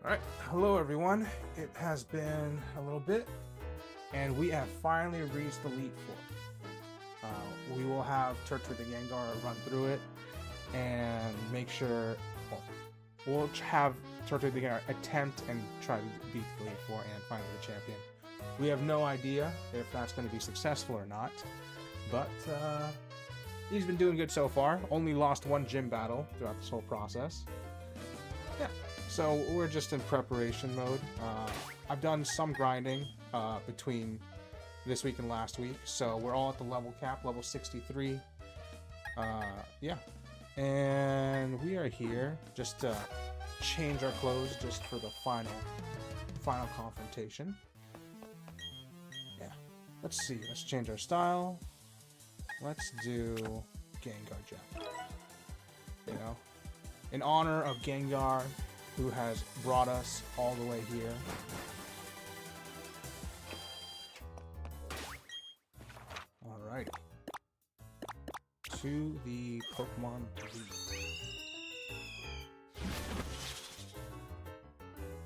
Alright, hello everyone. It has been a little bit, and we have finally reached the Elite Four. We will have Turtwig the Gengar run through it and make sure. Well, we'll have Turtwig the Gengar attempt and try to beat the Elite Four and finally the champion. We have no idea if that's going to be successful or not, but he's been doing good so far. Only lost one gym battle throughout this whole process. Yeah. So we're just in preparation mode. I've done some grinding between this week and last week, so we're all at the level cap, level 63. Yeah, and we are here just to change our clothes just for the final confrontation. Yeah, let's see. Let's change our style. Let's do Gengar Jack. You know, in honor of Gengar, who has brought us all the way here. Alright. To the Pokemon League.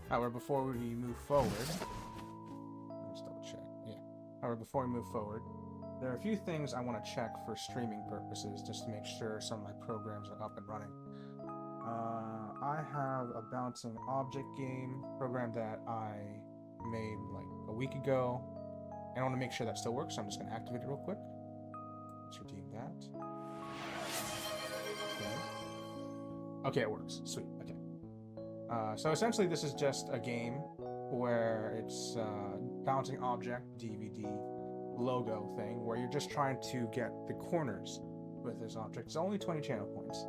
However, before we move forward, let's double check. Yeah. However, before we move forward, there are a few things I want to check for streaming purposes, just to make sure some of my programs are up and running. I have a bouncing object game program that I made like a week ago, and I want to make sure that still works, so I'm just going to activate it real quick. Let's redeem that. Okay, it works. Sweet. Okay. So essentially, this is just a game where it's bouncing object DVD logo thing, where you're just trying to get the corners with this object. It's only 20 channel points,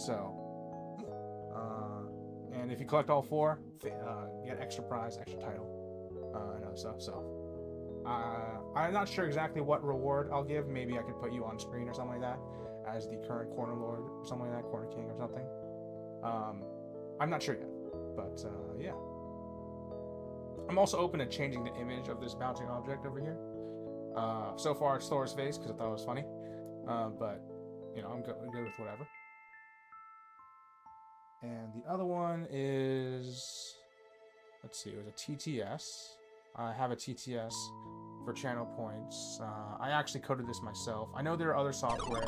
so. And if you collect all four, you get extra prize, extra title, and other stuff. So, I'm not sure exactly what reward I'll give. Maybe I could put you on screen or something like that as the current corner lord or something like that, corner king or something. I'm not sure yet, but yeah. I'm also open to changing the image of this bouncing object over here. So far, it's Thor's face because I thought it was funny, but you know, I'm good with whatever. And the other one is, let's see, it was a TTS. I have a TTS for channel points. I actually coded this myself. I know there are other software.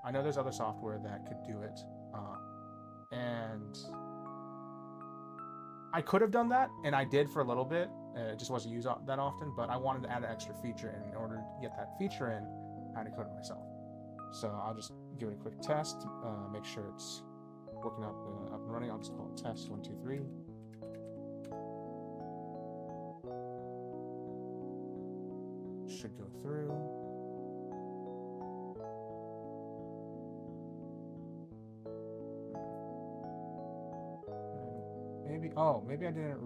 I know there's other software that could do it. And I could have done that, and I did for a little bit. It just wasn't used that often, but I wanted to add an extra feature, and in order to get that feature in, I had to code it myself. So I'll just give it a quick test, make sure it's working up and running. I'll just call it test 1, 2, 3. Should go through. Maybe I didn't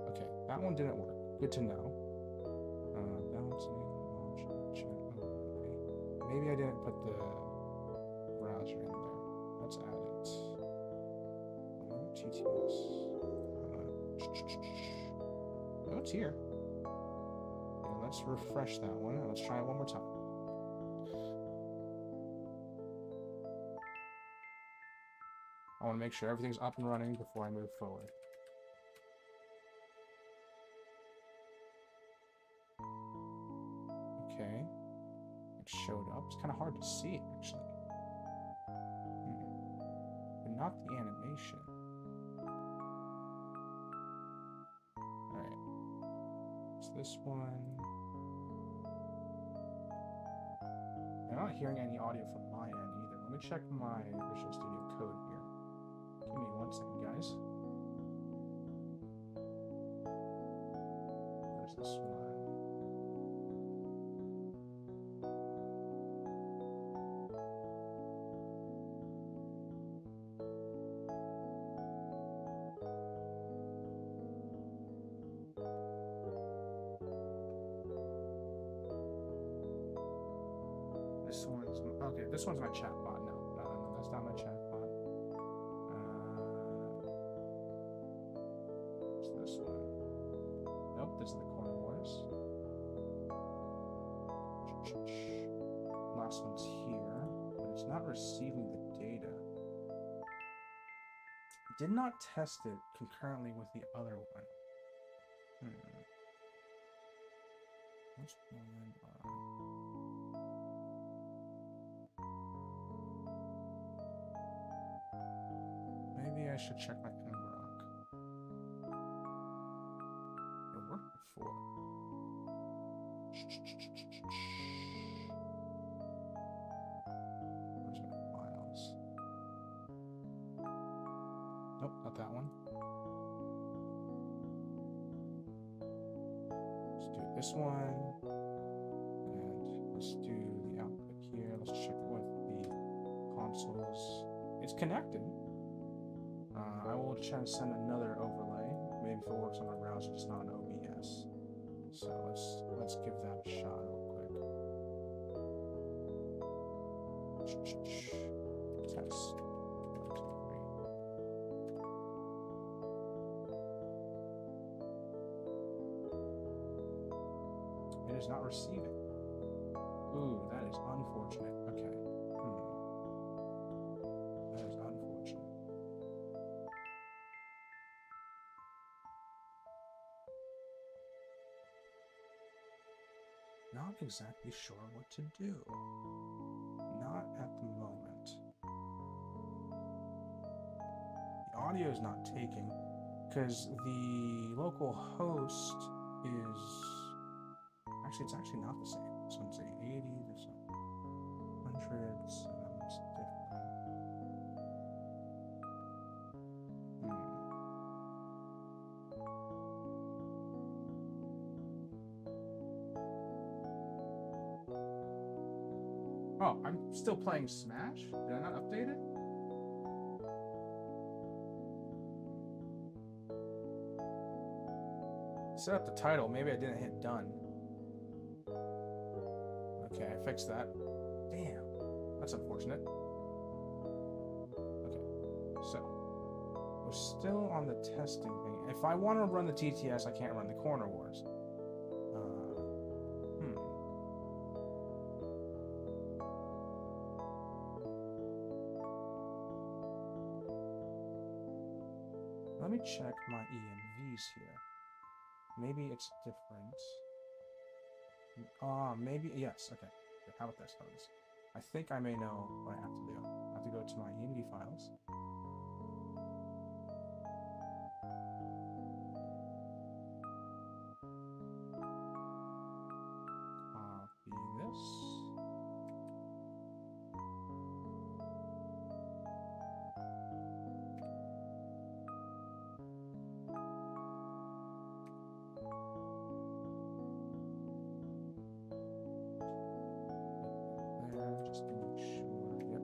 Okay, that one didn't work. Good to know. Maybe I didn't put the browser in there. Let's add it. TTS. Oh, it's here. Okay, let's refresh that one. Let's try it one more time. I want to make sure everything's up and running before I move forward. Okay. It showed up. It's kind of hard to see, actually. But not the animation. Alright. It's this one. I'm not hearing any audio from my end either. Let me check my Visual Studio Code here. Give me 1 second, guys. There's this one. Okay, this one's my chatbot. No, that's not my chatbot. It's this one. Nope, this is the corner wars. Last one's here, but it's not receiving the data. did not test it concurrently with the other one. What's going on? Maybe I should check my nuzlock. It worked before. Where's my files? Nope, not that one. Let's do this one. And let's do the output here. Let's check with the consoles. It's connected. I will try to send another overlay. Maybe if it works on my browser, just not on OBS. So let's give that a shot real quick. Test. It is not receiving. Ooh, that is unfortunate. Okay. That is unfortunate. Not exactly sure what to do. Not at the moment. The audio is not taking because the local host is actually, it's actually not the same. This one's 80, this one 100s, and that one's different. Oh, I'm still playing Smash? Did I not update it? Set up the title. Maybe I didn't hit done. Okay, I fixed that. Damn. That's unfortunate. Okay, so we're still on the testing thing. If I want to run the TTS, I can't run the Corner Wars. Let me check my Eevees here. Maybe it's different. Maybe, yes, okay. How about this? I think I may know what I have to do. I have to go to my Eevee files. Copy this. Just to make sure. Yep.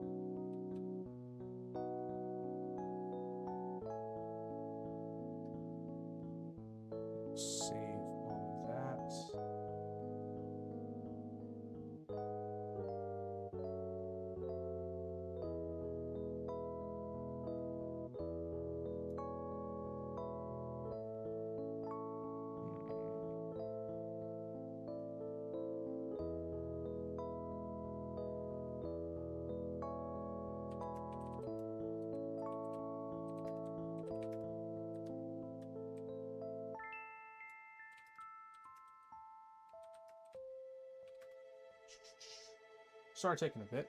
Save all of that. Sorry, taking a bit.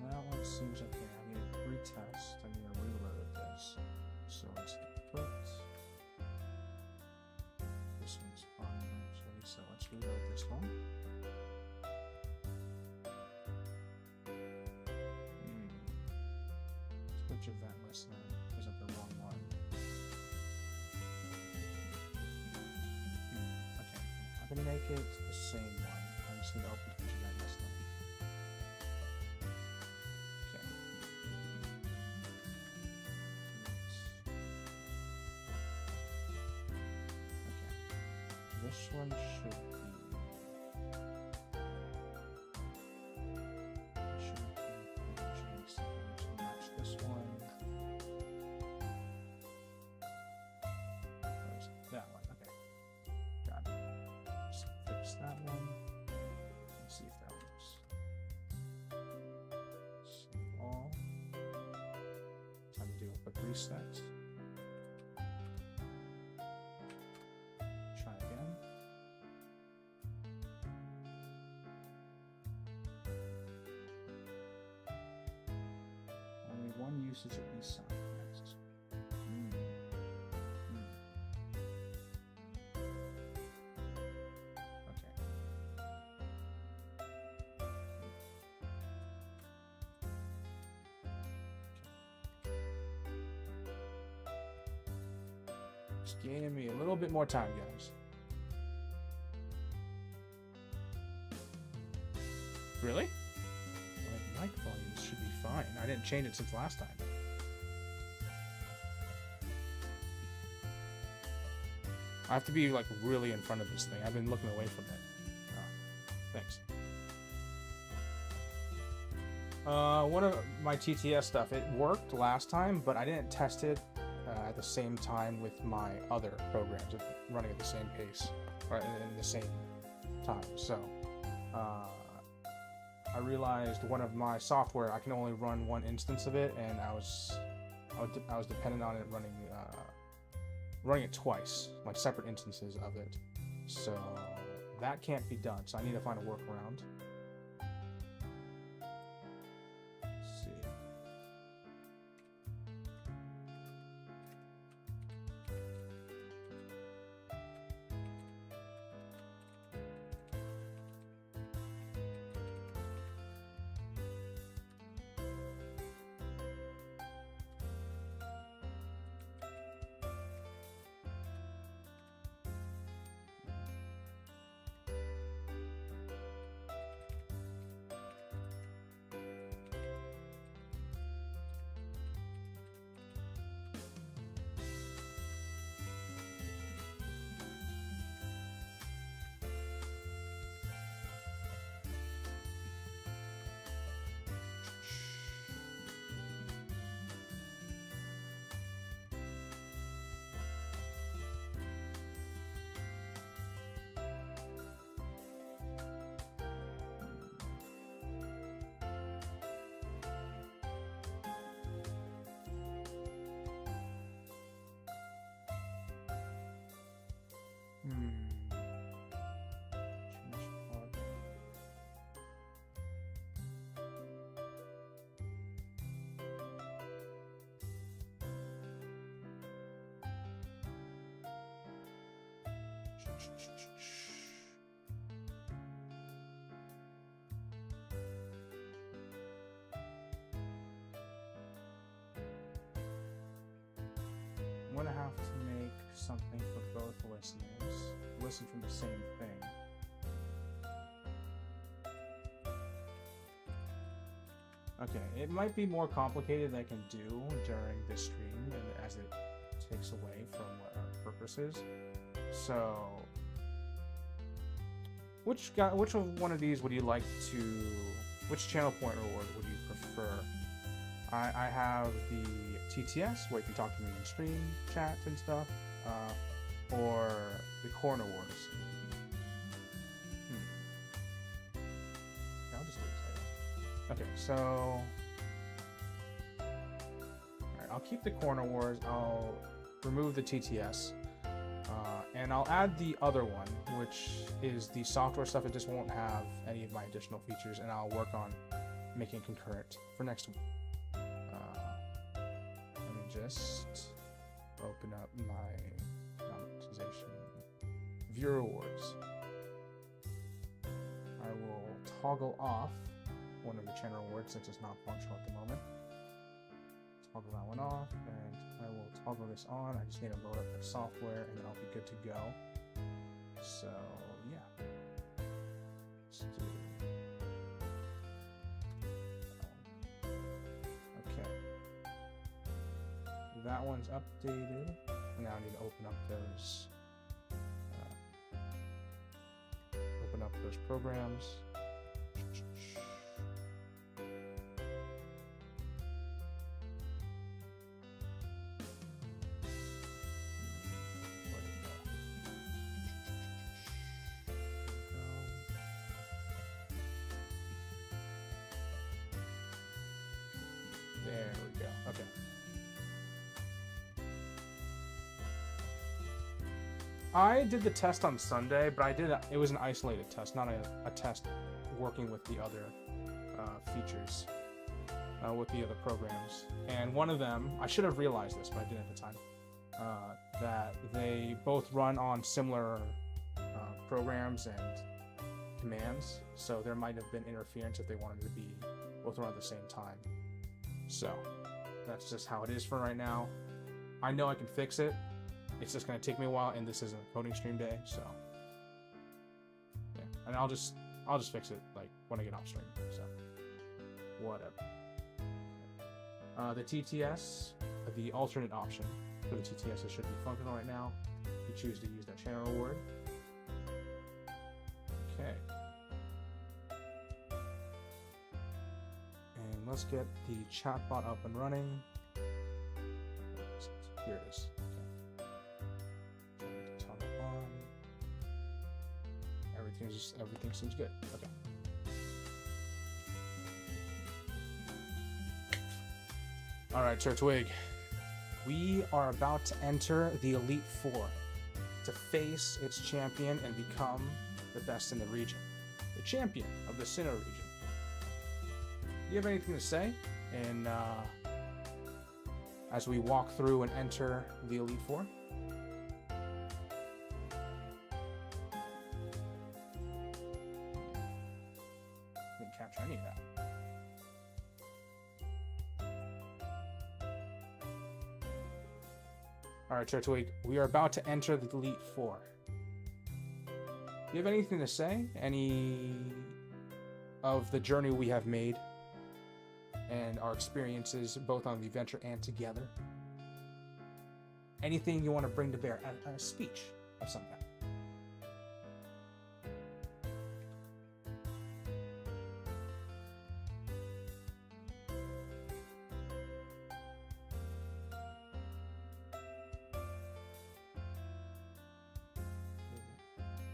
That one seems okay. I need to retest. I need to reload this. So let's put. This one's fine actually, so let's reload this one. Switch event listener isn't the wrong one. Okay, I'm gonna make it the same one. I just need to open switch event listener. Okay. This one should be reset. Try again. Only one usage of each side. Next. Just gaining me a little bit more time, guys. Really? My mic volume should be fine. I didn't change it since last time. I have to be like really in front of this thing. I've been looking away from it. Oh, thanks. One of my TTS stuff, it worked last time, but I didn't test it at the same time with my other programs running at the same pace or in the same time. So I realized one of my software, I can only run one instance of it, and I was dependent on it running it twice, like separate instances of it. So that can't be done. So I need to find a workaround. I'm gonna have to make something for both listeners. Listen from the same thing. Okay, it might be more complicated than I can do during this stream, and as it takes away from what our purpose is. So, which one of these would you like to? Which channel point reward would you prefer? I have the TTS, where you can talk to me in stream, chat, and stuff, or the Corner Wars. I'll just do this later. Okay, so alright, I'll keep the Corner Wars. I'll remove the TTS, and I'll add the other one, which is the software stuff. It just won't have any of my additional features, and I'll work on making it concurrent for next week. Just open up my monetization viewer awards. I will toggle off one of the channel awards since it's not functional at the moment. Toggle that one off, and I will toggle this on. I just need to load up the software, and then I'll be good to go. So yeah, let's do. That one's updated. Now I need to open up those programs. There we go. Okay. I did the test on Sunday, but it was an isolated test, not a test working with the other features, with the other programs. And one of them, I should have realized this, but I didn't at the time, that they both run on similar programs and commands, so there might have been interference if they wanted to be both run at the same time. So that's just how it is for right now. I know I can fix it. It's just going to take me a while, and this isn't a coding stream day, so yeah. And I'll just fix it like when I get off stream. So whatever. The TTS, the alternate option for the TTS, should be functional right now. You choose to use that channel reward. Okay. And let's get the chatbot up and running. Here it is. Everything seems good. Okay. All right, Turtwig. We are about to enter the Elite Four to face its champion and become the best in the region, the champion of the Sinnoh region. Do you have anything to say? And as we walk through and enter the Elite Four. Capture any of that. Alright, Turtwig, we are about to enter the Elite Four. Do you have anything to say? Any of the journey we have made and our experiences both on the adventure and together? Anything you want to bring to bear? A speech of some kind.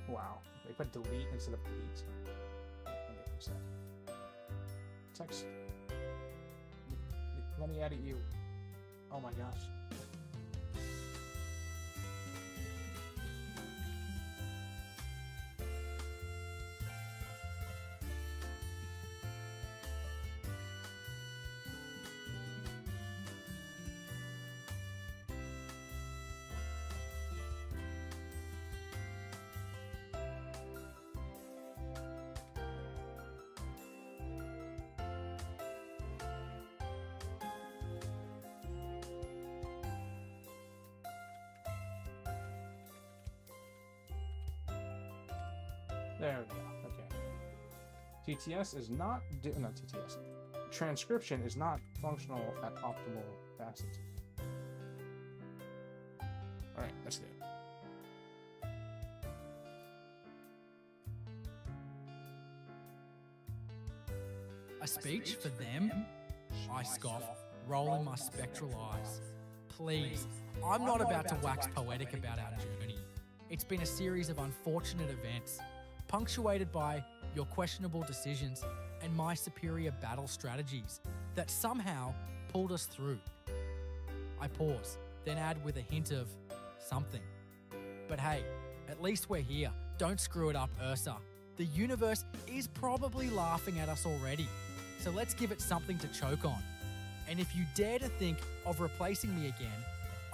Wow, they put delete instead of delete. Yeah, let me fix that. Text. Let me edit you. Oh my gosh. There we go. Okay. TTS is not TTS. Transcription is not functional at optimal facets. All right, let's do it. A speech for them? I scoff, rolling my spectral eyes. Please, I'm not about to wax poetic about our journey. It's been a series of unfortunate events, punctuated by your questionable decisions and my superior battle strategies that somehow pulled us through. I pause, then add with a hint of something. But hey, at least we're here. Don't screw it up, Ursa. The universe is probably laughing at us already, so let's give it something to choke on. And if you dare to think of replacing me again,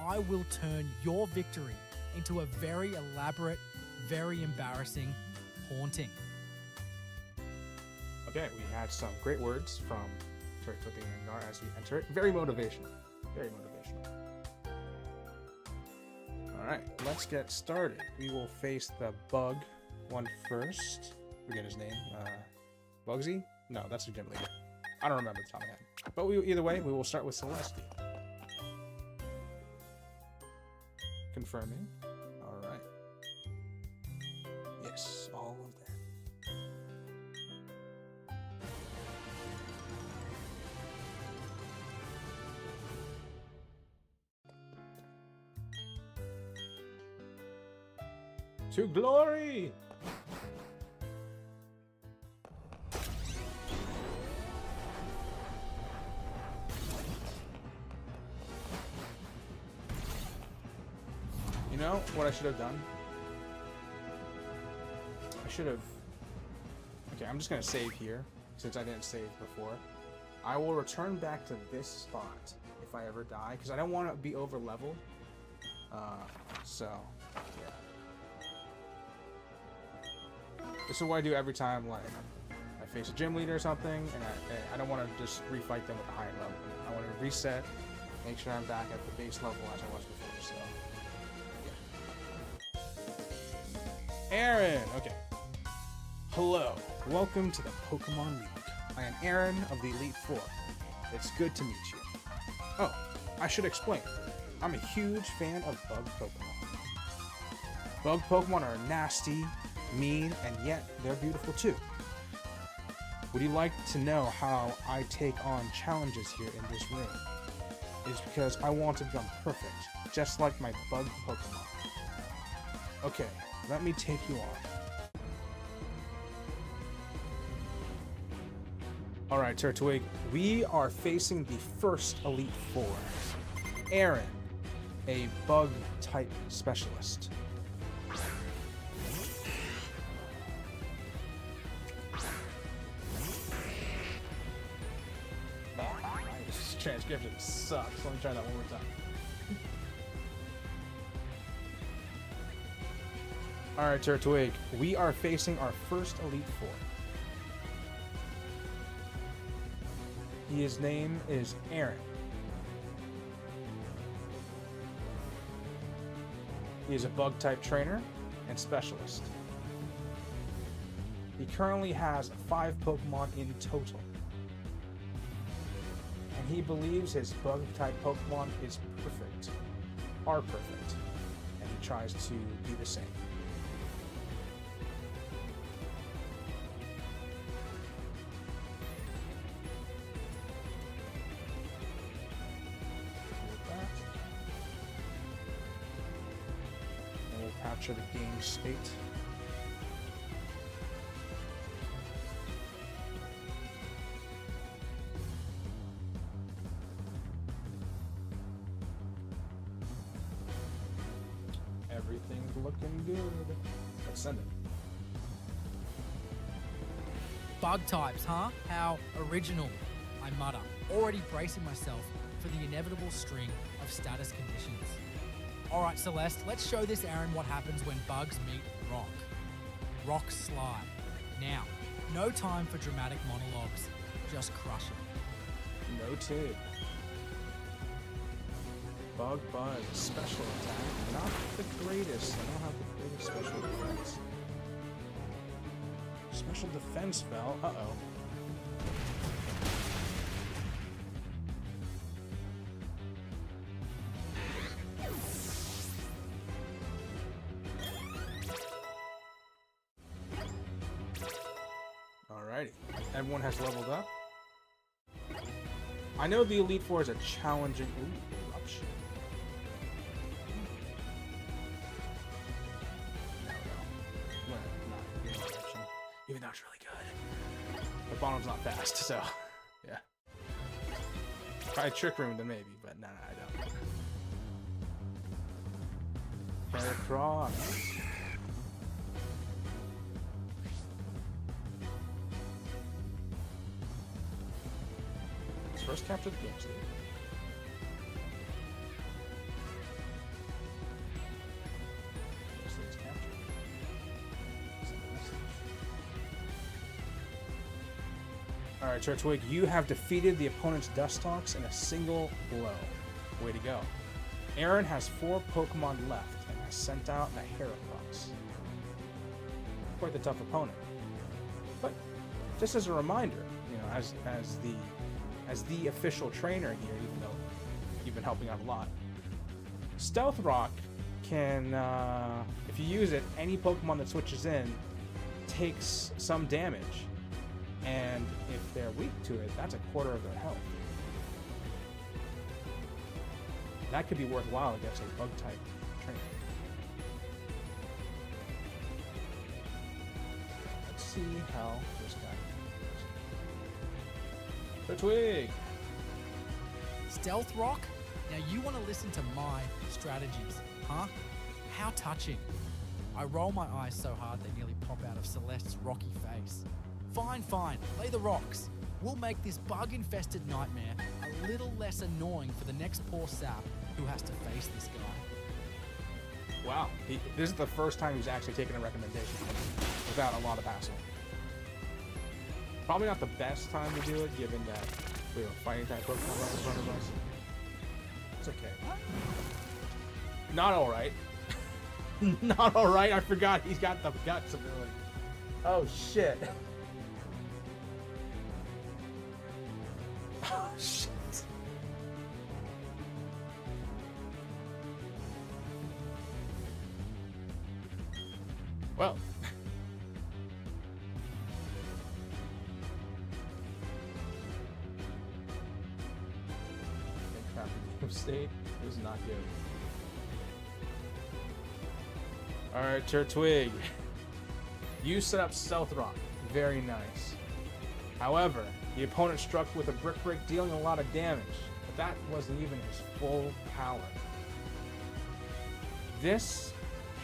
I will turn your victory into a very elaborate, very embarrassing haunting. Okay, we had some great words from Turtwig and Gengar as we enter it. Very motivational. Very motivational. Alright, let's get started. We will face the bug one first. Forget his name. Bugsy? No, that's a gym leader. I don't remember the top of my head. But either way, we will start with Celestia. Confirming. Alright. Yes, all of them. To glory! You know what I should have done? should have... Okay, I'm just going to save here, since I didn't save before. I will return back to this spot if I ever die, because I don't want to be over leveled. So, yeah. This is what I do every time, like, I face a gym leader or something, and I don't want to just refight them with a higher level. I want to reset, make sure I'm back at the base level as I was before, so, yeah. Aaron! Okay. Hello. Welcome to the Pokemon League. I am Aaron of the Elite Four. It's good to meet you. Oh, I should explain. I'm a huge fan of bug Pokemon. Bug Pokemon are nasty, mean, and yet they're beautiful too. Would you like to know how I take on challenges here in this room? It's because I want to become perfect, just like my bug Pokemon. Okay, let me take you on. Alright, Turtwig, we are facing the first Elite Four. Aaron, a bug-type specialist. This transcription sucks. Let me try that one more time. Alright, Turtwig, we are facing our first Elite Four. His name is Aaron. He is a bug-type trainer and specialist. He currently has 5 Pokemon in total. And he believes his bug-type Pokemon is perfect, are perfect, and he tries to be the same. Capture the game state. Everything's looking good. Let's send it. Bug types, huh? How original, I mutter, already bracing myself for the inevitable string of status conditions. Alright, Celeste, let's show this Aaron what happens when bugs meet rock. Rock slide. Now, no time for dramatic monologues. Just crush it. Noted. Bug Buzz. Special attack. Not the greatest. I don't have the greatest special defense. Special defense fell. Uh-oh. Alrighty, everyone has leveled up. I know the Elite Four is a challenging... Ooh, eruption. No, not eruption. Even though it's really good. The bottom's not fast, so... Yeah. If I had Trick Room, then maybe, but no, I don't. Heracross. First capture the game state. State's captured. Send a message. Alright, Turtwig, you have defeated the opponent's Dustox in a single blow. Way to go. Aaron has 4 Pokemon left and has sent out a Heracross. Quite the tough opponent. But just as a reminder, you know, as the official trainer here, even though you've been helping out a lot, Stealth Rock can, if you use it, any Pokemon that switches in takes some damage. And if they're weak to it, that's a quarter of their health. That could be worthwhile against a bug-type trainer. Let's see how this guy goes. Turtwig! Stealth Rock? Now you want to listen to my strategies, huh? How touching. I roll my eyes so hard they nearly pop out of Celeste's rocky face. Fine, fine, lay the rocks. We'll make this bug-infested nightmare a little less annoying for the next poor sap who has to face this guy. Wow, this is the first time he's actually taken a recommendation from me without a lot of hassle. Probably not the best time to do it, given that we have a fighting type Pokemon right in front of us. It's okay. Not alright. Not alright, I forgot he's got the guts ability. Oh shit. Oh shit. Well. State is not good. Alright, Turtwig. You set up Stealth Rock. Very nice. However, the opponent struck with a Brick Break, dealing a lot of damage. But that wasn't even his full power. This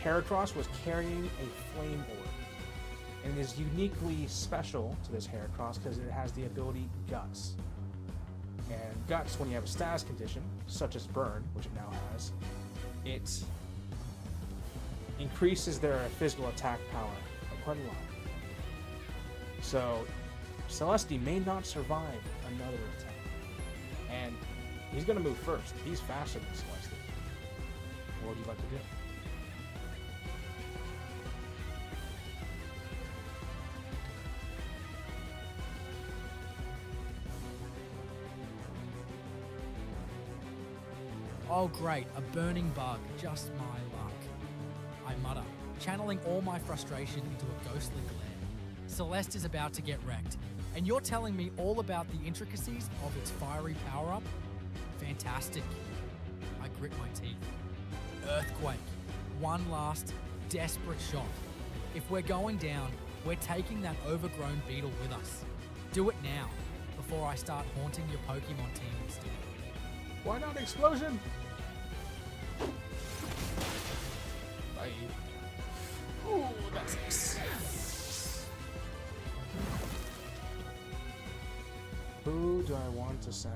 Heracross was carrying a Flame Orb. And it is uniquely special to this Heracross because it has the ability Guts. And Guts, when you have a status condition, such as Burn, which it now has, it increases their physical attack power quite a lot. So, Celeste may not survive another attack. And he's going to move first. He's faster than Celeste. What would you like to do? Oh great, a burning bug, just my luck. I mutter, channeling all my frustration into a ghostly glare. Celeste is about to get wrecked, and you're telling me all about the intricacies of its fiery power-up? Fantastic. I grit my teeth. Earthquake. One last, desperate shot. If we're going down, we're taking that overgrown beetle with us. Do it now, before I start haunting your Pokemon team instead. Why not explosion? Bye. Ooh, that's nice. Who do I want to send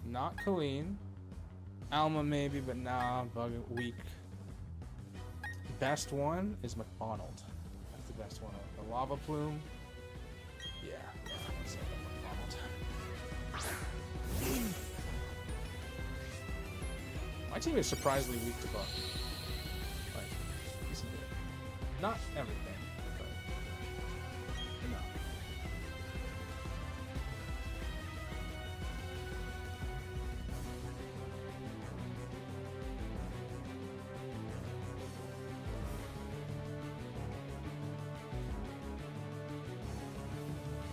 in? Not Colleen. Alma maybe, but nah, Bug weak. Best one is McDonald. That's the best one. The Lava Plume. Yeah, definitely send McDonald. My team is surprisingly weak to Bug. Like, decent bit. Not everything, but enough.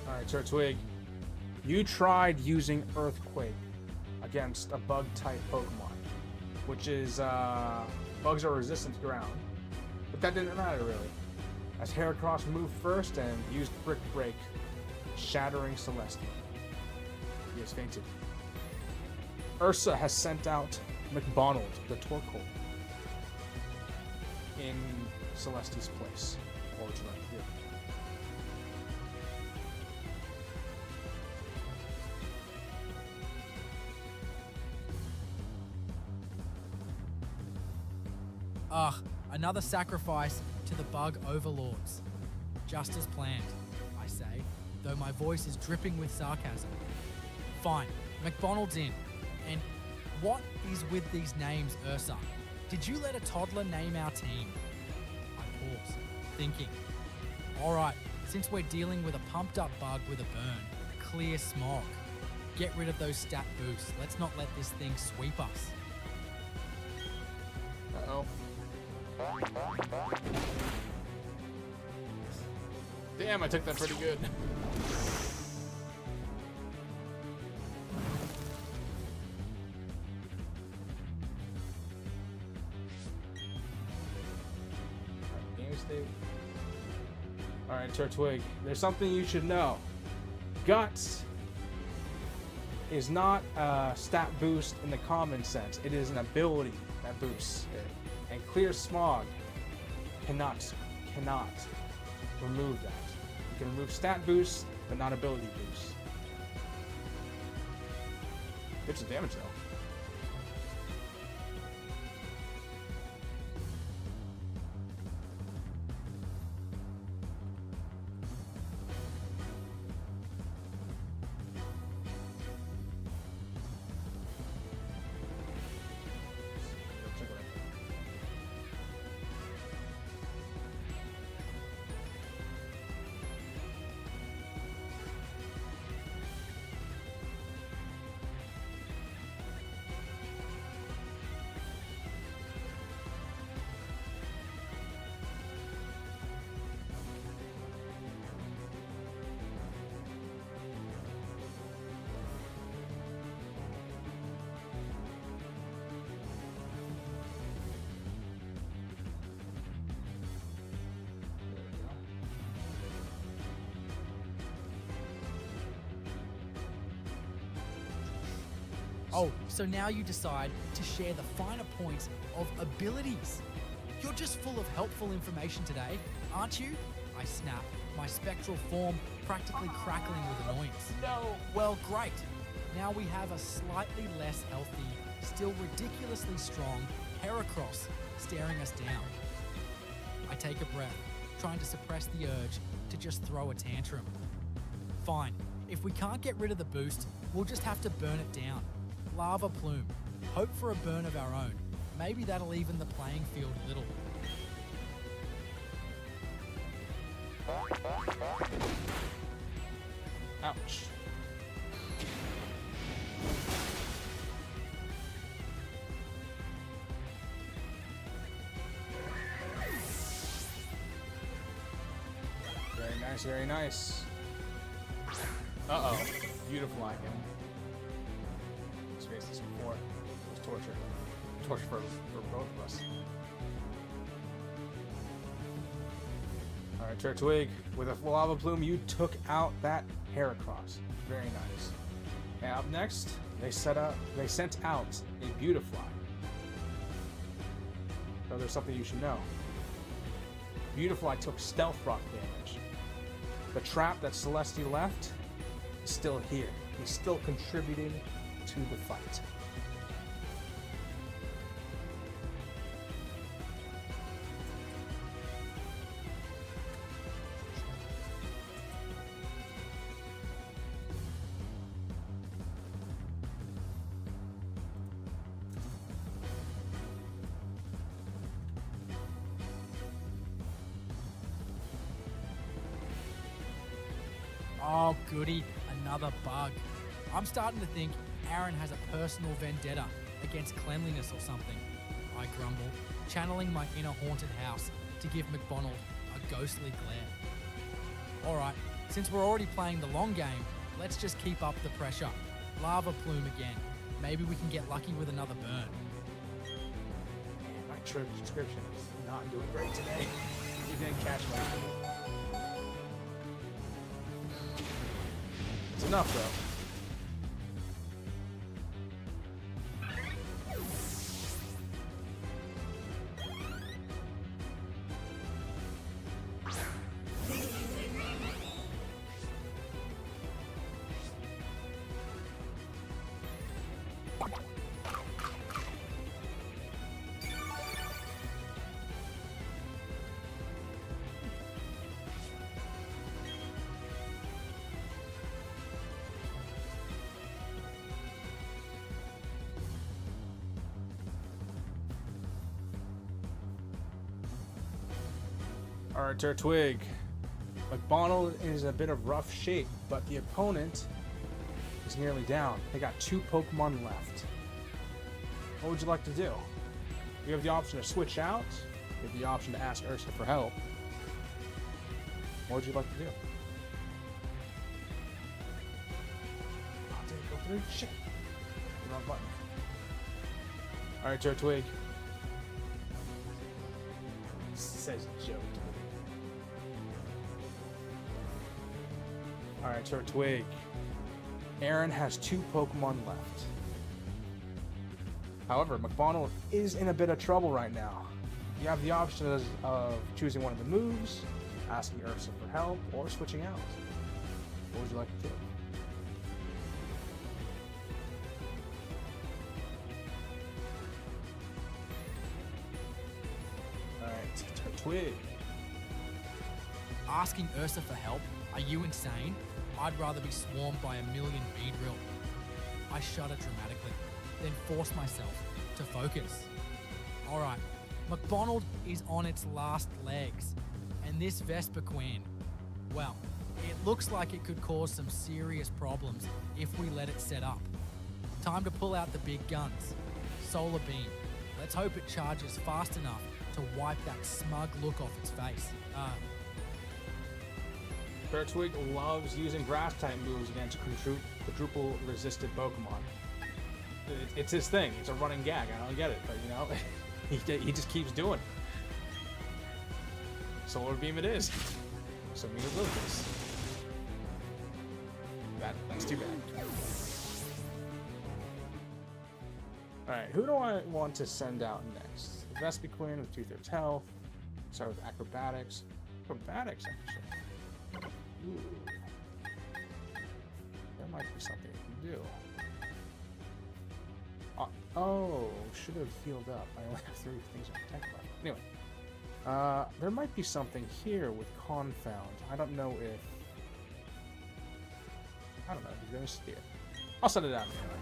Alright, Turtwig. You tried using Earthquake against a bug-type Pokemon, which is, bugs are resistant to ground. But that didn't matter, really, as Heracross moved first and used Brick Break, shattering Celeste. He has fainted. Ursa has sent out McDonald, the Torkoal, in Celeste's place. What would you like to do? Ugh, another sacrifice to the bug overlords. Just as planned, I say, though my voice is dripping with sarcasm. Fine, McDonald's in. And what is with these names, Ursa? Did you let a toddler name our team? I pause, thinking. Alright, since we're dealing with a pumped up bug with a burn, clear smog. Get rid of those stat boosts. Let's not let this thing sweep us. Uh-oh. Damn, I took that pretty good. Game state. Alright, Turtwig, there's something you should know. Guts is not a stat boost in the common sense. It is an ability that boosts it. And Clear Smog cannot remove that. You can remove stat boosts, but not ability boosts. Did some damage though. Oh, so now you decide to share the finer points of abilities. You're just full of helpful information today, aren't you? I snap, my spectral form practically crackling with annoyance. No! Well, great. Now we have a slightly less healthy, still ridiculously strong Heracross staring us down. I take a breath, trying to suppress the urge to just throw a tantrum. Fine, if we can't get rid of the boost, we'll just have to burn it down. Lava Plume. Hope for a burn of our own. Maybe that'll even the playing field a little. Ouch. Very nice, very nice. Uh-oh. Beautiful again. Let's face this before. It was torture. Torture for both of us. Alright, Turtwig, with a lava plume, you took out that Heracross. Very nice. And up next, they sent out a Beautifly. So there's something you should know. Beautifly took Stealth Rock damage. The trap that Celestia left is still here. He's still contributing to the fight. Oh, goody, another bug. I'm starting to think Aaron has a personal vendetta against cleanliness or something. I grumble, channeling my inner haunted house to give McDonald a ghostly glare. Alright, since we're already playing the long game, let's just keep up the pressure. Lava Plume again. Maybe we can get lucky with another burn. Man, my transcription is not doing great today. You didn't catch my. It's enough though. Alright, Turtwig. McDonald is in a bit of rough shape, but the opponent is nearly down. They got 2 Pokemon left. What would you like to do? You have the option to switch out. You have the option to ask Ursa for help. What would you like to do? Oh, did it go through? Shit. Wrong button. Alright, Turtwig. Says joke. Alright, Turtwig. Aaron has 2 Pokemon left. However, McDonald is in a bit of trouble right now. You have the option of choosing one of the moves, asking Ursa for help, or switching out. What would you like to do? Alright, Turtwig. Asking Ursa for help? Are you insane? I'd rather be swarmed by a million Beedrill. I shudder dramatically, then force myself to focus. Alright, McDonald is on its last legs, and this Vespiquen, well, it looks like it could cause some serious problems if we let it set up. Time to pull out the big guns. Solar Beam. Let's hope it charges fast enough to wipe that smug look off its face. Turtwig loves using grass-type moves against quadruple-resisted Pokemon. It's his thing. It's a running gag. I don't get it, but you know, he just keeps doing it. Solar Beam it is. So me as Lucas. That's too bad. Alright, who do I want to send out next? Vespiquen with 2/3 health. Start with Acrobatics. Acrobatics, actually. Ooh. There might be something I can do. Oh, should have healed up. I only have 3 things on tech left. Anyway. There might be something here with Confound. I don't know if... You're gonna see it. I'll send it out anyway.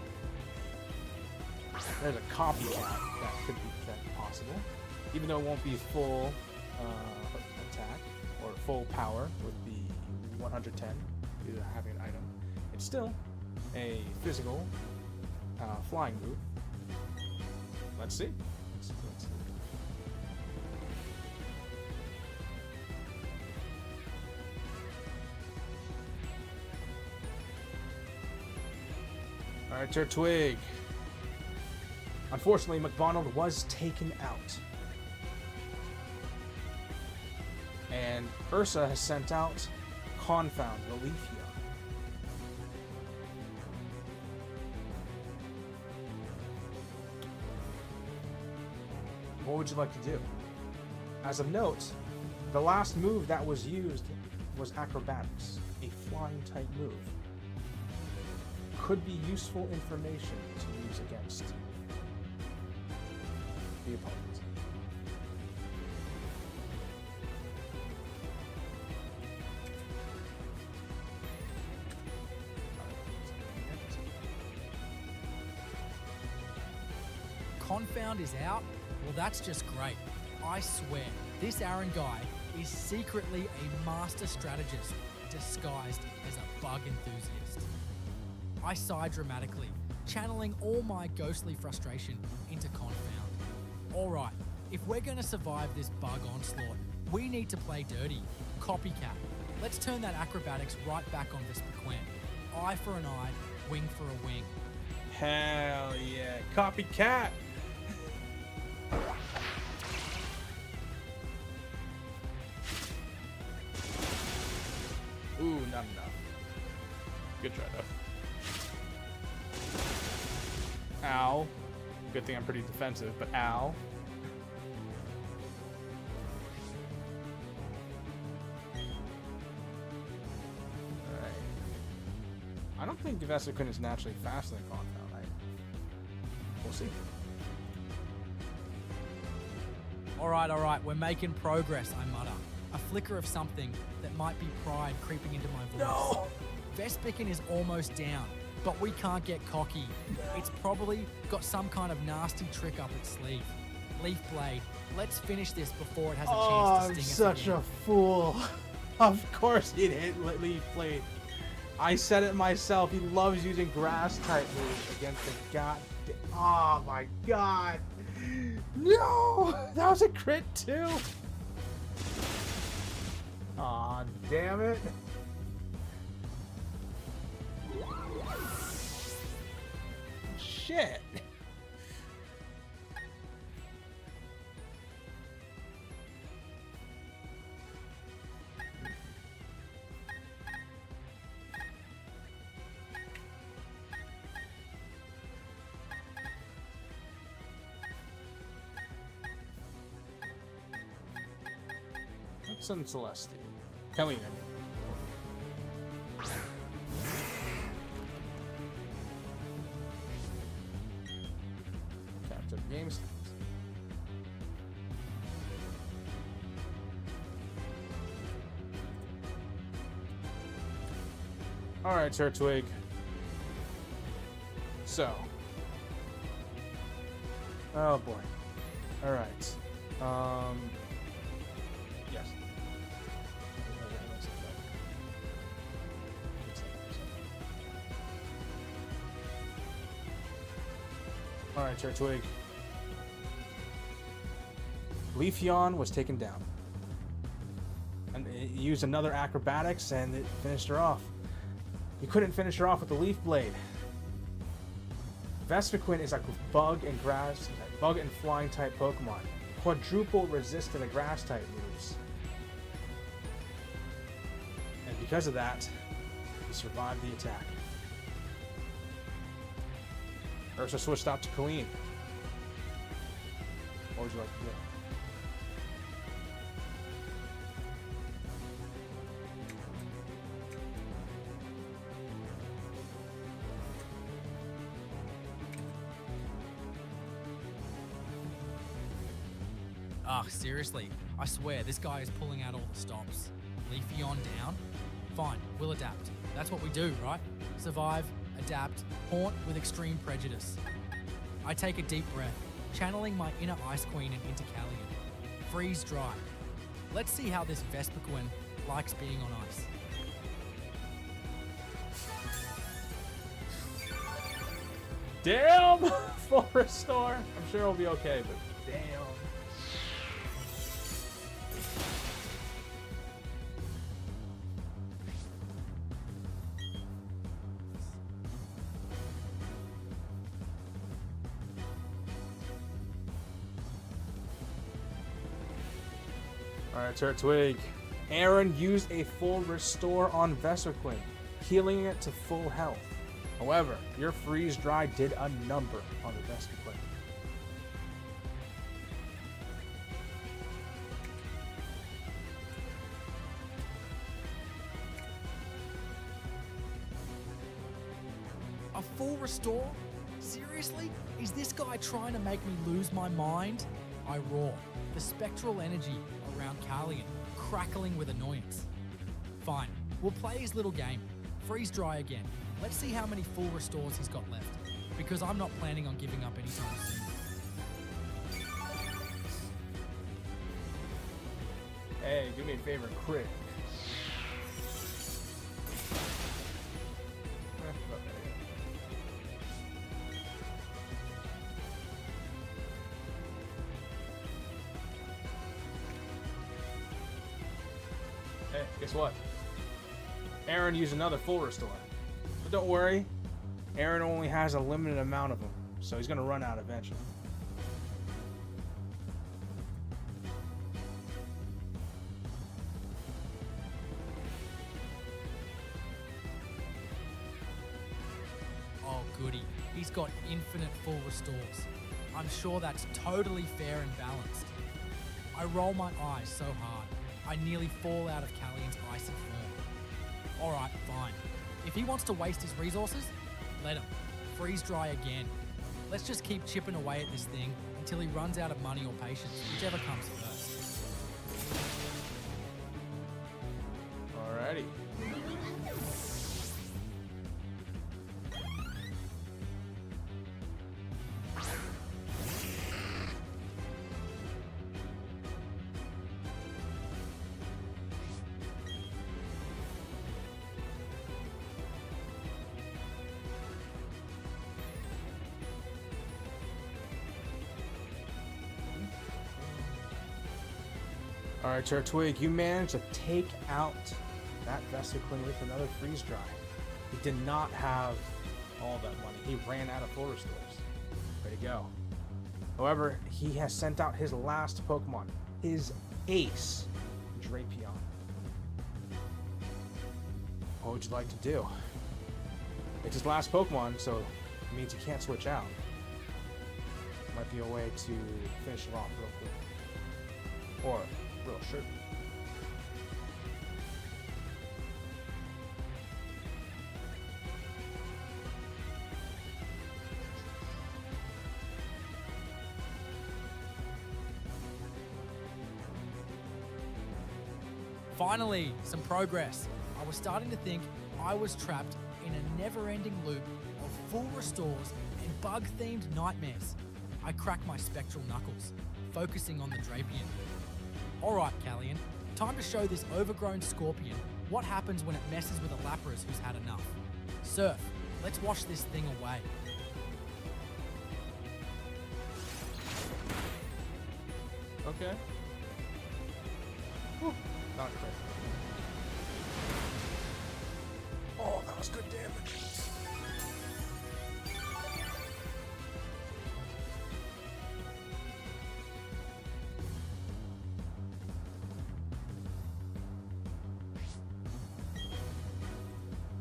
There's a copycat that could be possible. Even though it won't be full attack or full power with the 110 due to having an item. It's still a physical flying move. Let's see. Let's see. Alright, Turtwig. Unfortunately, McDonald was taken out. And Ursa has sent out Confound, Reliefia. What would you like to do? As of note, the last move that was used was Acrobatics, a flying type move. Could be useful information to use against the opponent. Confound is out? Well, that's just great. I swear, this Aaron guy is secretly a master strategist disguised as a bug enthusiast. I sigh dramatically, channeling all my ghostly frustration into Confound. Alright, if we're going to survive this bug onslaught, we need to play dirty. Copycat. Let's turn that acrobatics right back on Vespiquen. Eye for an eye, wing for a wing. Hell yeah. Copycat! Ooh, not enough. Good try, though. Ow. Good thing I'm pretty defensive, but ow. Alright. I don't think Vespiquen is naturally faster than Confound, right? We'll see. Alright, we're making progress, I mutter. A flicker of something that might be pride creeping into my voice. No! Vespiquen is almost down, but we can't get cocky. It's probably got some kind of nasty trick up its sleeve. Leaf Blade, let's finish this before it has a chance to sting us I'm such again. a fool. Of course he'd hit Leaf Blade. I said it myself. He loves using grass type moves against the god. Oh my god. No! That was a crit too. Aw, damn it. Shit. Sun Celeste. Kelly. Capture the game. Alright, Turtwig. So. Oh boy. Alright. Yes. Alright, Turtwig. Leafeon was taken down. And it used another acrobatics and it finished her off. You couldn't finish her off with the Leaf Blade. Vespiquen is a bug and flying type Pokemon. Quadruple resistant to grass type moves. And because of that, he survived the attack. Ursa switched out to Colleen. What would you like to do? Ugh, seriously. I swear, this guy is pulling out all the stops. Leafeon down? Fine, we'll adapt. That's what we do, right? Survive, adapt, haunt with extreme prejudice. I take a deep breath, channeling my inner Ice Queen and into Callian. Freeze dry. Let's see how this Vespiquen likes being on ice. Damn! Full restore. I'm sure it'll be okay, but damn. Alright, Turtwig. Aaron used a full restore on Vespiquen, healing it to full health. However, your freeze dry did a number on the Vespiquen. A full restore? Seriously? Is this guy trying to make me lose my mind? I roar, the spectral energy around Callian, crackling with annoyance. Fine, we'll play his little game. Freeze dry again. Let's see how many full restores he's got left, because I'm not planning on giving up anytime soon. Hey, do me a favor, crit. Hey, guess what? Aaron used another full restore. But don't worry, Aaron only has a limited amount of them, so he's gonna run out eventually. Oh goody, he's got infinite full restores. I'm sure that's totally fair and balanced. I roll my eyes so hard, I nearly fall out of Callian's icy form. Alright, fine. If he wants to waste his resources, let him. Freeze dry again. Let's just keep chipping away at this thing until he runs out of money or patience, whichever comes first. Alrighty. Alright, Turtwig, you managed to take out that Vespiquen with another freeze dry. He did not have all that money. He ran out of full restores. Way to go. However, he has sent out his last Pokemon, his ace, Drapion. What would you like to do? It's his last Pokemon, so it means he can't switch out. Might be a way to finish it off real quick. Or real sure. Finally, some progress. I was starting to think I was trapped in a never-ending loop of full restores and bug-themed nightmares. I cracked my spectral knuckles, focusing on the Drapion. Alright, Callian, time to show this overgrown Scorpion what happens when it messes with a Lapras who's had enough. Surf, let's wash this thing away. Okay. Whew. Not great. Oh, that was good damage.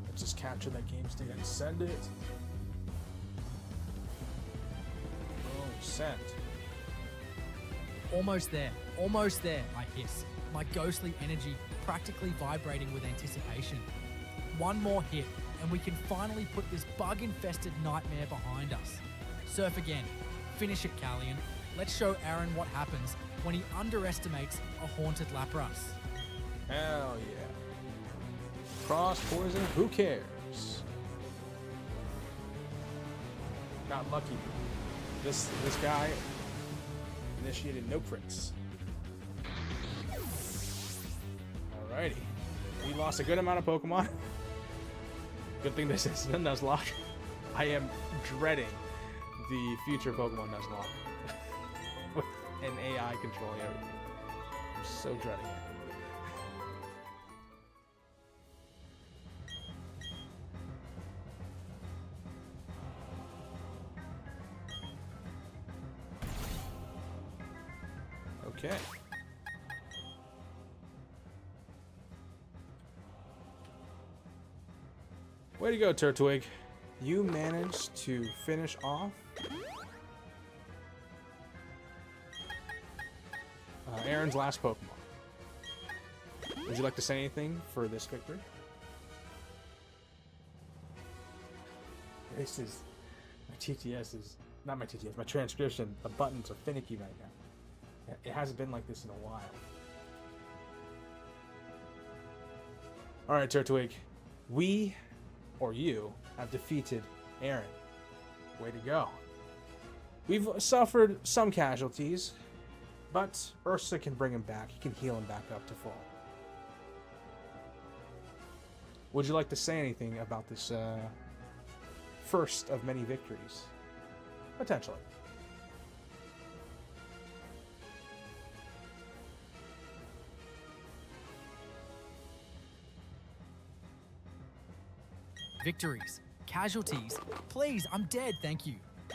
Let's just capture that game state and send it. Oh, sent. Almost there, I hiss, my ghostly energy practically vibrating with anticipation. One more hit, and we can finally put this bug-infested nightmare behind us. Surf again. Finish it, Callian. Let's show Aaron what happens when he underestimates a haunted Lapras. Hell yeah. Cross poison, who cares? Got lucky. This guy initiated no crits. Alrighty. We lost a good amount of Pokemon. Good thing this isn't a Nuzlocke. I am dreading the future Pokemon Nuzlocke. With an AI controlling everything. I'm so dreading it. Okay. Way to go, Turtwig. You managed to finish off Aaron's last Pokemon. Would you like to say anything for this victory? This is... My TTS is... Not my TTS, my transcription. The buttons are finicky right now. It hasn't been like this in a while. Alright, Turtwig. We, or you, have defeated Aaron. Way to go. We've suffered some casualties, but Ursa can bring him back. He can heal him back up to full. Would you like to say anything about this first of many victories? Potentially. Victories. Casualties. Please, I'm dead, thank you.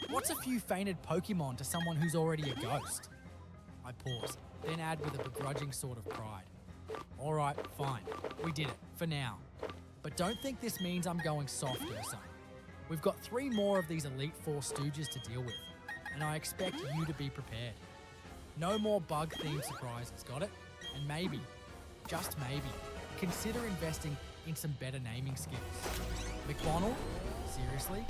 What's a few fainted Pokemon to someone who's already a ghost? I pause, then add with a begrudging sort of pride. Alright, fine. We did it, for now. But don't think this means I'm going soft or something. We've got 3 more of these Elite Four stooges to deal with, and I expect you to be prepared. No more bug-themed surprises, got it? And maybe, just maybe, consider investing in some better naming skills. McDonald? Seriously?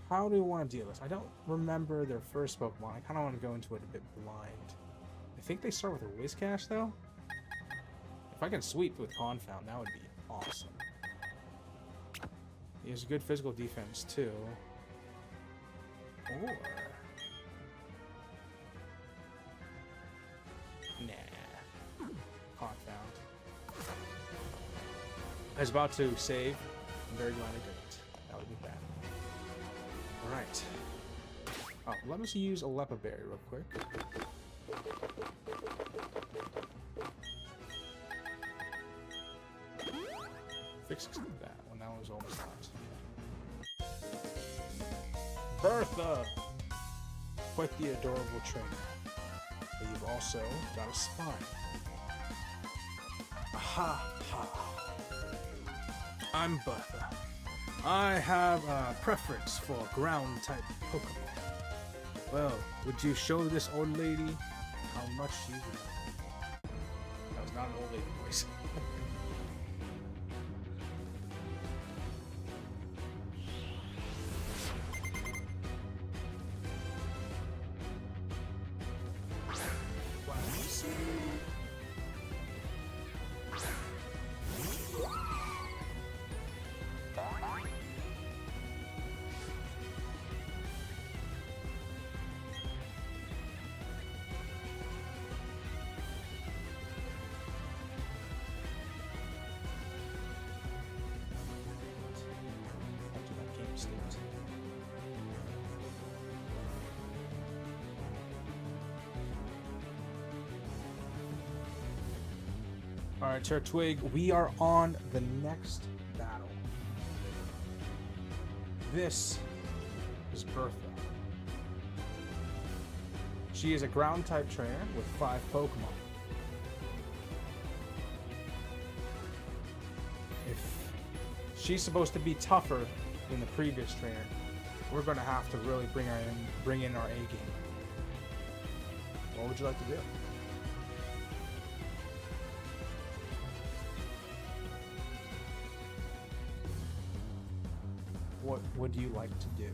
How do we want to deal with this? I don't remember their first Pokemon. I kind of want to go into it a bit blind. I think they start with a Whiscash, though. If I can sweep with Confound, that would be awesome. He has good physical defense, too. Or... Nah. Confound. I was about to save. I'm very glad I didn't. That would be bad. Alright. Oh, let us use a Lepa Berry real quick. Fix that one. That was was almost not. Bertha! Quite the adorable trainer. But you've also got a spine. Aha! Ha! I'm Bertha. I have a preference for ground-type Pokemon. Well, would you show this old lady how much you love? That was not an old lady voice. Alright, Turtwig, we are on the next battle. This is Bertha. She is a ground-type trainer with 5 Pokemon. If she's supposed to be tougher than the previous trainer, we're going to have to really bring in our A game. What would you like to do? What would you like to do?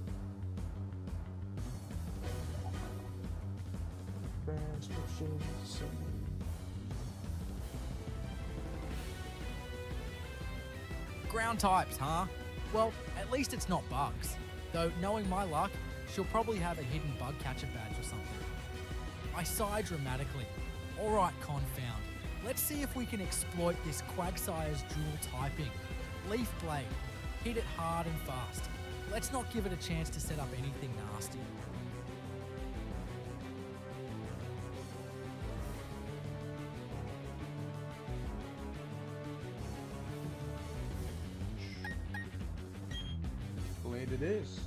Ground types, huh? Well, at least it's not bugs. Though, knowing my luck, she'll probably have a hidden bug catcher badge or something. I sigh dramatically. Alright, Confound. Let's see if we can exploit this Quagsire's dual typing. Leaf Blade. Hit it hard and fast. Let's not give it a chance to set up anything nasty. Blade it is.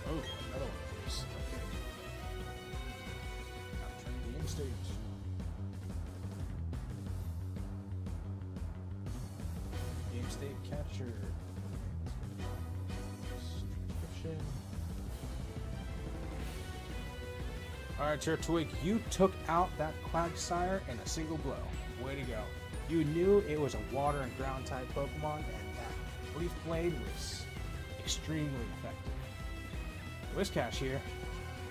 Oh, another one of these. Okay. Now turn the game stage. Game state capture. Description. Alright, Turtwig, you took out that Quagsire in a single blow. Way to go. You knew it was a water and ground type Pokemon, and that Leaf Blade was extremely effective. Whiscash here,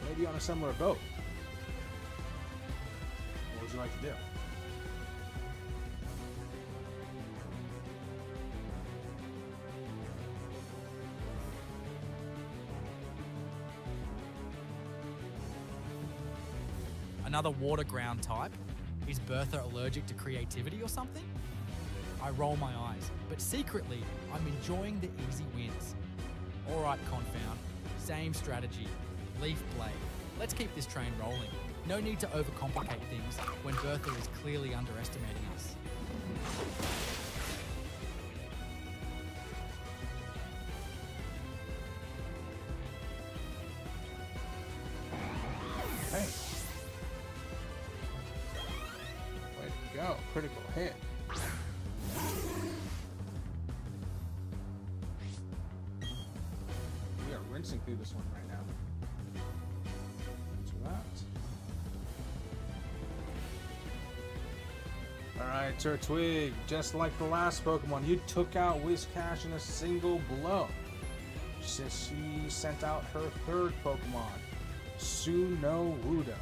maybe on a similar boat. What would you like to do? Another water ground type? Is Bertha allergic to creativity or something? I roll my eyes, but secretly, I'm enjoying the easy wins. Alright, Confound. Same strategy. Leaf Blade. Let's keep this train rolling. No need to overcomplicate things when Bertha is clearly underestimating us. Hey. Way to go. Critical hit. We are rinsing through this one right now. So that. Alright, Turtwig. Just like the last Pokemon, you took out Whiscash in a single blow. Since she sent out her third Pokemon, Sunowudo.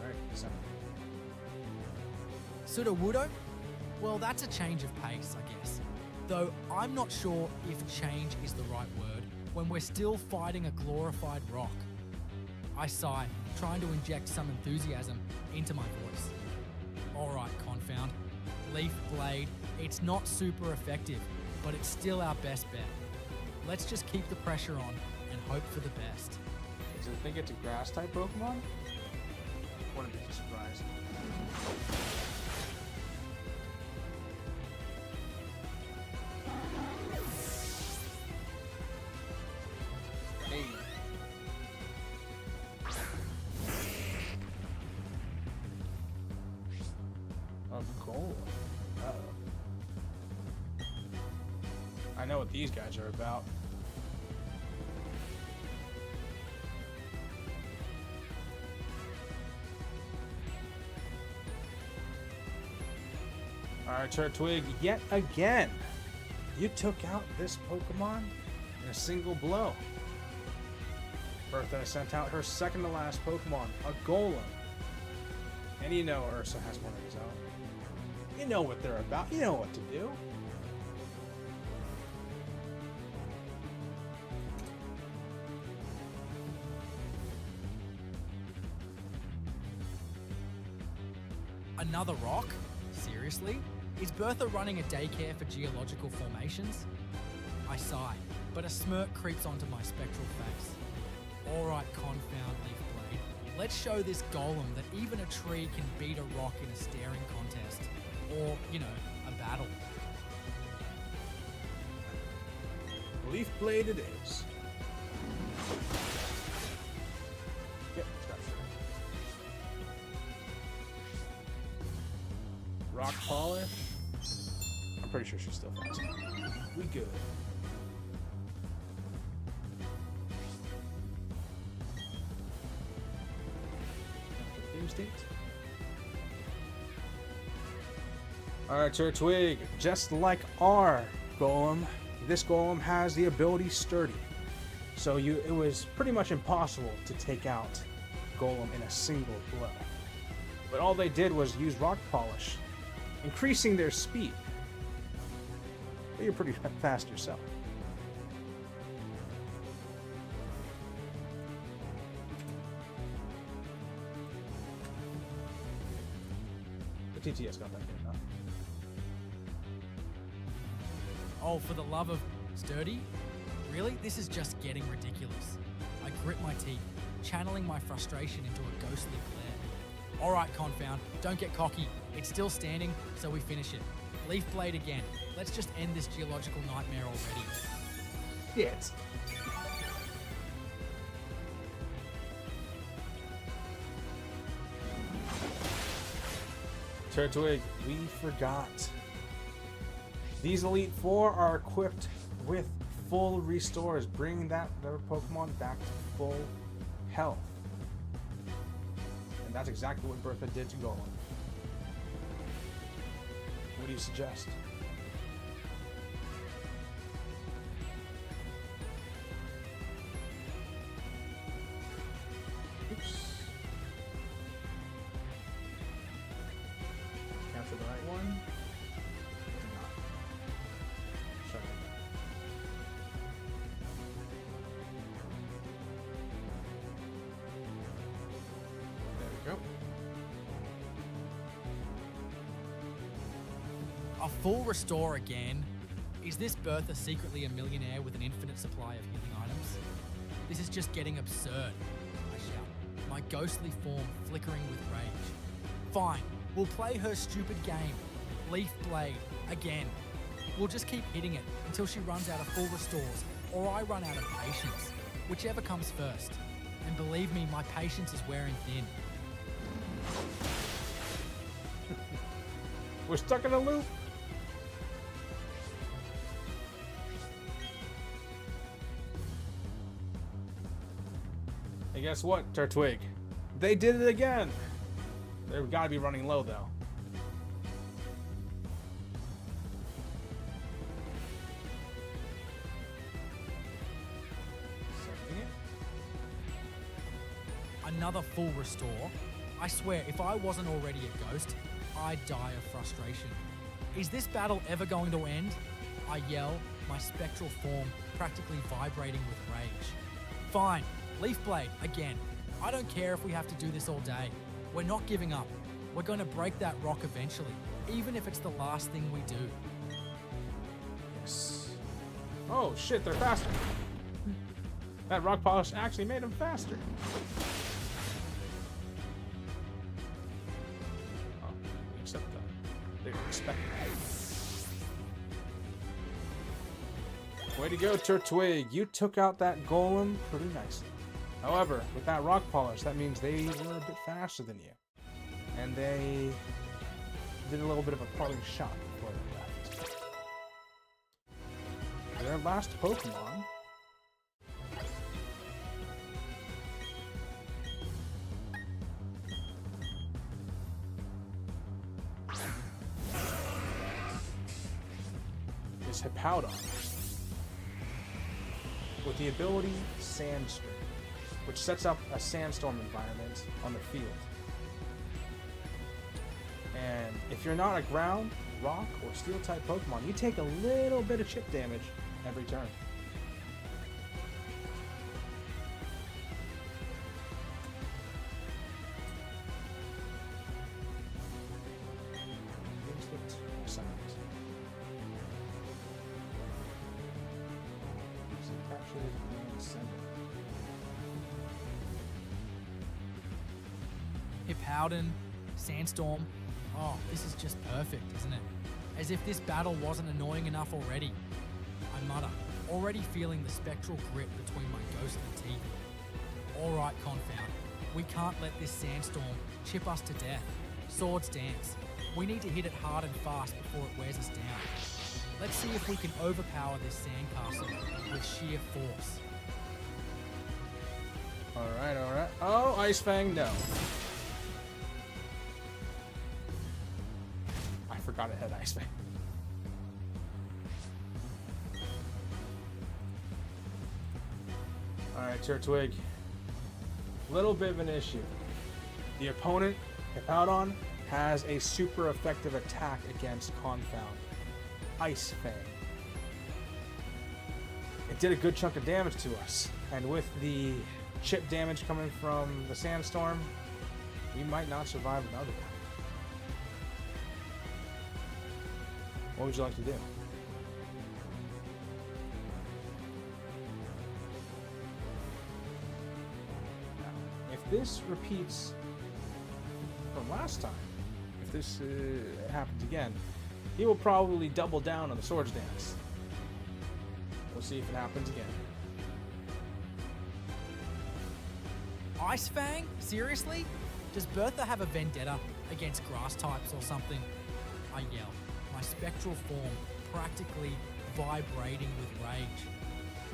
Alright, so Sudowoodo? Well, that's a change of pace, I guess. Though I'm not sure if change is the right word when we're still fighting a glorified rock. I sigh, trying to inject some enthusiasm into my voice. Alright, Confound. Leaf Blade, it's not super effective, but it's still our best bet. Let's just keep the pressure on and hope for the best. Does it think it's a grass type Pokemon? Wouldn't be surprised. Hey. A goal. Uh-oh. I know what these guys are about. Alright, Turtwig, yet again, you took out this Pokemon in a single blow. Bertha sent out her second to last Pokemon, a Golem. And you know Ursa has one of his own. You know what they're about, you know what to do. Another rock? Seriously? Is Bertha running a daycare for geological formations? I sigh, but a smirk creeps onto my spectral face. Alright, Confound Leaf Blade. Let's show this Golem that even a tree can beat a rock in a staring contest. Or, you know, a battle. Leaf Blade it is. Yep, got through. Rock Polish. I'm pretty sure she's still fast. We good. Alright, Turtwig, just like our Golem, this Golem has the ability Sturdy. So it was pretty much impossible to take out Golem in a single blow. But all they did was use Rock Polish, increasing their speed. But you're pretty fast yourself. The TTS got that good enough. Oh, for the love of Sturdy? Really? This is just getting ridiculous. I grit my teeth, channeling my frustration into a ghostly glare. Alright, Confound, don't get cocky. It's still standing, so we finish it. Leaf Blade again. Let's just end this geological nightmare already. Yes. Turtwig, we forgot. These Elite Four are equipped with full restores, bringing their Pokemon back to full health. And that's exactly what Bertha did to Golem. What do you suggest? Oops. Capture the right one. Did not. Shut up. There we go. A full restore again? Is this Bertha secretly a millionaire with an infinite supply of healing items? This is just getting absurd, I shout, my ghostly form flickering with rage. Fine, we'll play her stupid game. Leaf Blade, again. We'll just keep hitting it until she runs out of full restores, or I run out of patience. Whichever comes first. And believe me, my patience is wearing thin. We're stuck in a loop. And guess what, Turtwig? They did it again. They've got to be running low, though. Sending it. Another full restore? I swear, if I wasn't already a ghost, I die of frustration. Is this battle ever going to end? I yell, my spectral form practically vibrating with rage. Fine, Leaf Blade, again. I don't care if we have to do this all day. We're not giving up. We're going to break that rock eventually, even if it's the last thing we do. Yes. Oh shit, they're faster. That rock polish actually made them faster. Oh, except they were expecting it. Way to go, Turtwig. You took out that golem pretty nicely. However, with that rock polish, that means they were a bit faster than you. And they did a little bit of a parting shot before they left. Their last Pokemon is Hippowdon with the ability Sandstorm, which sets up a sandstorm environment on the field. And if you're not a ground, rock, or steel type Pokemon, you take a little bit of chip damage every turn. Hippowdon, Sandstorm. Oh, this is just perfect, isn't it? As if this battle wasn't annoying enough already. I mutter, already feeling the spectral grit between my ghostly teeth. Alright, Confound. We can't let this sandstorm chip us to death. Swords dance. We need to hit it hard and fast before it wears us down. Let's see if we can overpower this sandcastle with sheer force. Alright, alright. Oh, Ice Fang, no. I forgot it had Ice Fang. Alright, Turtwig. Little bit of an issue. The opponent, Hippowdon, has a super effective attack against Confound. Ice Fang. It did a good chunk of damage to us, and with the chip damage coming from the sandstorm, we might not survive another one. What would you like to do? Now, if this repeats from last time, if this happens again, he will probably double down on the Swords Dance. We'll see if it happens again. Ice Fang? Seriously? Does Bertha have a vendetta against grass types or something? I yell, my spectral form practically vibrating with rage.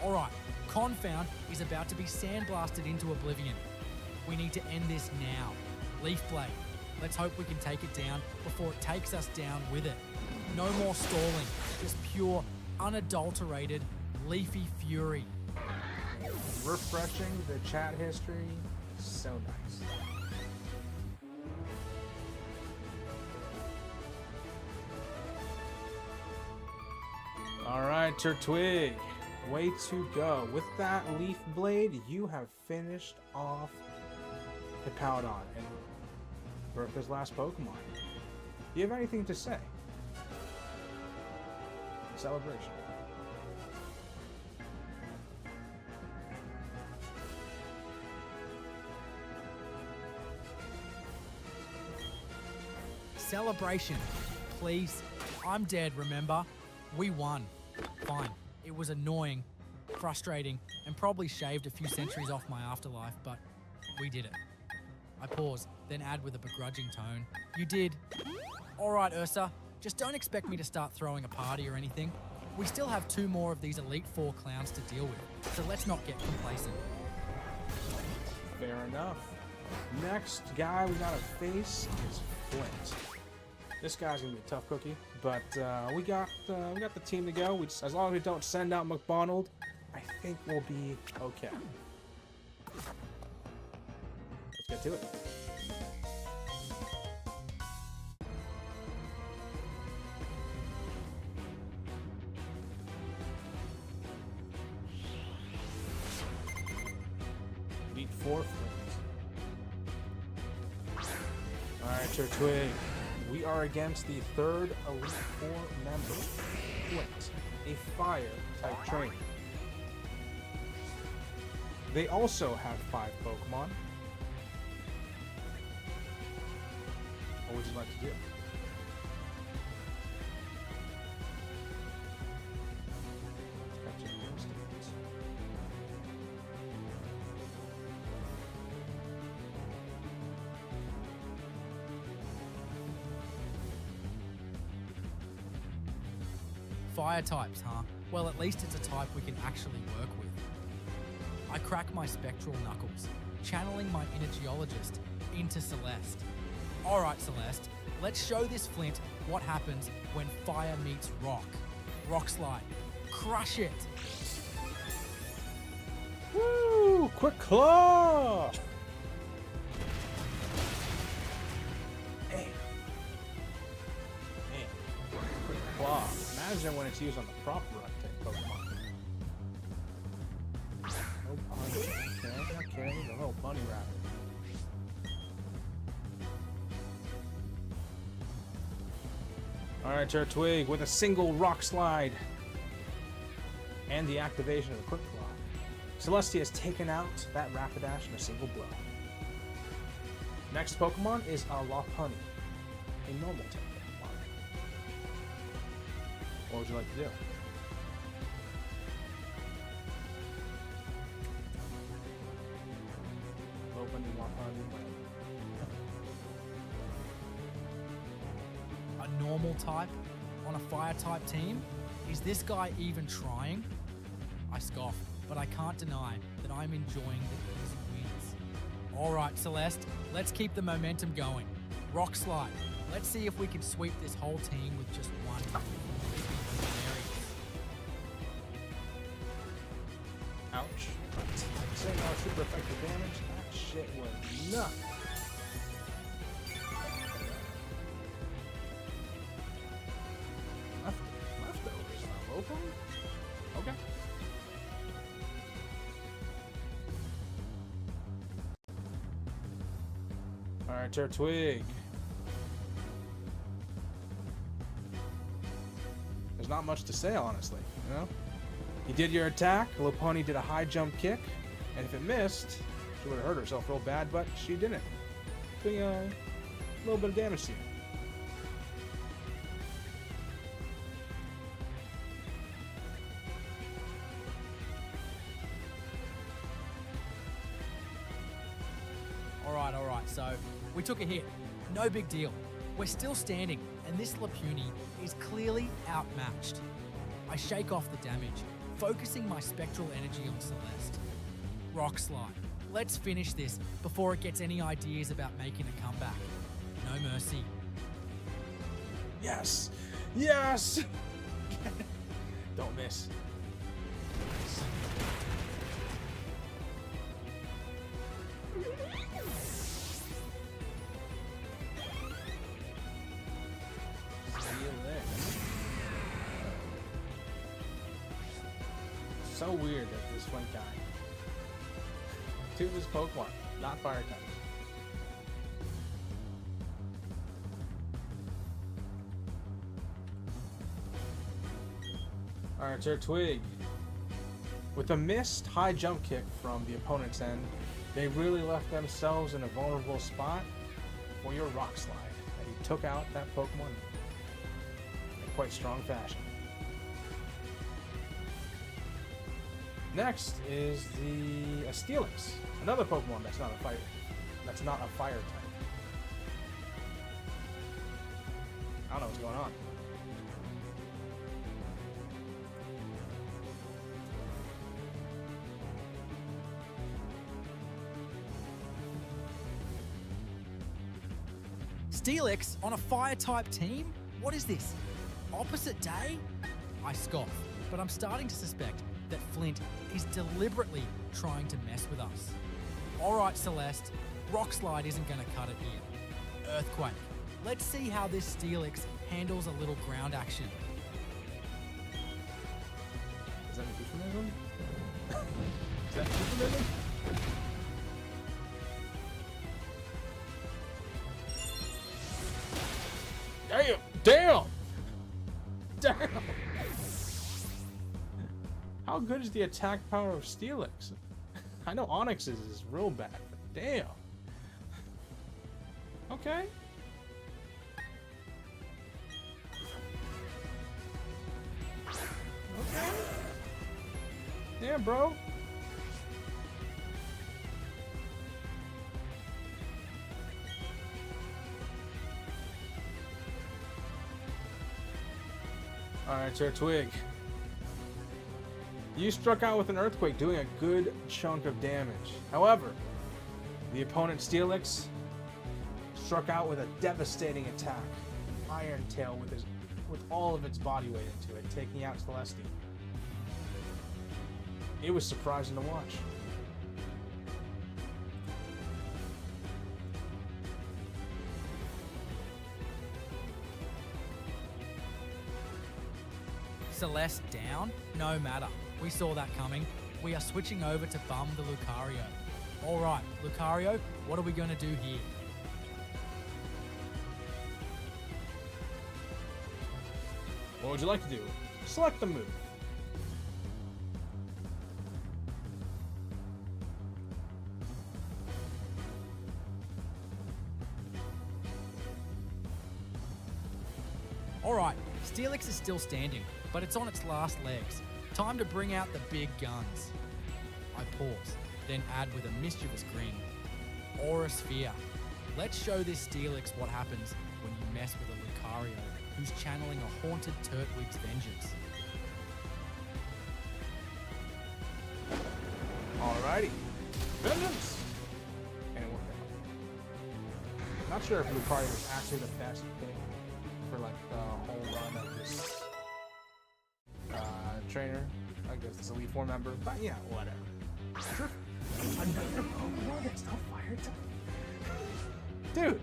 Alright, Confound is about to be sandblasted into oblivion. We need to end this now. Leaf Blade. Let's hope we can take it down before it takes us down with it. No more stalling, just pure, unadulterated, leafy fury. Refreshing the chat history. So nice. Alright, Turtwig. Way to go. With that Leaf Blade, you have finished off Hippowdon and Bertha's last Pokemon. Do you have anything to say? Celebration. Celebration, please. I'm dead, remember? We won. Fine. It was annoying, frustrating, and probably shaved a few centuries off my afterlife, but we did it. I pause, then add with a begrudging tone. You did. Alright, Ursa, just don't expect me to start throwing a party or anything. We still have 2 more of these Elite Four clowns to deal with, so let's not get complacent. Fair enough. Next guy we gotta face is Flint. This guy's gonna be a tough cookie, but we got the team to go. As long as we don't send out McDonald, I think we'll be okay. Let's get to it. for Flint. Alright, Turtwig. We are against the third Elite Four member, Flint, a fire type trainer. They also have 5 Pokemon. What would you like to do? Fire types, huh? Well, at least it's a type we can actually work with. I crack my spectral knuckles, channeling my inner geologist into Celeste. Alright, Celeste, let's show this Flint what happens when fire meets rock. Rock slide. Crush it! Woo! Quick claw! Hey. Hey. Quick claw. Imagine when it's used on the proper rock type Pokemon. No bunny. Okay. The little bunny rabbit. Alright, Turtwig with a single rock slide. And the activation of the Quick Claw. Celestia has taken out that Rapidash in a single blow. Next Pokemon is a Lopunny, a normal type Pokemon. What would you like to do? Lopunny, Lopunny, A normal type on a fire type team? Is this guy even trying? I scoff, but I can't deny that I'm enjoying the easy wins. Alright, Celeste, let's keep the momentum going. Rock slide. Let's see if we can sweep this whole team with just one. Ouch. Saying our super effective damage, that shit was nuts. Leftovers, not local? Okay. Alright, Turtwig. There's not much to say, honestly, you know? You did your attack, Lopunny did a high jump kick, and if it missed, she would have hurt herself real bad, but she didn't. Doing a little bit of damage to you. Alright, so we took a hit. No big deal. We're still standing, and this Lopunny is clearly outmatched. I shake off the damage, focusing my spectral energy on Celeste. Rock slide. Let's finish this before it gets any ideas about making a comeback. No mercy. Yes! Yes! Don't miss. So weird that this Flint guy. Two of his Pokemon, not fire types. Alright, Turtwig. With a missed high jump kick from the opponent's end, they really left themselves in a vulnerable spot for your Rock Slide. And he took out that Pokemon in quite strong fashion. Next is the Steelix, another Pokemon that's not a fire type. I don't know what's going on. Steelix on a fire type team? What is this? Opposite day? I scoff, but I'm starting to suspect that Flint is deliberately trying to mess with us. Alright, Celeste, Rock Slide isn't going to cut it here. Earthquake. Let's see how this Steelix handles a little ground action. Is that a euphemism? Is that a euphemism? Damn! Damn! How good is the attack power of Steelix? I know Onyx's is real bad, but damn. Okay. Okay. Damn, bro. Alright, Turtwig. You struck out with an earthquake, doing a good chunk of damage. However, the opponent Steelix struck out with a devastating attack. Iron Tail with all of its body weight into it, taking out Celestia. It was surprising to watch. Celeste down? No matter. We saw that coming. We are switching over to Bum the Lucario. Alright, Lucario, what are we going to do here? What would you like to do? Select the move. Alright, Steelix is still standing, but it's on its last legs. Time to bring out the big guns. I pause, then add with a mischievous grin. Aura Sphere. Let's show this Steelix what happens when you mess with a Lucario who's channeling a haunted Turtwig's vengeance. Alrighty. Vengeance! And it worked out. Not sure if Lucario is actually the best pick for like the whole run of this trainer. I guess it's Elite Four member, but yeah, whatever. Another Pokemon that's not fire type? Dude,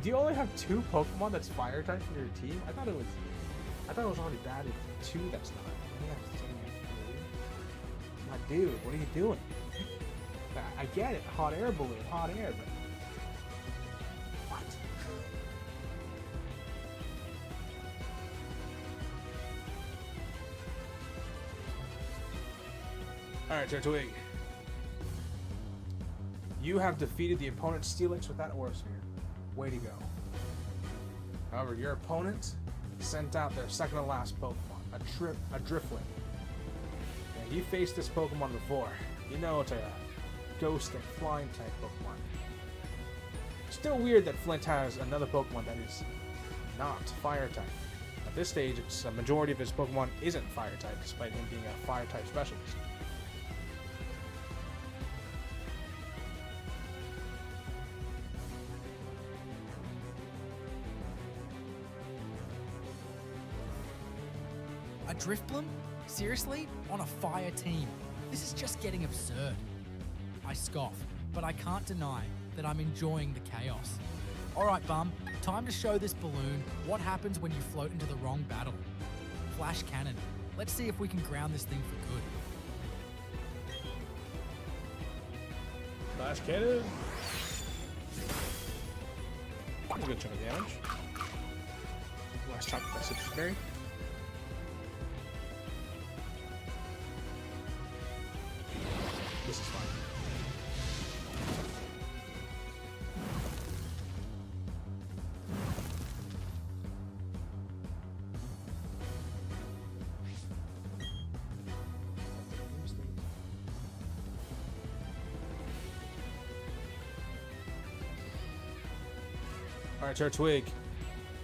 do you only have 2 Pokemon that's fire type in your team? I thought it was already bad if 2 that's not. My dude, what are you doing? I get it, hot air balloon, hot air, but what? Alright, Turtwig. You have defeated the opponent's Steelix with that Aura Sphere. Way to go. However, your opponent sent out their second to last Pokemon, a Drifloon. And you faced this Pokemon before. You know it's a ghost and flying type Pokemon. Still weird that Flint has another Pokemon that is not fire type. At this stage, it's a majority of his Pokemon isn't fire type, despite him being a fire type specialist. A Drifblim? Seriously? On a fire team? This is just getting absurd. I scoff, but I can't deny that I'm enjoying the chaos. Alright, Bum, time to show this balloon what happens when you float into the wrong battle. Flash Cannon. Let's see if we can ground this thing for good. Flash Cannon. That's a good chunk of damage. Last chunk of that Citrus Berry. This is fine. Alright, Turtwig.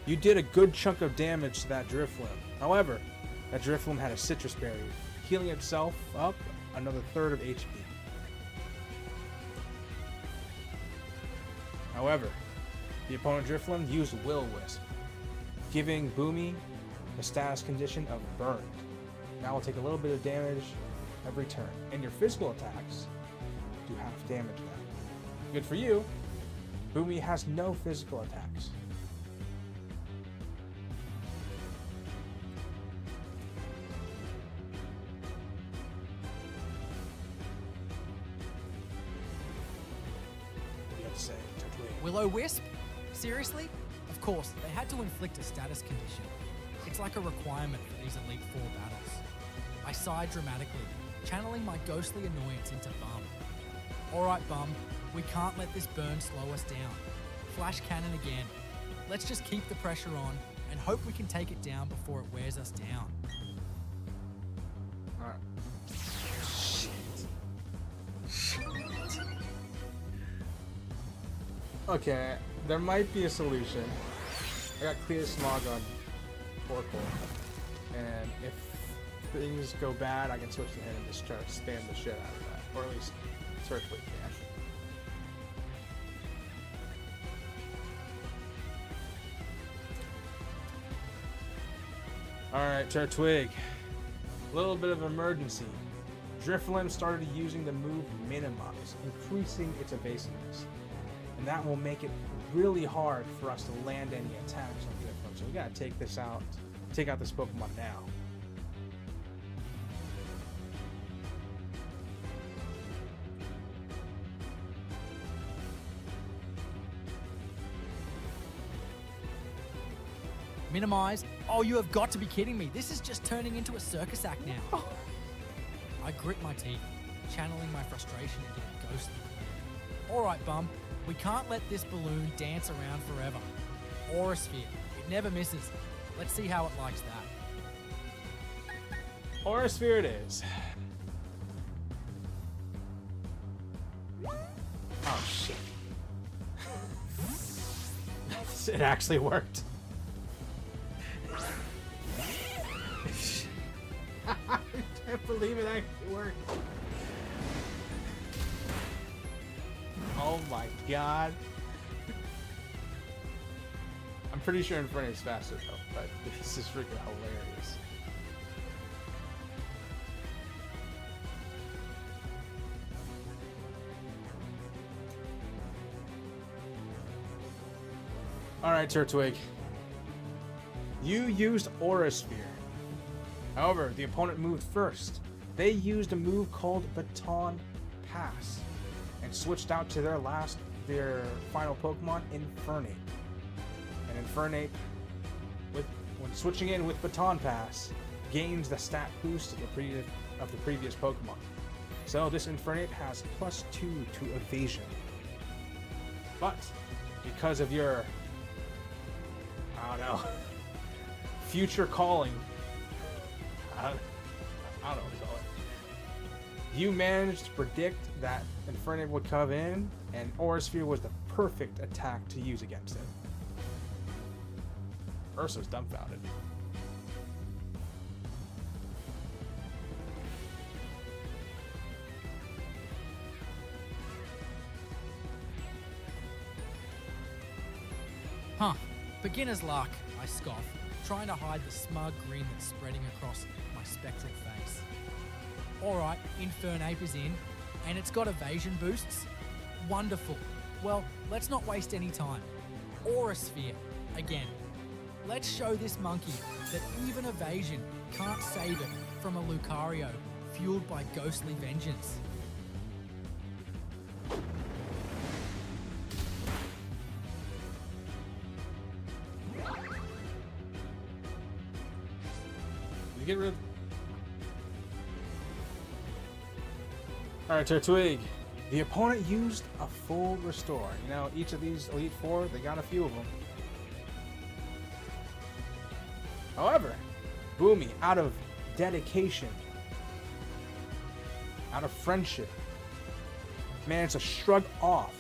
You did a good chunk of damage to that Drifloon. However, that Drifloon had a Citrus Berry, healing itself up another third of HP. However, the opponent Drifloon used Will-O-Wisp, giving Boomy the status condition of burned. Now will take a little bit of damage every turn, and your physical attacks do half damage now. Good for you, Boomy has no physical attacks. What do you have to say, Turtwig? Will-O-Wisp? Seriously? A Of course, they had to inflict a status condition. It's like a requirement for these Elite Four battles. I sighed dramatically, channeling my ghostly annoyance into Bum. Alright Bum, we can't let this burn slow us down. Flash cannon again. Let's just keep the pressure on and hope we can take it down before it wears us down. Alright. Shit. Okay, there might be a solution. I got clear smog on Oracle, and if things go bad, I can switch to him and just try to spam the shit out of that, or at least Turtwig can. Alright, Turtwig. A little bit of emergency. Drifloon started using the move Minimize, increasing its evasiveness. And that will make it really hard for us to land any attacks on Drifloon. So we gotta take this out. Take out this Pokemon now. Minimize? Oh, you have got to be kidding me. This is just turning into a circus act now. I grit my teeth, channeling my frustration into a ghostly balloon. Alright, Bum. We can't let this balloon dance around forever. Aura Sphere. It never misses. Let's see how it likes that. Aura Sphere it is. Oh, shit. It actually worked. I can't believe it actually worked. Oh my god. I'm pretty sure Inferno's faster though, but this is freaking hilarious. Alright, Turtwig. You used Aura Sphere. However, the opponent moved first. They used a move called Baton Pass and switched out to their final Pokemon, Infernape. And Infernape, when switching in with Baton Pass, gains the stat boost of the previous Pokemon. So this Infernape has +2 to evasion. But because of your, I don't know, future calling, I don't know what to call it. You managed to predict that Infernape would come in, and Aura Sphere was the perfect attack to use against it. Ursa's dumbfounded. Huh. Beginner's luck, I scoff, trying to hide the smug grin that's spreading across my spectral face. Alright, Infernape is in, and it's got evasion boosts. Wonderful. Well, let's not waste any time. Aura Sphere, again. Let's show this monkey that even evasion can't save it from a Lucario fueled by ghostly vengeance. You get rid of... Alright, Turtwig. The opponent used a full restore. You know, each of these Elite Four, they got a few of them. However, Boomy, out of dedication, out of friendship, managed to shrug off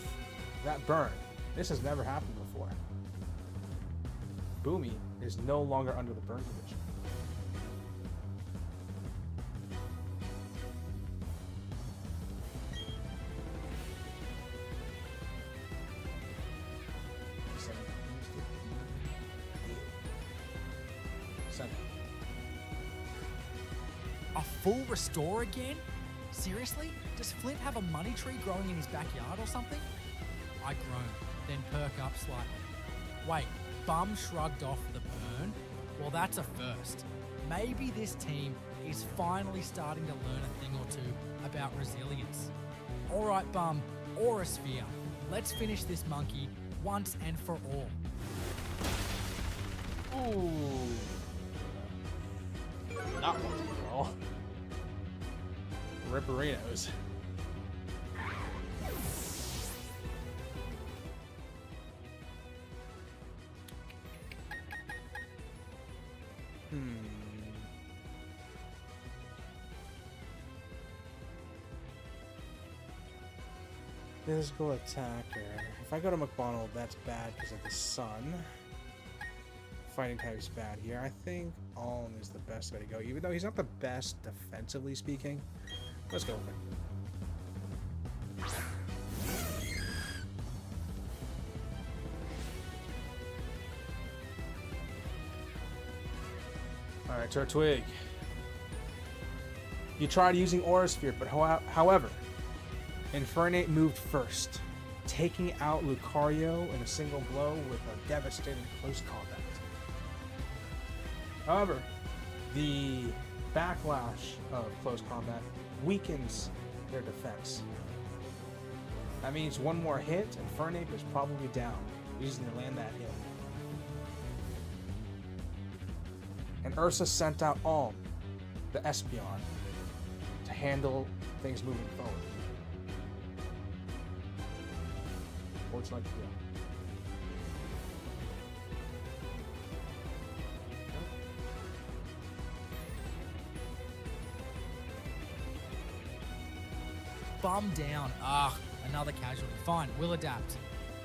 that burn. This has never happened before. Boomy is no longer under the burn condition. A full restore again? Seriously? Does Flint have a money tree growing in his backyard or something? I groan, then perk up slightly. Wait, Bum shrugged off the burn? Well, that's a first. Maybe this team is finally starting to learn a thing or two about resilience. Alright, Bum, Aura Sphere. Let's finish this monkey once and for all. Ooh. Not Pokeball. Ripperinos. Physical attacker. If I go to McDonald, that's bad because of the sun. Fighting type's bad here. I think Alm is the best way to go, even though he's not the best defensively speaking. Let's go with it. Alright, Turtwig. You tried using Aura Sphere, but however, Infernape moved first, taking out Lucario in a single blow with a devastating close combat. However, the backlash of close combat weakens their defense. That means one more hit, and Infernape is probably down, using to land that hit. And Ursa sent out Alm, the Espeon, to handle things moving forward. Or it's like, yeah. Bum down. Ah, another casualty. Fine, we'll adapt.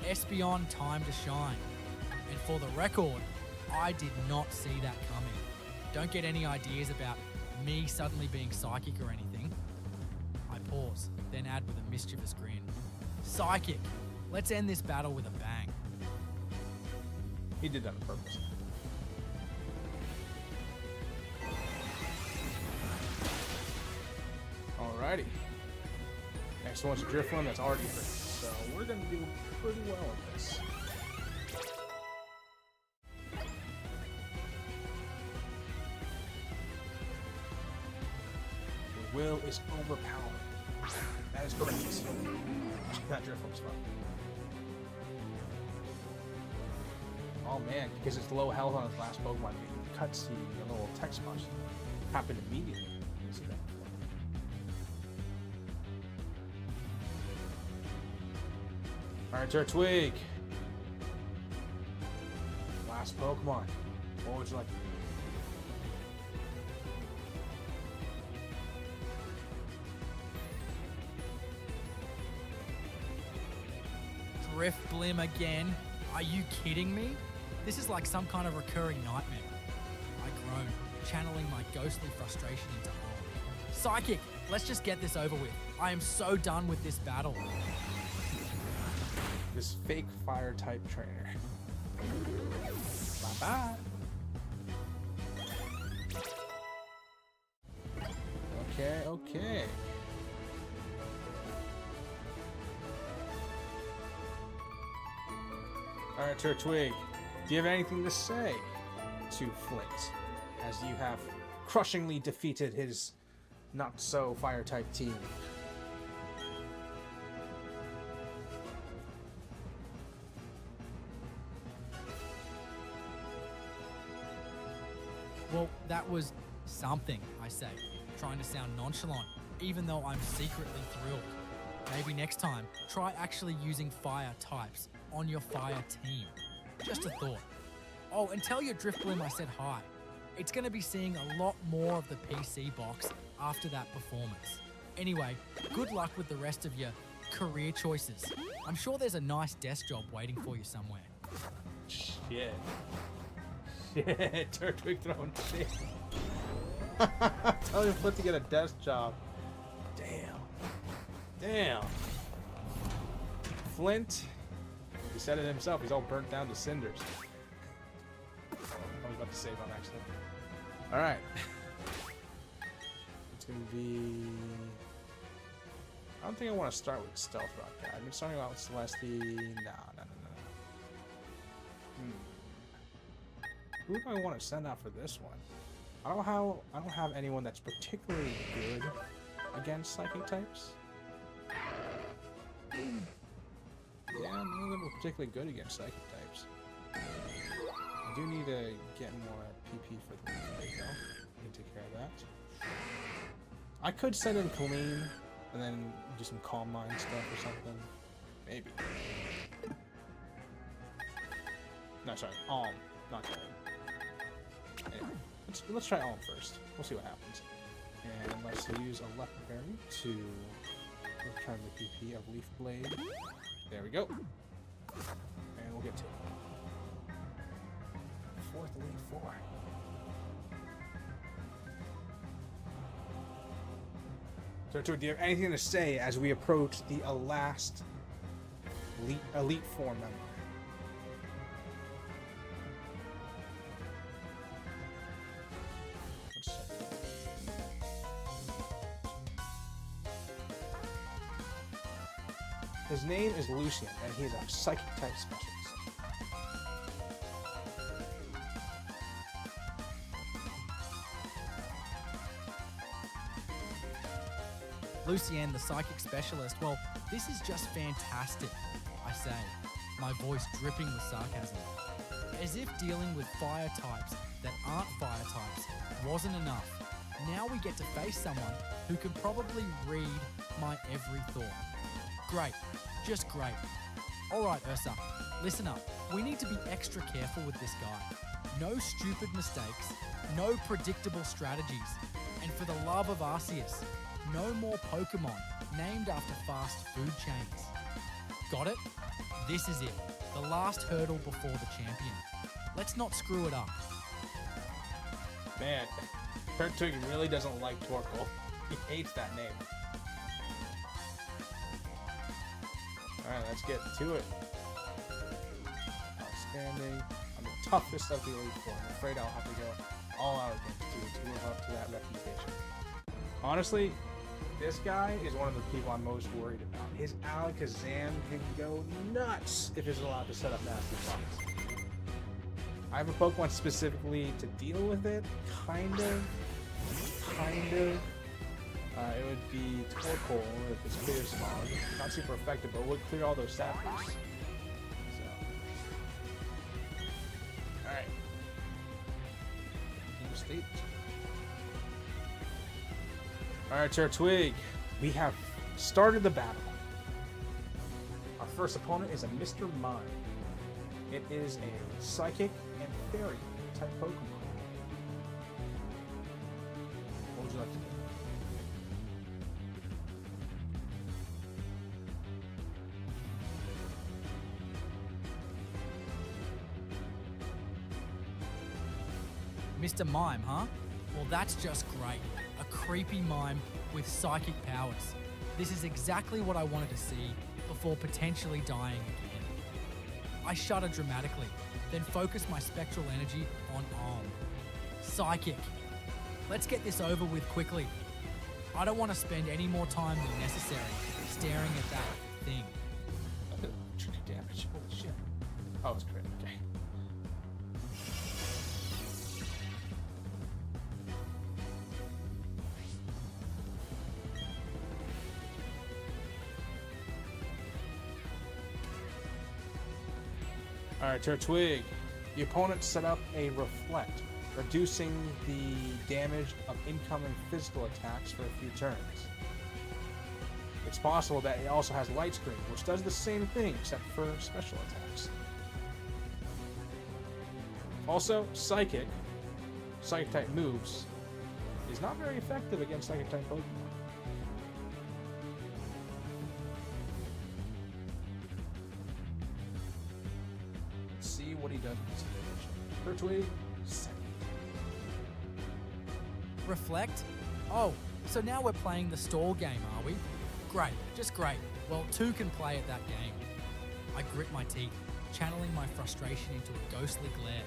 Espeon, time to shine. And for the record, I did not see that coming. Don't get any ideas about me suddenly being psychic or anything. I pause, then add with a mischievous grin. Psychic! Let's end this battle with a bang. He did that on purpose. Alrighty. Next one's a Drifloon that's already hurt. So we're going to do pretty well with this. The will is overpowered. That is correct. That Drifloon's fun. Oh man, because it's low health on its last Pokemon, the cutscene, the little text box happened immediately. You see that before. Alright, Turtwig. Last Pokemon. What would you like? Drifblim again? Are you kidding me? This is like some kind of recurring nightmare. I groan, channeling my ghostly frustration into Alm. Psychic! Let's just get this over with. I am so done with this battle. This fake fire type trainer. Bye-bye. Okay. Alright, Turtwig, do you have anything to say to Flint, as you have crushingly defeated his not-so-fire-type team? Well, that was something, I say, trying to sound nonchalant, even though I'm secretly thrilled. Maybe next time, try actually using fire types on your fire team. Just a thought. Oh, and tell your Drifblim I said hi. It's going to be seeing a lot more of the PC box after that performance. Anyway, good luck with the rest of your career choices. I'm sure there's a nice desk job waiting for you somewhere. Shit, Turtwig throwing shit. Tell him Flint to get a desk job. Damn. Flint, he said it himself, he's all burnt down to cinders. I was about to save on accident. Alright. It's gonna be... I don't think I want to start with Stealth Rock. I've been starting out with Celestia. No. Who do I want to send out for this one? I don't have anyone that's particularly good against psychic types. Yeah, none of them are particularly good against psychic types. I do need to get more PP for the leaf though. Need to take care of that. I could send in Colleen and then do some Calm Mind stuff or something. Maybe. No, sorry, Alm, not Colleen. Anyway, let's try Alm first. We'll see what happens. And let's use a Leopard Berry to return the PP of Leaf Blade. There we go. And we'll get to it. Fourth Elite Four. So, do you have anything to say as we approach the last Elite Four member? His name is Lucian, and he's a Psychic type specialist. Lucien, the Psychic Specialist. Well, this is just fantastic, I say, my voice dripping with sarcasm. As if dealing with fire types that aren't fire types wasn't enough, now we get to face someone who can probably read my every thought. Great. Just great. Alright, Ursa, listen up. We need to be extra careful with this guy. No stupid mistakes, no predictable strategies, and for the love of Arceus, no more Pokemon named after fast food chains. Got it? This is it. The last hurdle before the champion. Let's not screw it up. Man, Turtwig really doesn't like Torkoal. He hates that name. Alright, let's get to it. Outstanding. I'm the toughest of the Elite Four. I'm afraid I'll have to go all out against you to live up to that reputation. Honestly, this guy is one of the people I'm most worried about. His Alakazam can go nuts if it's allowed to set up nasty spots. I have a Pokemon specifically to deal with it, kind of. It would be Torkoal if it's Clear Smog. Not super effective, but it would clear all those sappers. So. Alright. Game state. Alright, Turtwig. We have started the battle. Our first opponent is a Mr. Mime. It is a Psychic and Fairy type Pokemon. What would you like to do? Mr. Mime, huh? Well, that's just great. A creepy mime with psychic powers. This is exactly what I wanted to see before potentially dying again. I shudder dramatically, then focus my spectral energy on Alm. Psychic. Let's get this over with quickly. I don't want to spend any more time than necessary staring at that thing. Trigger damage. Holy shit. Oh, it's crit. Okay. Alright, Turtwig. The opponent set up a Reflect, reducing the damage of incoming physical attacks for a few turns. It's possible that it also has Light Screen, which does the same thing except for special attacks. Also, Psychic type moves, is not very effective against Psychic type Pokemon. See what he does in this situation. Turtwig, second. Reflect? Oh, so now we're playing the stall game, are we? Great, just great. Well, two can play at that game. I grit my teeth, channeling my frustration into a ghostly glare.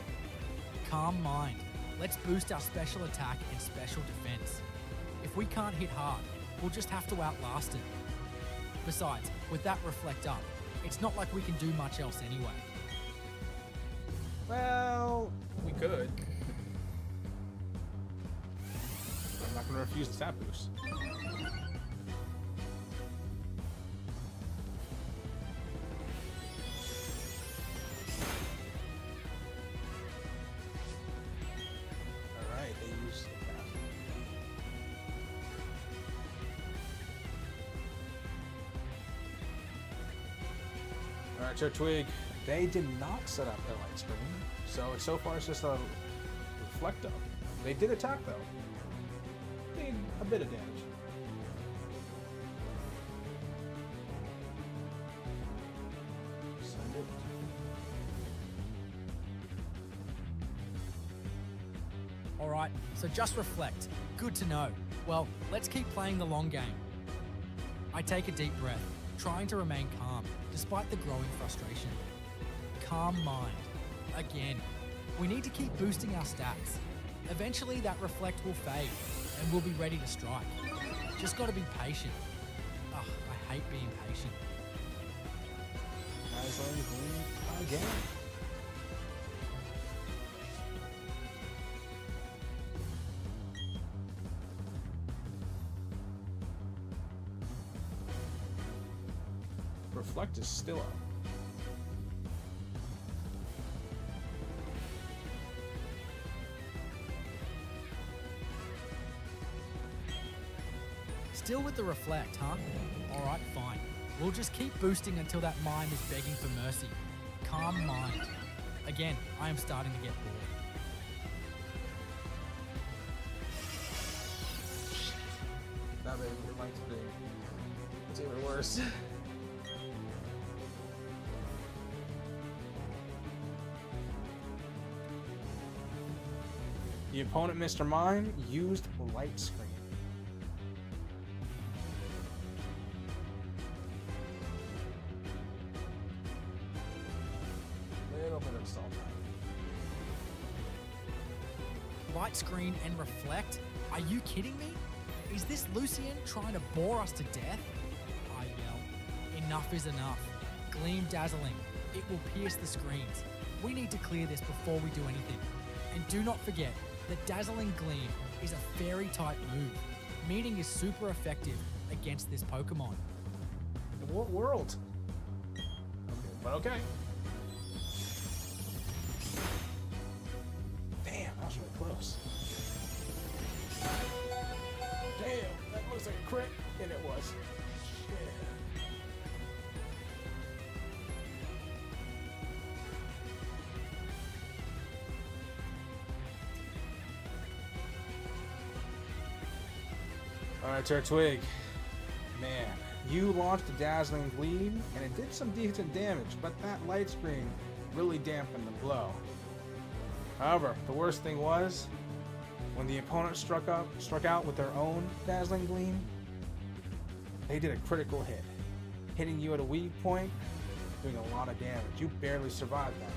Calm mind. Let's boost our special attack and special defense. If we can't hit hard, we'll just have to outlast it. Besides, with that Reflect up, it's not like we can do much else anyway. Well, we could. I'm not going to refuse the stat boost. Alright, Turtwig, they did not set up a light screen, so far it's just a reflecto. They did attack though. Did a bit of damage. Send it. Alright, so just reflect. Good to know. Well, let's keep playing the long game. I take a deep breath, trying to remain calm, despite the growing frustration. Calm mind. Again. We need to keep boosting our stats. Eventually that reflect will fade, and we'll be ready to strike. Just gotta be patient. Ugh, I hate being patient. Again. Reflect is still up. Still with the reflect, huh? Alright, fine. We'll just keep boosting until that mind is begging for mercy. Calm mind. Again, I am starting to get bored. That made me like to be. It's even worse. The opponent, Mr. Mime, used light screen. Little bit of salt. Light screen and reflect? Are you kidding me? Is this Lucien trying to bore us to death? I yell. Enough is enough. Gleam dazzling. It will pierce the screens. We need to clear this before we do anything. And do not forget that Dazzling Gleam is a fairy type move, meaning is super effective against this Pokemon. In what world? Okay, but okay. Damn, that was really close. Damn, that looks like a crit, and it was. Shit. Alright, Turtwig. Man, you launched a Dazzling Gleam, and it did some decent damage, but that light screen really dampened the blow. However, the worst thing was, when the opponent struck out with their own Dazzling Gleam, they did a critical hit, hitting you at a weak point, doing a lot of damage. You barely survived that.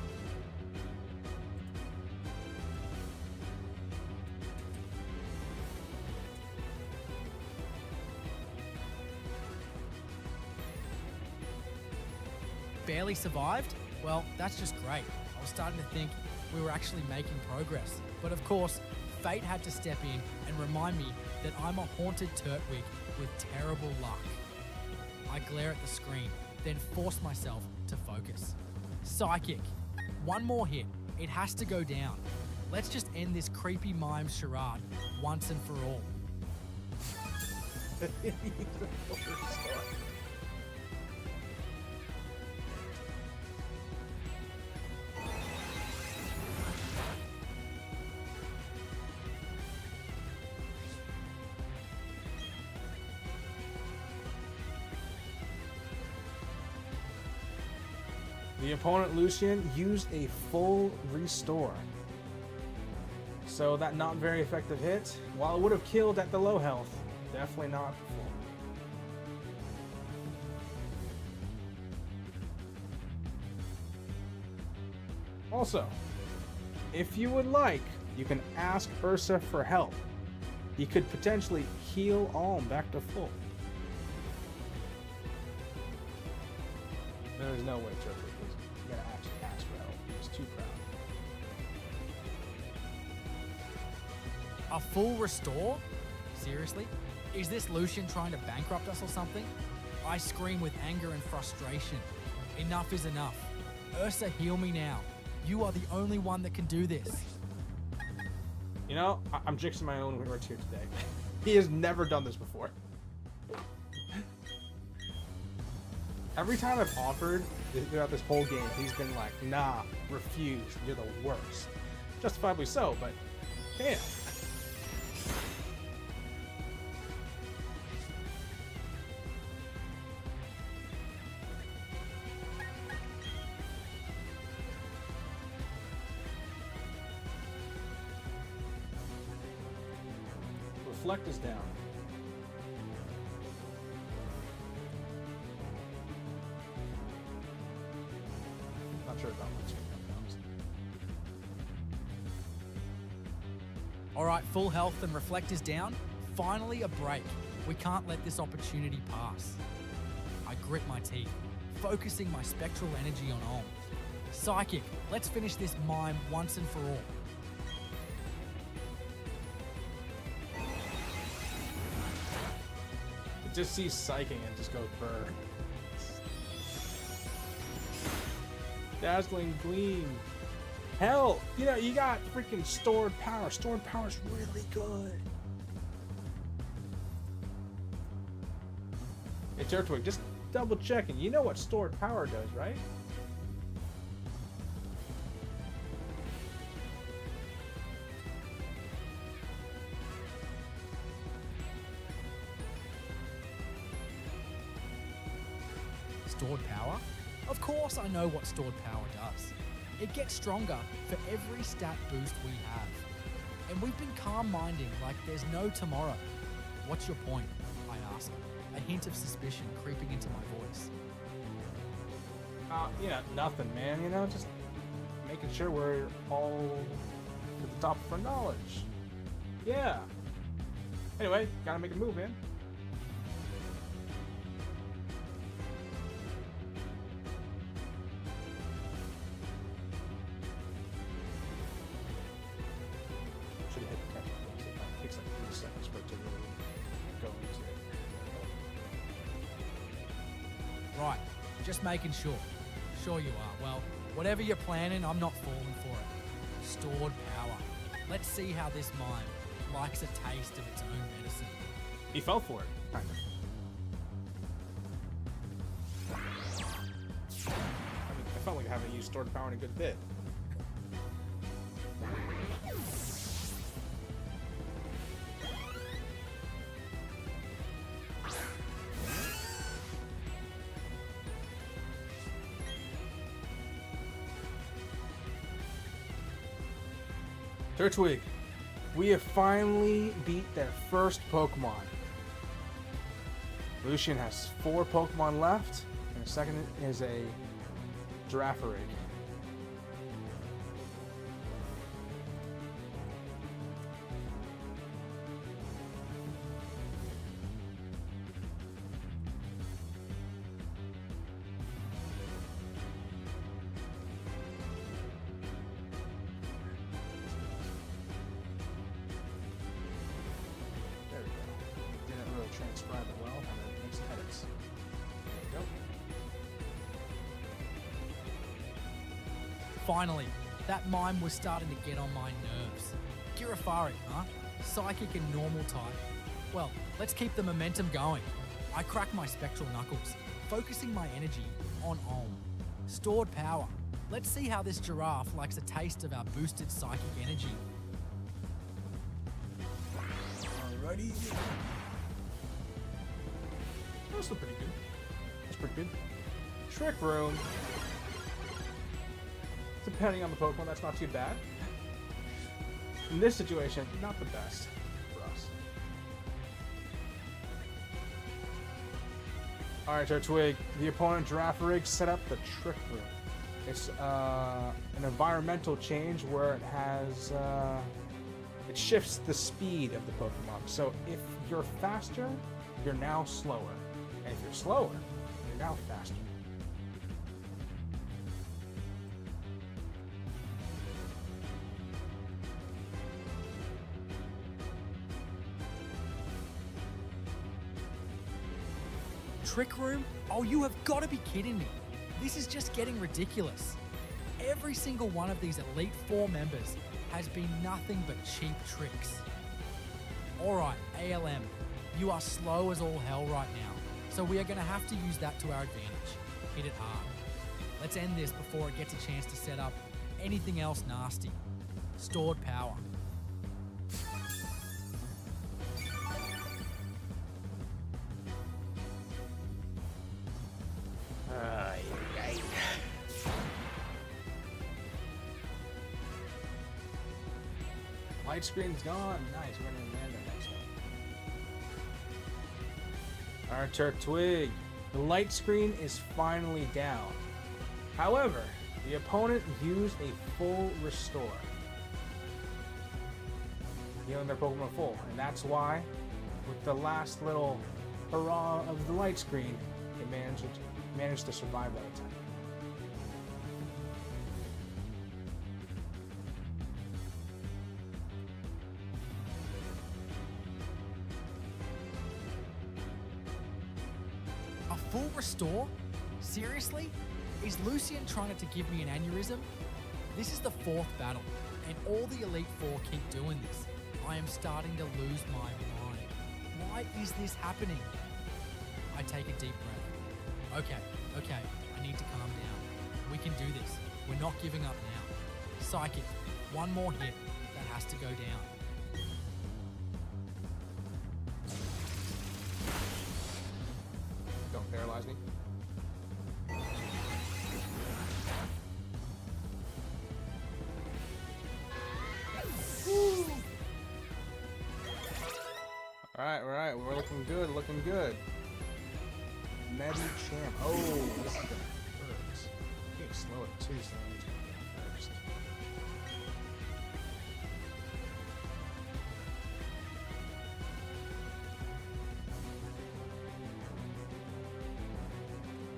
Barely survived? Well, that's just great. I was starting to think we were actually making progress. But of course, fate had to step in and remind me that I'm a haunted Turtwig with terrible luck. I glare at the screen, then force myself to focus. Psychic. One more hit. It has to go down. Let's just end this creepy mime charade once and for all. The opponent, Lucien, used a full restore. So that not very effective hit, while it would have killed at the low health, definitely not full. Also, if you would like, you can ask Ursa for help. He could potentially heal Alm back to full. There is no way Turtwig was gonna actually ask for help. He was too proud. A full restore? Seriously? Is this Lucien trying to bankrupt us or something? I scream with anger and frustration. Enough is enough. Ursa, heal me now. You are the only one that can do this. You know, I'm jinxing my own words here today. He has never done this before. Every time I've offered throughout this whole game, he's been like, nah, refuse, you're the worst. Justifiably so, but damn. Reflect is down. Not sure about what's going on. All right, full health and reflect is down. Finally a break. We can't let this opportunity pass. I grit my teeth, focusing my spectral energy on Olm. Psychic, let's finish this mime once and for all. Just see psyching and just go burn. Dazzling gleam. Hell, you know, you got freaking stored power. Stored power's really good. Hey, Turtwig, just double checking. You know what stored power does, right? Stored power? Of course I know what stored power does. It gets stronger for every stat boost we have. And we've been calm-minding like there's no tomorrow. What's your point? I ask, a hint of suspicion creeping into my voice. You know, nothing, man. You know, just making sure we're all to the top of our knowledge. Yeah. Anyway, gotta make a move, man. Right, just making sure. Sure you are. Well, whatever you're planning, I'm not falling for it. Stored power. Let's see how this mime likes a taste of its own medicine. He fell for it, kind of. I mean, I felt like I haven't used stored power in a good bit. Turtwig, we have finally beat their first Pokemon. Lucian has 4 Pokemon left, and the second is a Girafarig. Transcribe it well, and it makes edits. There we go. Finally, that mime was starting to get on my nerves. Girafarig, huh? Psychic and normal type. Well, let's keep the momentum going. I crack my spectral knuckles, focusing my energy on Olm. Stored power. Let's see how this giraffe likes a taste of our boosted psychic energy. Alrighty. That's pretty good. That's pretty good. Trick Room. Depending on the Pokemon, that's not too bad. In this situation, not the best for us. Alright, Turtwig. The opponent Girafarig set up the Trick Room. It's an environmental change where it has it shifts the speed of the Pokemon. So if you're faster, you're now slower. And if you're slower, you're now faster. Trick Room? Oh, you have got to be kidding me. This is just getting ridiculous. Every single one of these Elite Four members has been nothing but cheap tricks. Alright, ALM, you are slow as all hell right now, so we are going to have to use that to our advantage. Hit it hard. Let's end this before it gets a chance to set up anything else nasty. Stored power. Light screen's gone. Nice. We're gonna land the next one. Alright, Turtwig. The light screen is finally down. However, the opponent used a full restore, healing their Pokemon full, and that's why, with the last little hurrah of the light screen, it managed to survive that attack. A full restore? Seriously? Is Lucian trying to give me an aneurysm? This is the 4th battle, and all the Elite Four keep doing this. I am starting to lose my mind. Why is this happening? I take a deep breath. Okay, I need to calm down. We can do this. We're not giving up now. Psychic, one more hit. That has to go down. Don't paralyze me. Alright, we're looking good, Medicham. Oh, this is gonna hurt. Getting slow at 2, so I need to get first.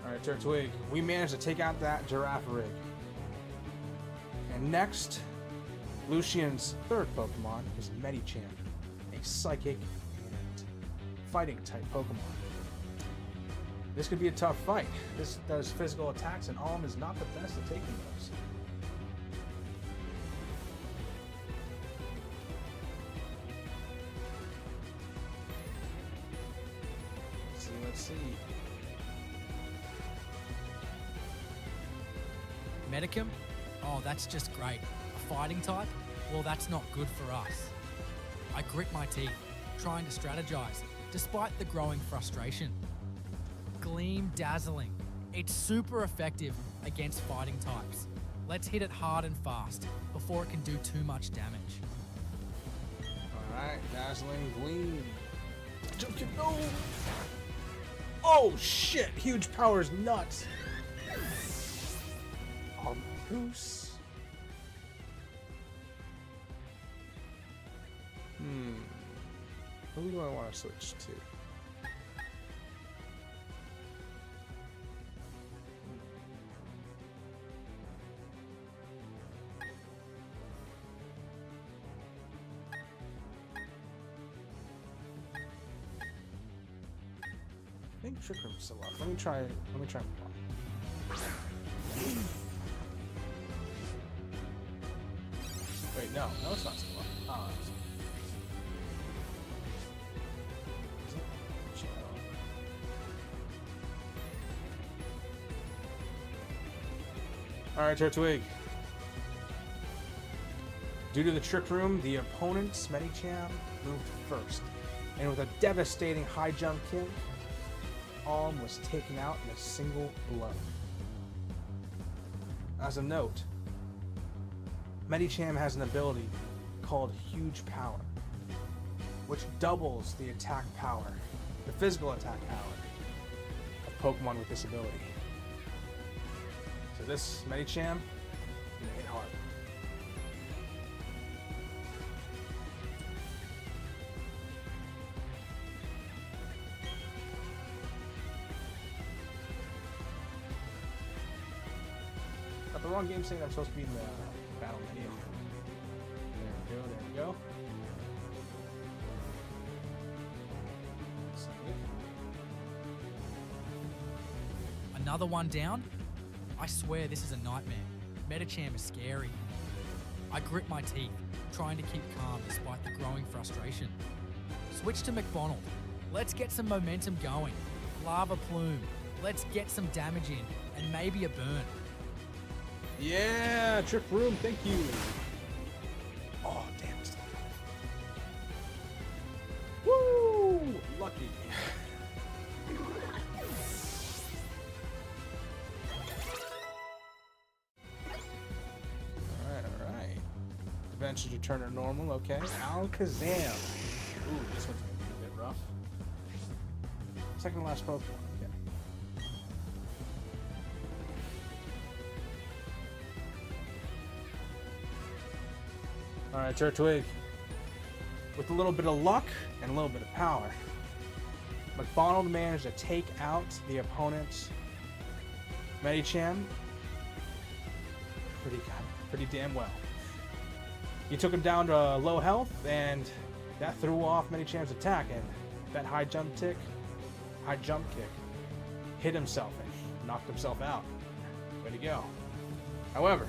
Alright, Turtwig, we managed to take out that Giraffe rig. And next, Lucian's 3rd Pokemon is Medicham, a Psychic and Fighting type Pokemon. This could be a tough fight. This does physical attacks, and Alm is not the best at taking those. Let's see. Medicum? Oh, that's just great. A fighting type? Well, that's not good for us. I grit my teeth, trying to strategize, despite the growing frustration. Gleam Dazzling. It's super effective against fighting types. Let's hit it hard and fast before it can do too much damage. Alright, Dazzling Gleam. Jump kick, no! Oh shit! Huge power is nuts! Goose. Who do I want to switch to? I think Trick Room's still up. Let me try. Wait, no, it's not still up. Oh, is it? Alright, Turtwig. Due to the Trick Room, the opponent's Medicham moved first, and with a devastating high jump kick, Alm was taken out in a single blow. As a note, Medicham has an ability called Huge Power, which doubles the attack power, the physical attack power, of Pokemon with this ability. So this Medicham, gonna hit hard. Got the wrong game saying I'm supposed to be in the battle menu. There we go. Another one down? I swear this is a nightmare. Medicham is scary. I grit my teeth, trying to keep calm despite the growing frustration. Switch to McDonald. Let's get some momentum going. Lava Plume. Let's get some damage in, and maybe a burn. Yeah, trick room, thank you. Oh, damn. Woo! Lucky. Alright. Adventure to turn to normal, okay. Alakazam. Ooh, this one's gonna be a bit rough. Second to last Pokemon, okay. Alright, Turtwig. With a little bit of luck and a little bit of power, McDonald managed to take out the opponent's Medicham pretty damn well. He took him down to low health, and that threw off Medicham's attack, and that high jump kick hit himself and knocked himself out. Way to go. However,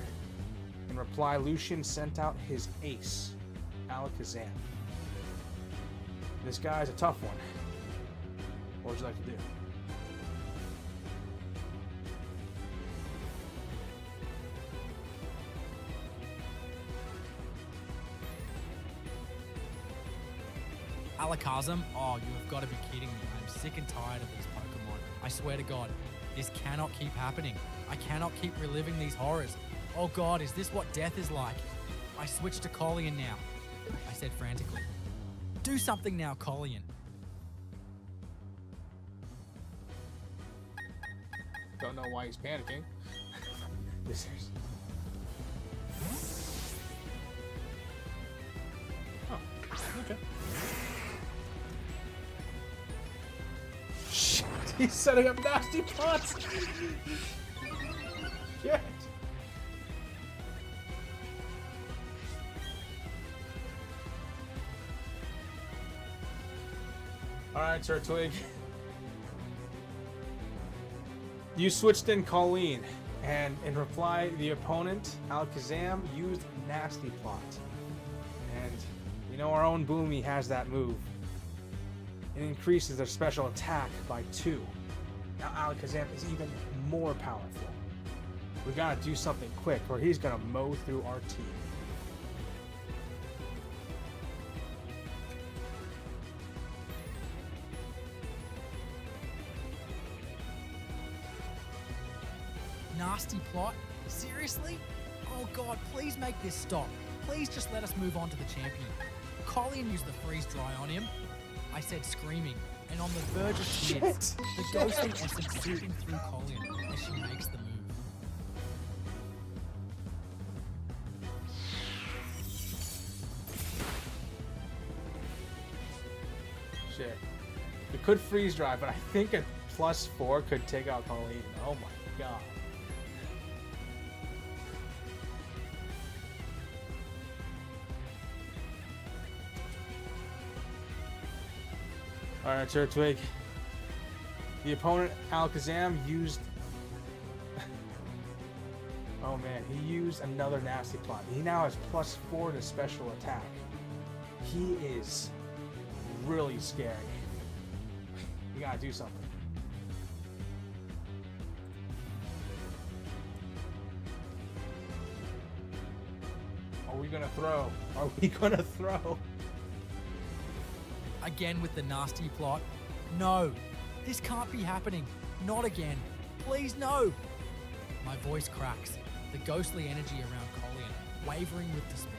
in reply, Lucian sent out his ace, Alakazam. This guy's a tough one. What would you like to do? Alakazam? Oh, you have got to be kidding me. I'm sick and tired of these Pokemon. I swear to God, this cannot keep happening. I cannot keep reliving these horrors. Oh God, is this what death is like? I switched to Collian now. I said frantically. Do something now, Collian. Don't know why he's panicking. This is... Oh, okay. Shit, he's setting up nasty plots! Shit! Alright, Turtwig. You switched in Colleen, and in reply, the opponent, Alakazam, used Nasty Plot. And you know our own Boomy has that move. It increases their special attack by 2. Now Alakazam is even more powerful. We gotta do something quick, or he's gonna mow through our team. Nasty plot? Seriously? Oh God, please make this stop. Please just let us move on to the champion. Collian used the freeze dry on him. I said screaming, and on the verge of tears, the ghostly essence shooting through Collian as she makes the move. Shit. We could freeze dry, but I think a +4 could take out Colleen. Oh my God. Alright, Turtwig. The opponent, Alakazam, used... oh man, he used another Nasty Plot. He now has +4 to special attack. He is really scary. We gotta do something. Are we gonna throw? Are we gonna throw? Again with the nasty plot. No, this can't be happening. Not again. Please, no. My voice cracks, the ghostly energy around Collian, wavering with despair.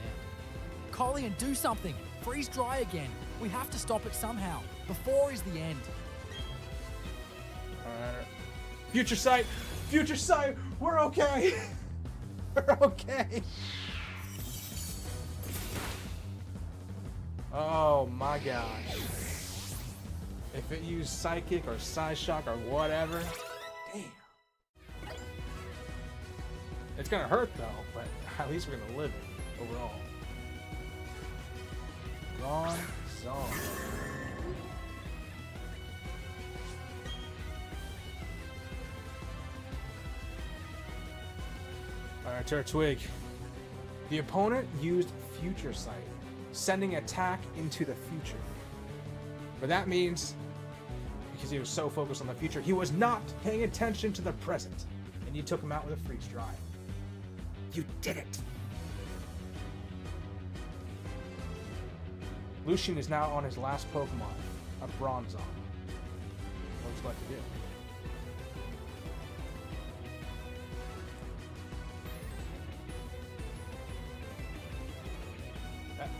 Collian, do something. Freeze dry again. We have to stop it somehow. Before is the end. Alright. Future sight! Future sight! We're okay! We're okay! Oh my gosh. If it used Psychic or Psyshock or whatever, damn. It's gonna hurt though, but at least we're gonna live it overall. Gone, zone. Alright, Turtwig. The opponent used Future Sight, sending attack into the future. But that means, because he was so focused on the future, he was not paying attention to the present, and you took him out with a freeze dry. You did it! Lucian is now on his last Pokemon, a Bronzong. What would you like to do?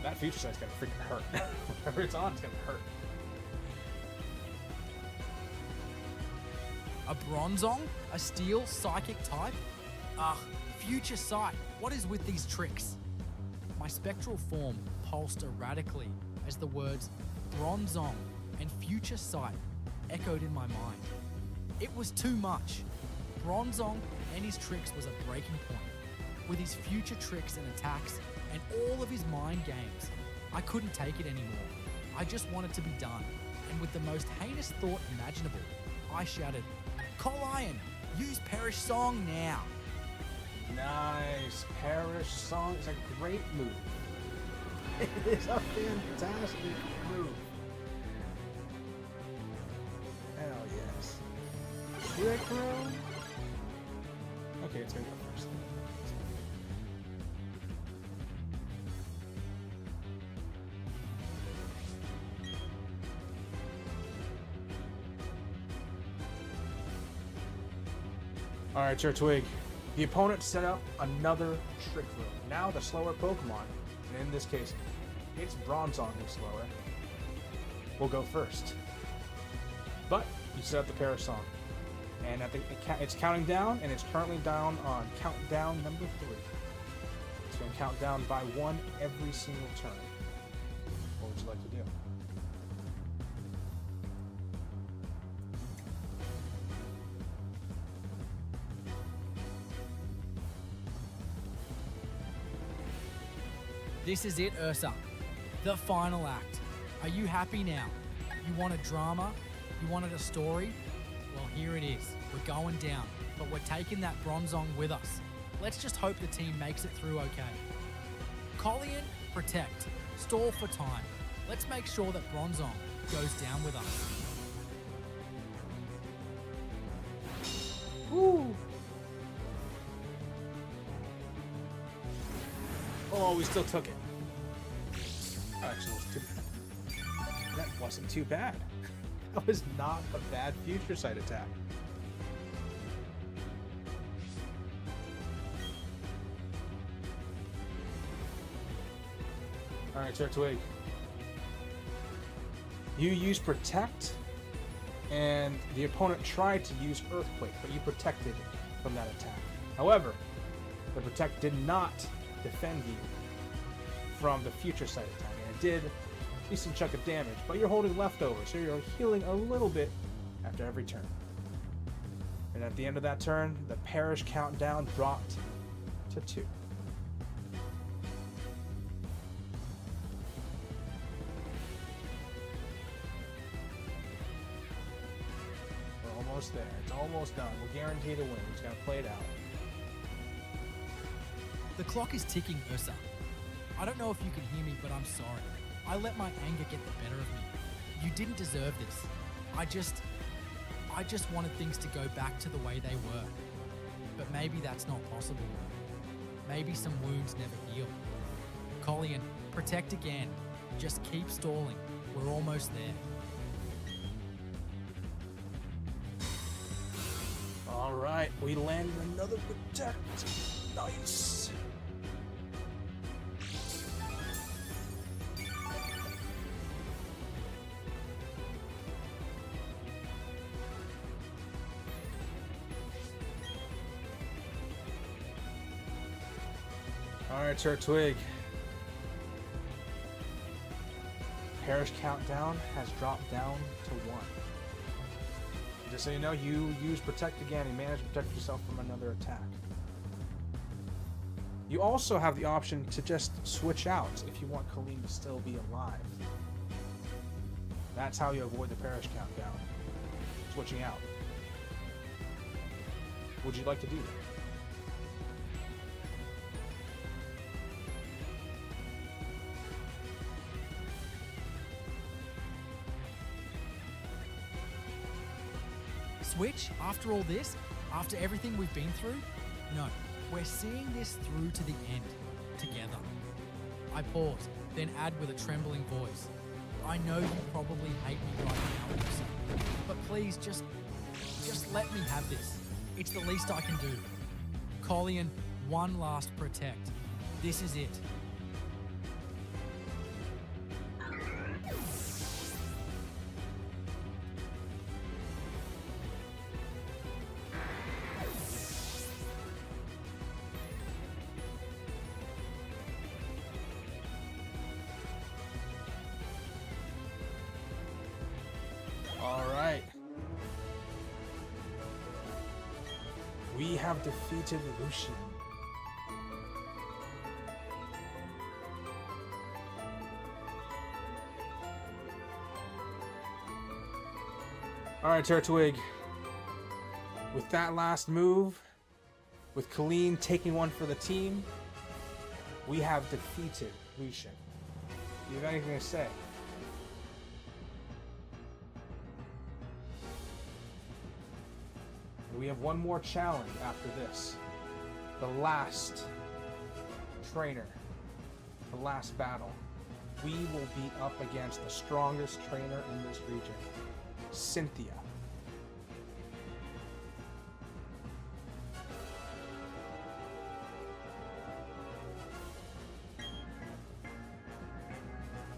That future sight's gonna freaking hurt. Whatever it's on, it's gonna hurt. A Bronzong? A steel psychic type? Ugh, future sight. What is with these tricks? My spectral form pulsed erratically as the words Bronzong and future sight echoed in my mind. It was too much. Bronzong and his tricks was a breaking point. With his future tricks and attacks and all of his mind games, I couldn't take it anymore. I just wanted to be done. And with the most heinous thought imaginable, I shouted, "Colion, use Perish Song now." Nice. Perish Song is a great move. It is a fantastic move. Hell yes. Here it grows. Okay, it's gonna go first. Alright, Turtwig. The opponent set up another Trick Room. Now the slower Pokemon, and in this case, it's Bronzong who's slower, will go first. But you set up the Perish Song. And it's counting down, and it's currently down on countdown number 3. It's going to count down by 1 every single turn. What would you like to do? This is it, Ursa. The final act. Are you happy now? You wanted drama? You wanted a story? Well, here it is. We're going down, but we're taking that Bronzong with us. Let's just hope the team makes it through okay. Colion, protect. Stall for time. Let's make sure that Bronzong goes down with us. Woo! Oh, we still took it. Actually, it was too bad. That wasn't too bad. That was not a bad future sight attack. Alright, Turtwig. You use Protect, and the opponent tried to use Earthquake, but you protected from that attack. However, the Protect did not defend you from the future sight attack, and it did a decent chunk of damage, but you're holding leftovers, so you're healing a little bit after every turn. And at the end of that turn, the Perish countdown dropped to 2. We're almost there. It's almost done. We'll guarantee the win. We're just gonna play it out. The clock is ticking, Ursa. I don't know if you can hear me, but I'm sorry. I let my anger get the better of me. You didn't deserve this. I just wanted things to go back to the way they were. But maybe that's not possible. Maybe some wounds never heal. Colion, protect again. Just keep stalling. We're almost there. Alright, we landed another Protect. Nice. Alright, Turtwig. Perish countdown has dropped down to 1. Just so you know, you use Protect again and manage to protect yourself from another attack. You also have the option to just switch out if you want Colleen to still be alive. That's how you avoid the Perish countdown. Switching out. Would you like to do that? Switch? After all this? After everything we've been through? No, We're seeing this through to the end, together. I pause, then add with a trembling voice. I know you probably hate me right now, Ursa, but please just let me have this. It's the least I can do. Collian, one last protect. This is it. All right. We have defeated Lucian. All right, Turtwig. With that last move, with Colleen taking one for the team, we have defeated Lucian. Do you have anything to say? We have one more challenge after this. The last trainer. The last battle. We will be up against the strongest trainer in this region, Cynthia.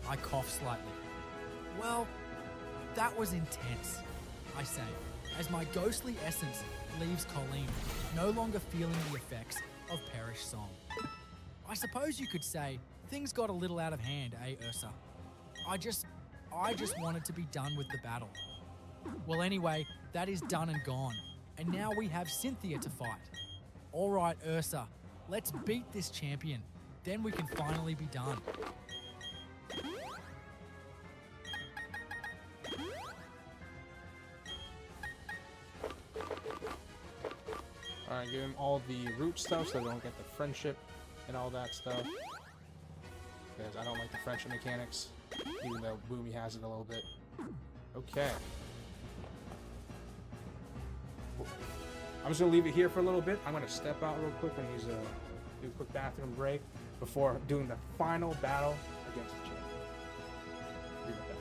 I cough slightly. Well, that was intense, I say, as my ghostly essence leaves Colleen, no longer feeling the effects of Perish Song. I suppose you could say things got a little out of hand, eh, Ursa? I just wanted to be done with the battle. Well, anyway, that is done and gone, and now we have Cynthia to fight. All right, Ursa, let's beat this champion. Then we can finally be done. Alright, give him all the root stuff so they don't get the friendship and all that stuff. Because I don't like the friendship mechanics, even though Boomy has it a little bit. Okay. I'm just going to leave it here for a little bit. I'm going to step out real quick and do a quick bathroom break before doing the final battle against the champion. Be right back.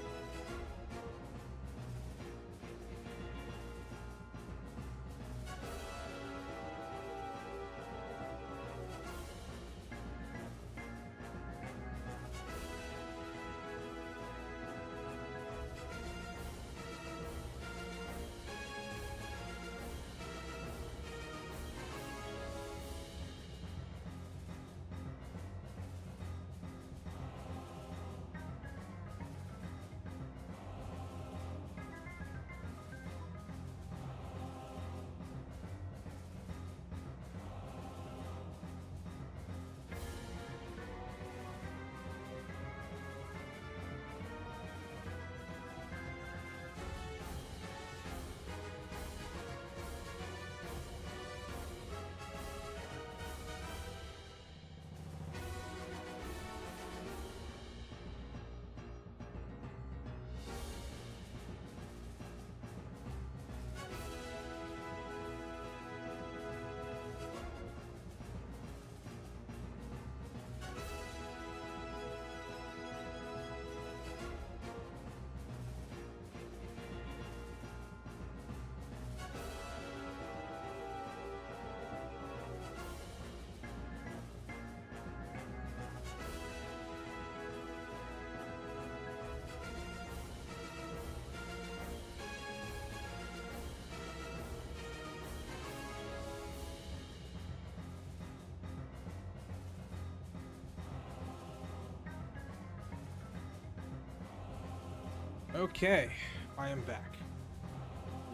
Okay, I am back.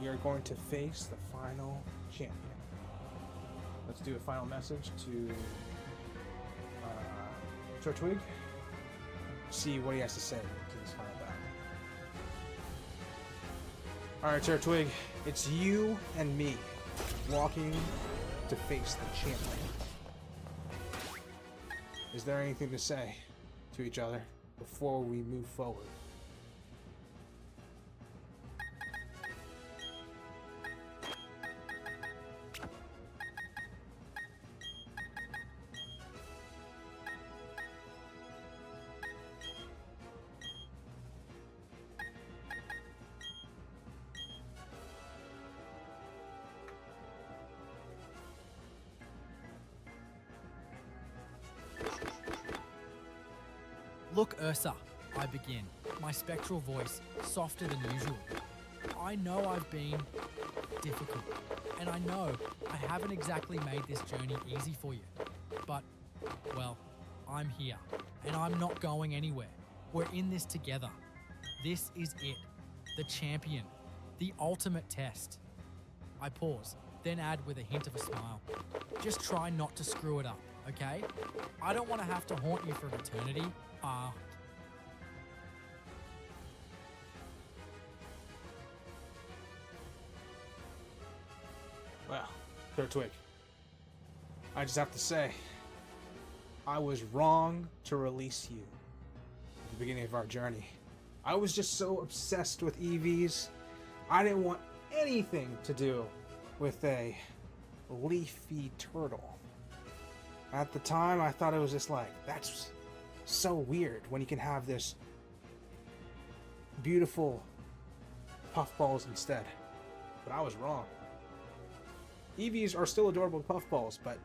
We are going to face the final champion. Let's do a final message to Turtwig. See what he has to say to this final battle. Alright, Turtwig, it's you and me walking to face the champion. Is there anything to say to each other before we move forward? Look, Ursa, I begin, my spectral voice softer than usual. I know I've been difficult, and I know I haven't exactly made this journey easy for you. But, well, I'm here, and I'm not going anywhere. We're in this together. This is it. The champion. The ultimate test. I pause, then add with a hint of a smile. Just try not to screw it up, okay? I don't want to have to haunt you for an eternity. Well, Turtwig, I just have to say, I was wrong to release you at the beginning of our journey. I was just so obsessed with Eevees. I didn't want anything to do with a leafy turtle. At the time, I thought it was just like, that's so weird when you can have this beautiful puffballs instead. But I was wrong. Eevees are still adorable puffballs, but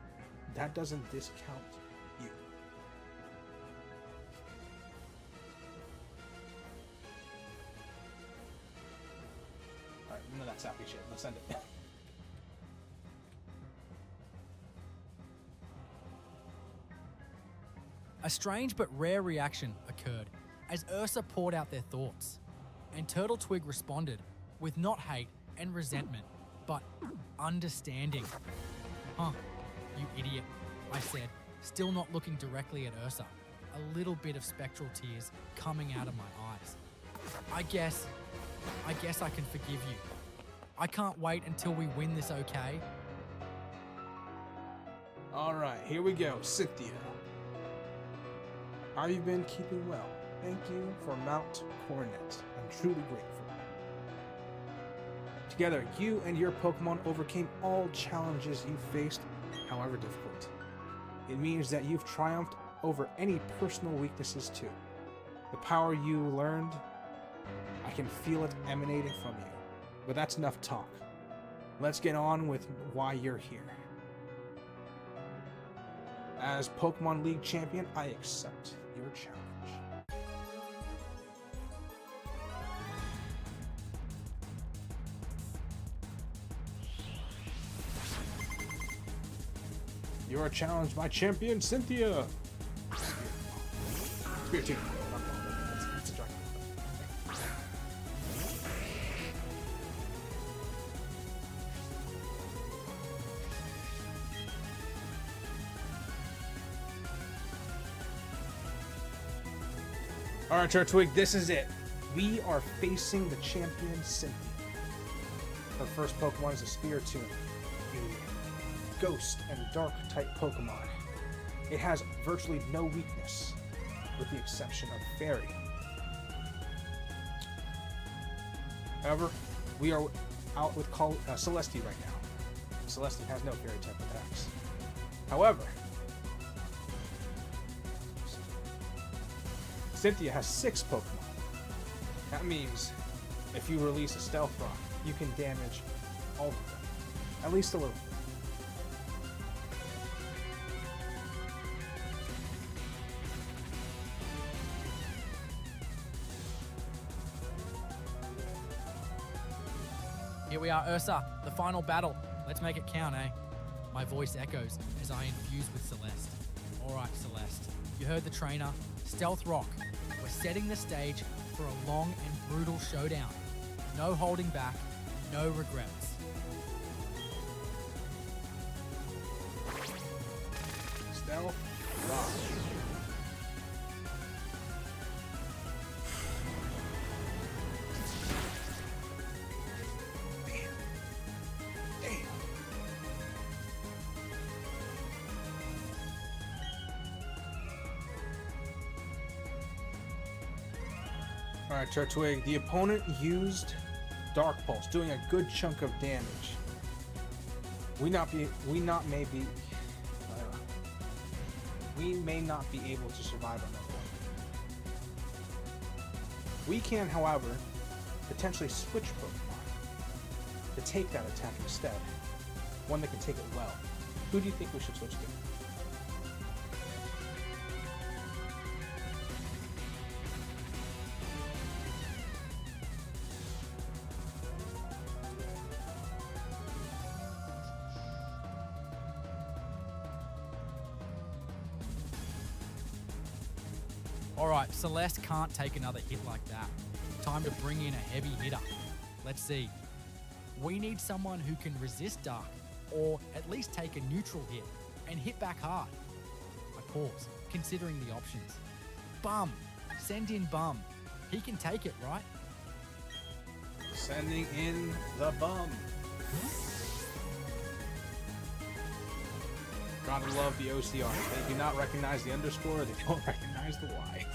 that doesn't discount you. Alright, none of that sappy shit. Let's send it. A strange but rare reaction occurred as Ursa poured out their thoughts, and Turtwig responded with not hate and resentment, but understanding. Huh, you idiot, I said, still not looking directly at Ursa, a little bit of spectral tears coming out of my eyes. I guess I can forgive you. I can't wait until we win this, okay? Alright, here we go. Cynthia. Have you been keeping well? Thank you for Mount Coronet. I'm truly grateful. Together, you and your Pokemon overcame all challenges you faced, however difficult. It means that you've triumphed over any personal weaknesses too. The power you learned, I can feel it emanating from you. But that's enough talk. Let's get on with why you're here. As Pokemon League champion, I accept your challenge. You are challenged by champion Cynthia. Spirit team. That's a dragon. Alright, Turtwig, this is it. We are facing the champion Cynthia. Her first Pokemon is a Spiritomb, a ghost and dark type Pokemon. It has virtually no weakness, with the exception of Fairy. However, we are out with Celeste right now. Celeste has no Fairy type attacks. However, Cynthia has 6 Pokemon. That means if you release a Stealth Rock, you can damage all of them. At least a little. Here we are, Ursa, the final battle. Let's make it count, eh? My voice echoes as I infuse with Celeste. Alright, Celeste, you heard the trainer. Stealth Rock. We're setting the stage for a long and brutal showdown. No holding back, no regrets. Stealth Rock. Alright, Turtwig, the opponent used Dark Pulse, doing a good chunk of damage. We may not be able to survive on that one. We can, however, potentially switch Pokemon to take that attack instead. One that can take it well. Who do you think we should switch to? All right, Celeste can't take another hit like that. Time to bring in a heavy hitter. Let's see. We need someone who can resist Dark, or at least take a neutral hit and hit back hard. I pause, considering the options. Bum. Send in Bum. He can take it, right? Sending in the Bum. Gotta love the OCR. They do not recognize the underscore, they don't recognize the Y.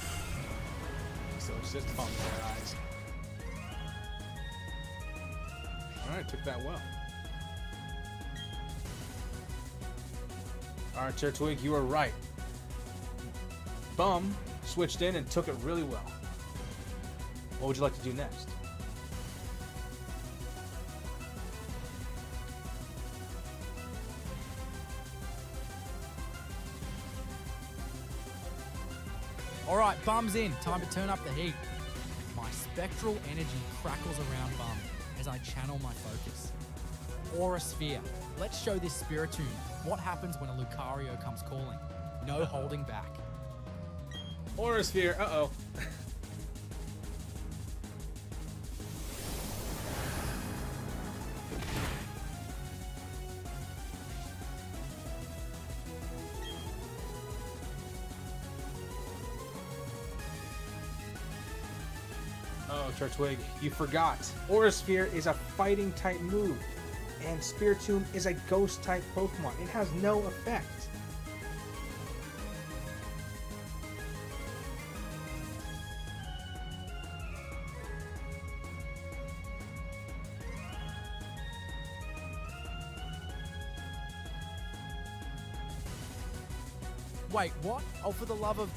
So it's just Bum in their eyes. Alright, took that well. Alright, Turtwig, you were right. Bum switched in and took it really well. What would you like to do next? All right, Bum's in. Time to turn up the heat. My spectral energy crackles around Bum as I channel my focus. Aura Sphere. Let's show this Spiritomb what happens when a Lucario comes calling. No holding back. Aura Sphere, uh-oh. Oh, Turtwig, you forgot. Aura Sphere is a fighting type move, and Spiritomb is a ghost type Pokemon. It has no effect. Wait, what? Oh, for the love of...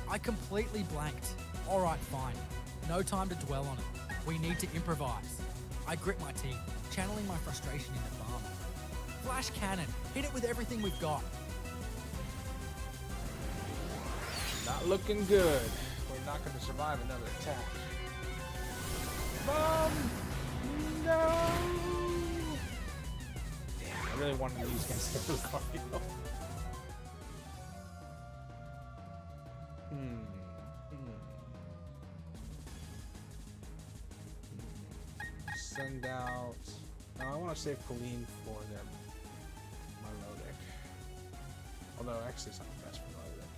I completely blanked. All right, fine. No time to dwell on it. We need to improvise. I grit my teeth, channeling my frustration into Bum. Flash Cannon. Hit it with everything we've got. Not looking good. We're not going to survive another attack. Bum! No! Damn, I really wanted to use against the Lucario. Send out... No, I want to save Colleen for them. Melodic. Although, actually, it's not the best for Melodic.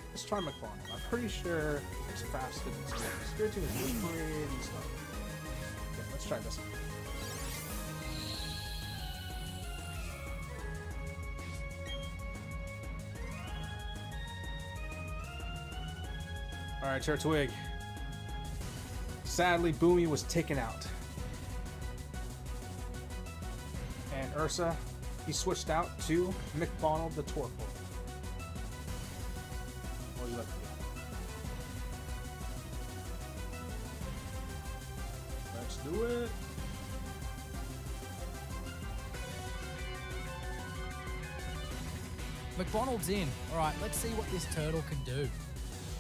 Let's try McFarland. I'm pretty sure it's faster than Spiritomb. Spiritomb is pretty slow. Okay, let's try this one. Alright, Turtwig. Sadly, Boomy was taken out. And Ursa, he switched out to McDonald the Torpor. What would you like to do? Let's do it. McDonald's in. All right, let's see what this turtle can do.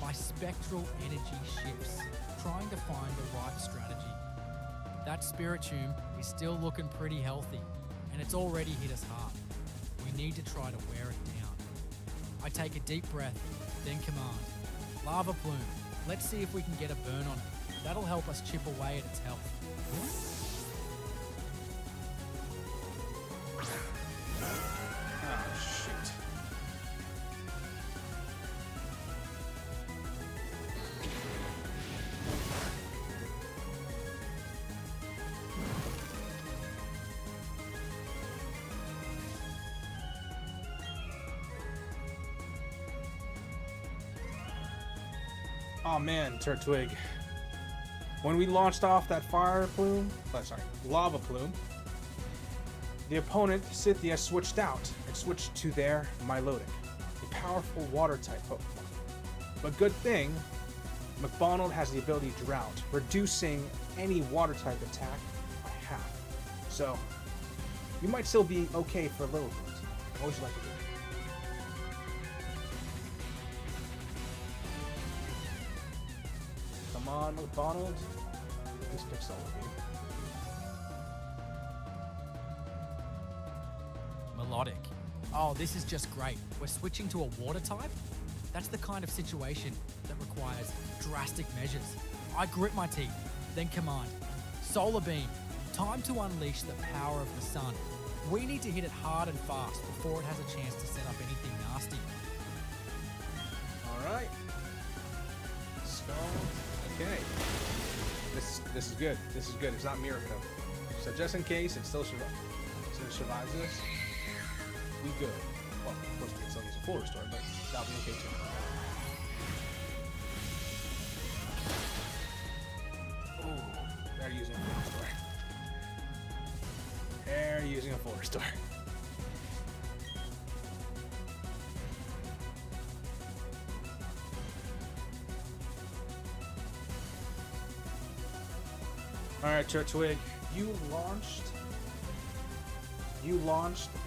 My spectral energy shifts, trying to find the right strategy. That Spiritomb is still looking pretty healthy, and it's already hit us hard. We need to try to wear it down. I take a deep breath, then command. Lava Plume. Let's see if we can get a burn on it. That'll help us chip away at its health. Oh, shit. Oh man, Turtwig. When we launched off that lava plume, the opponent, Scythia, switched out and switched to their Milotic, a powerful water-type Pokemon. But good thing, McDonald has the ability to Drought, reducing any water-type attack by half. So, you might still be okay for a little bit. What would you like to do? Come on, McDonald. Just pick Solar Beam. Melodic. Oh, this is just great. We're switching to a water type? That's the kind of situation that requires drastic measures. I grit my teeth, then command. Solar Beam. Time to unleash the power of the sun. We need to hit it hard and fast before it has a chance to set up anything nasty. All right. Okay. This is good. This is good. It's not Miracle. So just in case it still survives this, we good. Well, of course we can still use a full restore, but that'll be okay too. Ooh, they're using a full restore. They're using a full restore. All right, Turtwig, you launched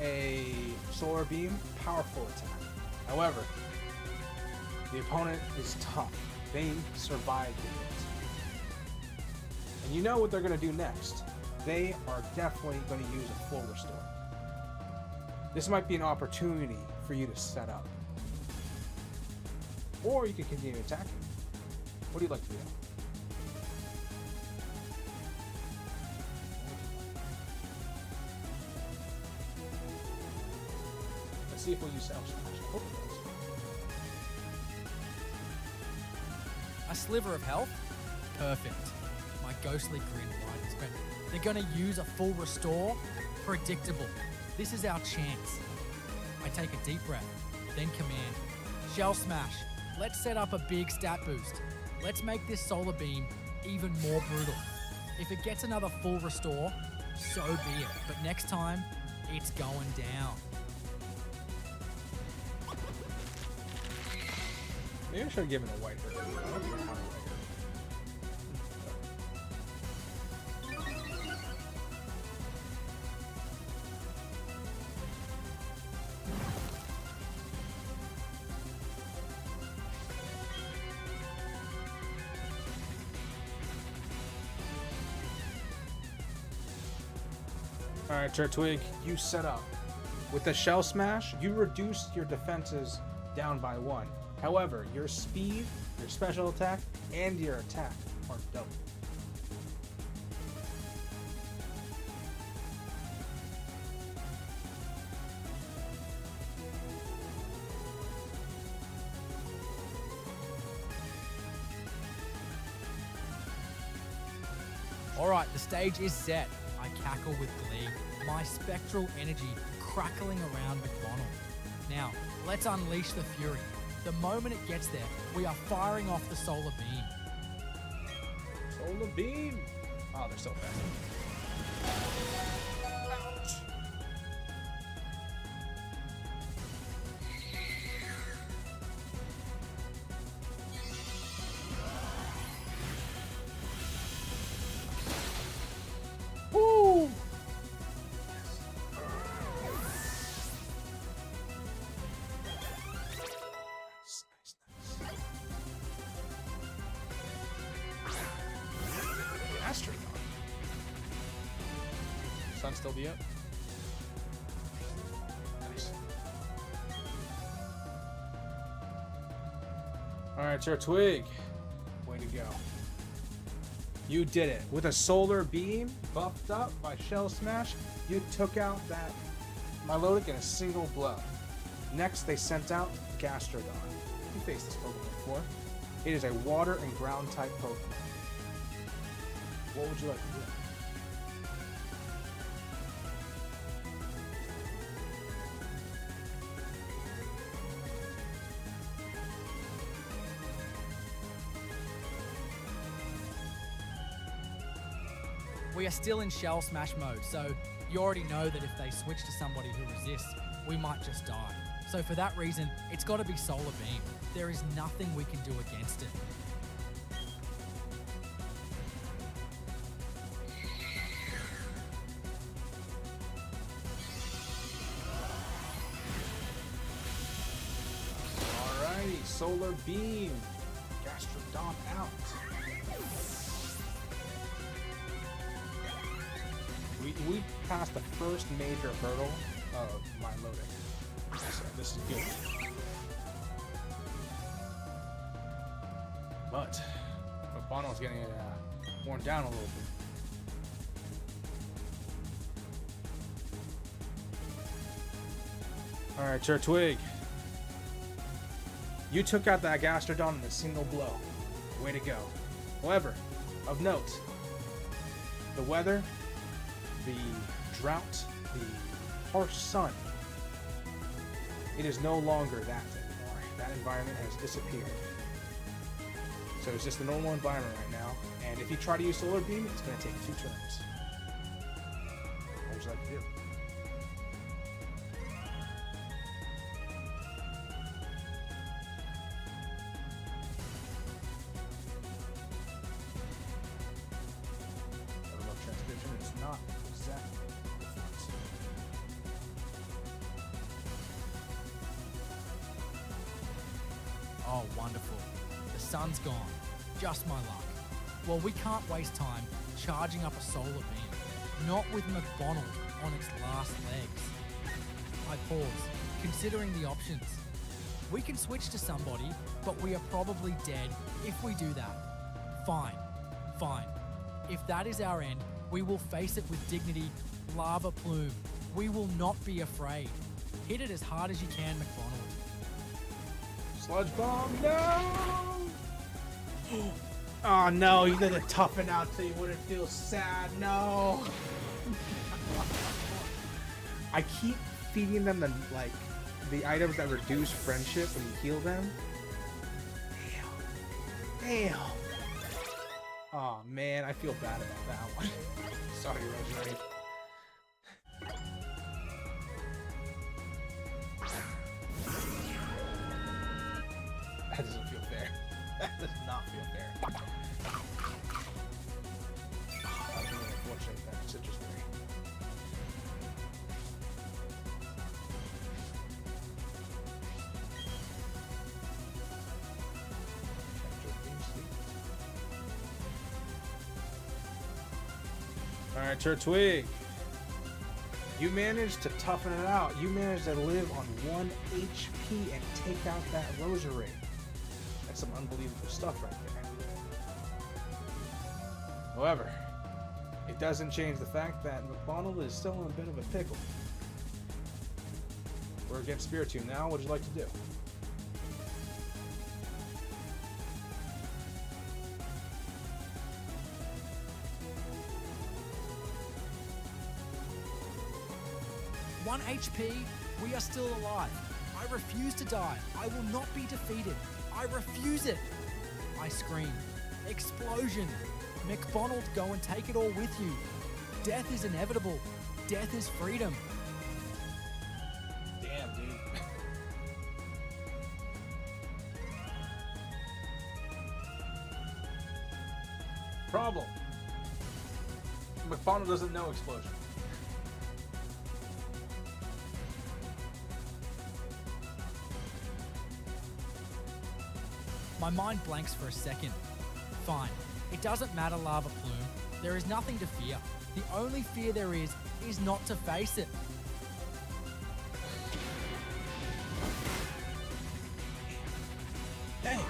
a Solar Beam, powerful attack. However, the opponent is tough. They survived it. And you know what they're going to do next. They are definitely going to use a full restore. This might be an opportunity for you to set up. Or you can continue attacking. What do you like to do? Let's see if we'll use Self Smash. A sliver of health? Perfect. My ghostly grin widens, but they're gonna use a full restore? Predictable. This is our chance. I take a deep breath, then command. Shell Smash. Let's set up a big stat boost. Let's make this Solar Beam even more brutal. If it gets another full restore, so be it. But next time, it's going down. Maybe I should have given a white bird. I don't think I have a white bird. Alright, Turtwig, you set up. With the Shell Smash, you reduce your defenses down by 1. However, your speed, your special attack, and your attack are double. Alright, the stage is set. I cackle with glee, my spectral energy crackling around McDonald. Now, let's unleash the fury. The moment it gets there, we are firing off the Solar Beam. Solar Beam! Oh, they're so fast. Ouch! Woo! Sun still be up? Nice. Alright, Turtwig. Way to go. You did it. With a Solar Beam buffed up by Shell Smash, you took out that Milotic in a single blow. Next, they sent out Gastrodon. You faced this Pokemon before. It is a water and ground type Pokemon. What would you like to do? We are still in Shell Smash mode, so you already know that if they switch to somebody who resists, we might just die. So for that reason, it's got to be Solar Beam. There is nothing we can do against it. Alrighty, Solar Beam. Gastrodon out. we passed the first major hurdle of my loading. So this is good. But Bono's getting worn down a little bit. Alright, Turtwig. You took out that Gastrodon in a single blow. Way to go. However, of note, the weather, the drought, the harsh sun, it is no longer that anymore. That environment has disappeared. So it's just a normal environment right now, and if you try to use Solar Beam, it's going to take 2 turns. What would you like to do? Transcription is not exactly different. Oh, wonderful. The sun's gone. Just my luck. Well, we can't waste time charging up a solar beam. Not with McDonald on its last legs. I pause, considering the options. We can switch to somebody, but we are probably dead if we do that. Fine. If that is our end, we will face it with dignity. Lava Plume. We will not be afraid. Hit it as hard as you can, McDonald. Sludge Bomb, no! Oh no, you did a toughen out so you wouldn't feel sad, no! I keep feeding them the items that reduce friendship when you heal them. Damn. Oh man, I feel bad about that one. Sorry, Rosemary. That doesn't feel fair. That does not feel fair. I'm really unfortunate that Citrus Berry. Alright, Turtwig. You managed to toughen it out. You managed to live on 1 HP and take out that Rosary. That's some unbelievable stuff right there. However, it doesn't change the fact that McDonald is still in a bit of a pickle. We're against Spiritomb now. What would you like to do? One HP, we are still alive. I refuse to die. I will not be defeated. I refuse it. I scream. Explosion. McDonald, go and take it all with you. Death is inevitable. Death is freedom. Damn, dude. Problem. McDonald doesn't know explosion. My mind blanks for a second. Fine. It doesn't matter, Lava Plume. There is nothing to fear. The only fear there is not to face it. Dang.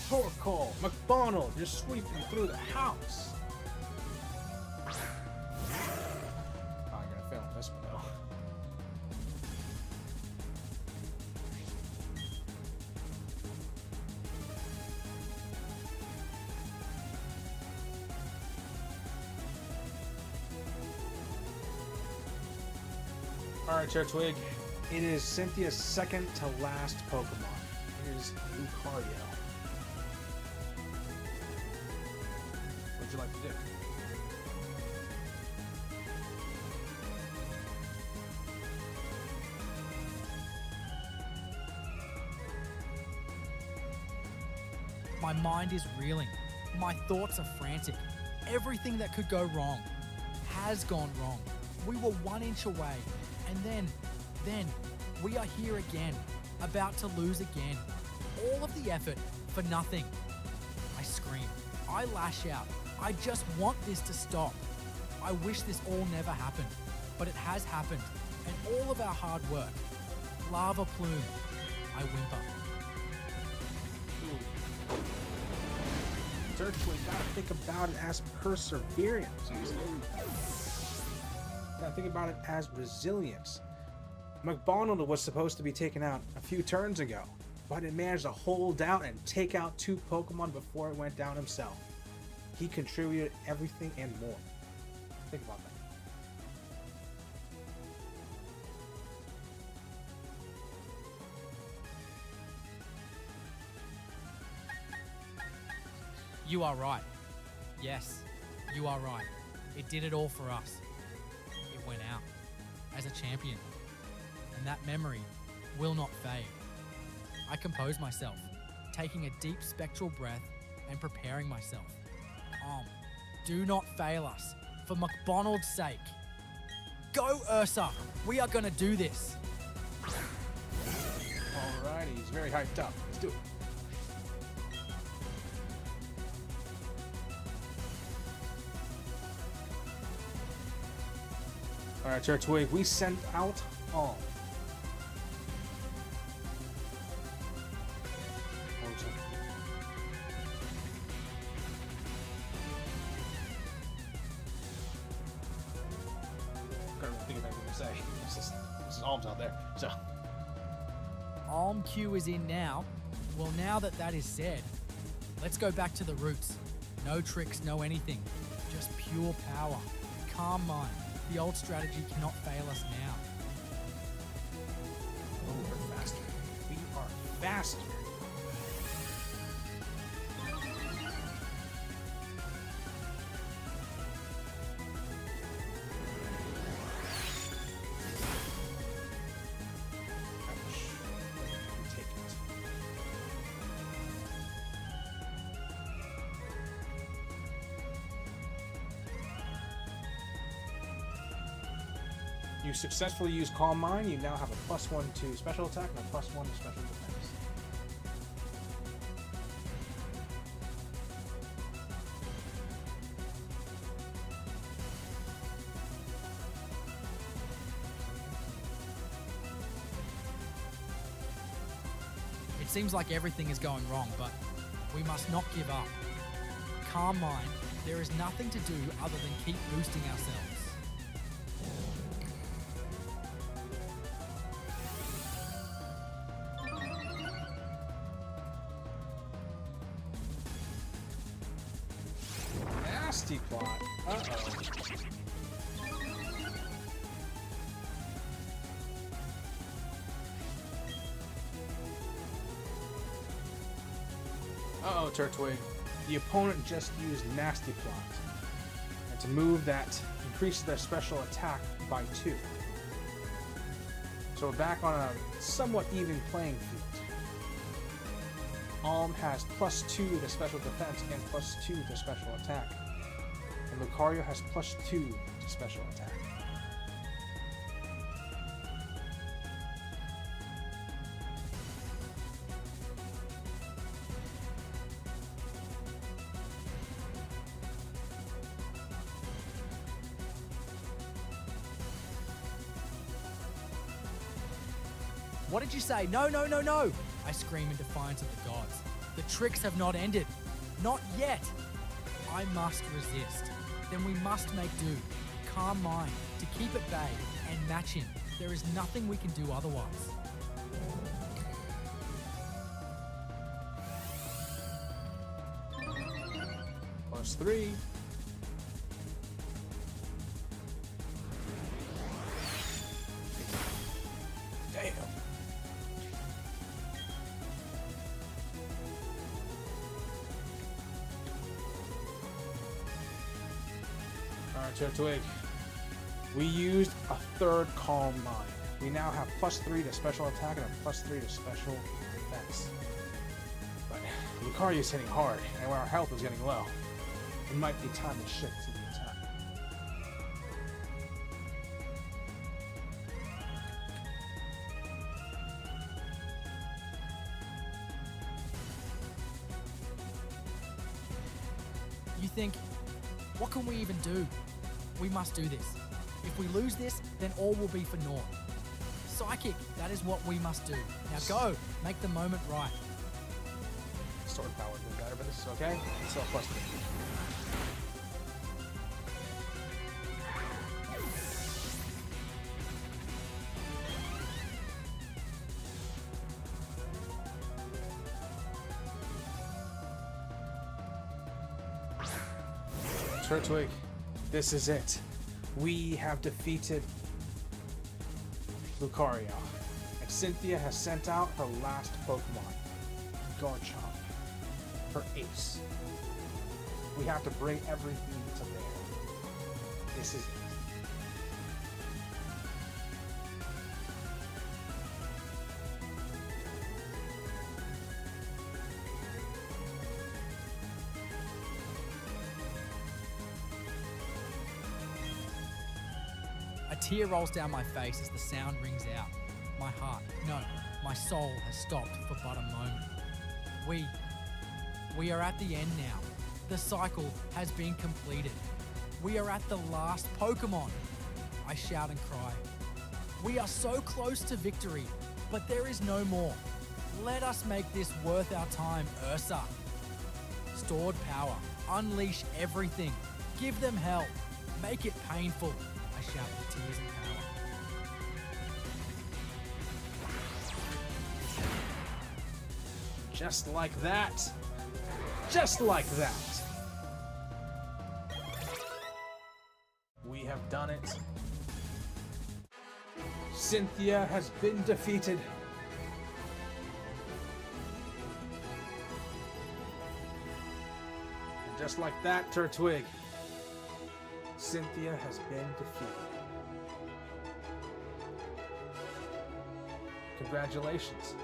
Torkoal, McDonald, you're sweeping through the house. Oh, I'm gonna fail on this one though. Alright, Turtwig. It is Cynthia's second to last Pokemon. It is Lucario. What would you like to do? My mind is reeling. My thoughts are frantic. Everything that could go wrong has gone wrong. We were 1 inch away. And then, we are here again, about to lose again. All of the effort for nothing. I scream. I lash out. I just want this to stop. I wish this all never happened, but it has happened, and all of our hard work. Lava plume, I whimper. Turtwig, gotta think about it as perseverance. Gotta think about it as resilience. McDonald was supposed to be taken out a few turns ago, but it managed to hold out and take out 2 Pokemon before it went down himself. He contributed everything and more. Think about that. You are right. Yes, you are right. It did it all for us. It went out as a champion, and that memory will not fade. I compose myself, taking a deep spectral breath and preparing myself. Do not fail us, for McDonald's sake. Go, Ursa! We are gonna do this! Alrighty, he's very hyped up. Let's do it. Alright, Turtwig, we sent out all. Can't really think of anything to say. This is Alms out there. So Alm Q is in now. Well, now that that is said, let's go back to the roots. No tricks, no anything. Just pure power. Calm mind. The old strategy cannot fail us now. oh, we're faster. We are faster. Take it. You successfully use Calm Mind. You now have a +1 to special attack and a +1 to special defense. It seems like everything is going wrong, but we must not give up. Calm mind, there is nothing to do other than keep boosting ourselves. Nasty plot. Uh-oh. Uh-oh, Turtwig. The opponent just used Nasty Plot. And to move that increases their special attack by 2. So we're back on a somewhat even playing field. Alm has +2 to special defense and +2 to special attack. And Lucario has +2 to special attack. What did you say? No, no, no, no! I scream in defiance of the gods. The tricks have not ended. Not yet! I must resist. Then we must make do. Calm mind, to keep at bay, and match him. There is nothing we can do otherwise. +3. Damn. Alright, Turtwig. We used a third Calm Mind. We now have +3 to special attack and a +3 to special defense. But Lucario's hitting hard, and our health is getting low. It might be time to shift to the attack. You think, what can we even do? We must do this. If we lose this, then all will be for naught. Psychic, that is what we must do. Now go, make the moment right. Sword power would be better, but this is okay. It's still a plus 3. Turtwig, this is it. We have defeated Lucario, and Cynthia has sent out her last Pokemon, Garchomp, her ace. We have to bring everything to bear. This is it. A tear rolls down my face as the sound rings out. My heart, no, my soul has stopped for but a moment. We are at the end now. The cycle has been completed. We are at the last Pokemon. I shout and cry. We are so close to victory, but there is no more. Let us make this worth our time, Ursa. Stored power. Unleash everything. Give them hell. Make it painful. I shout with tears and power. Just like that. Just like that. We have done it. Cynthia has been defeated. And just like that, Turtwig, Cynthia has been defeated. Congratulations.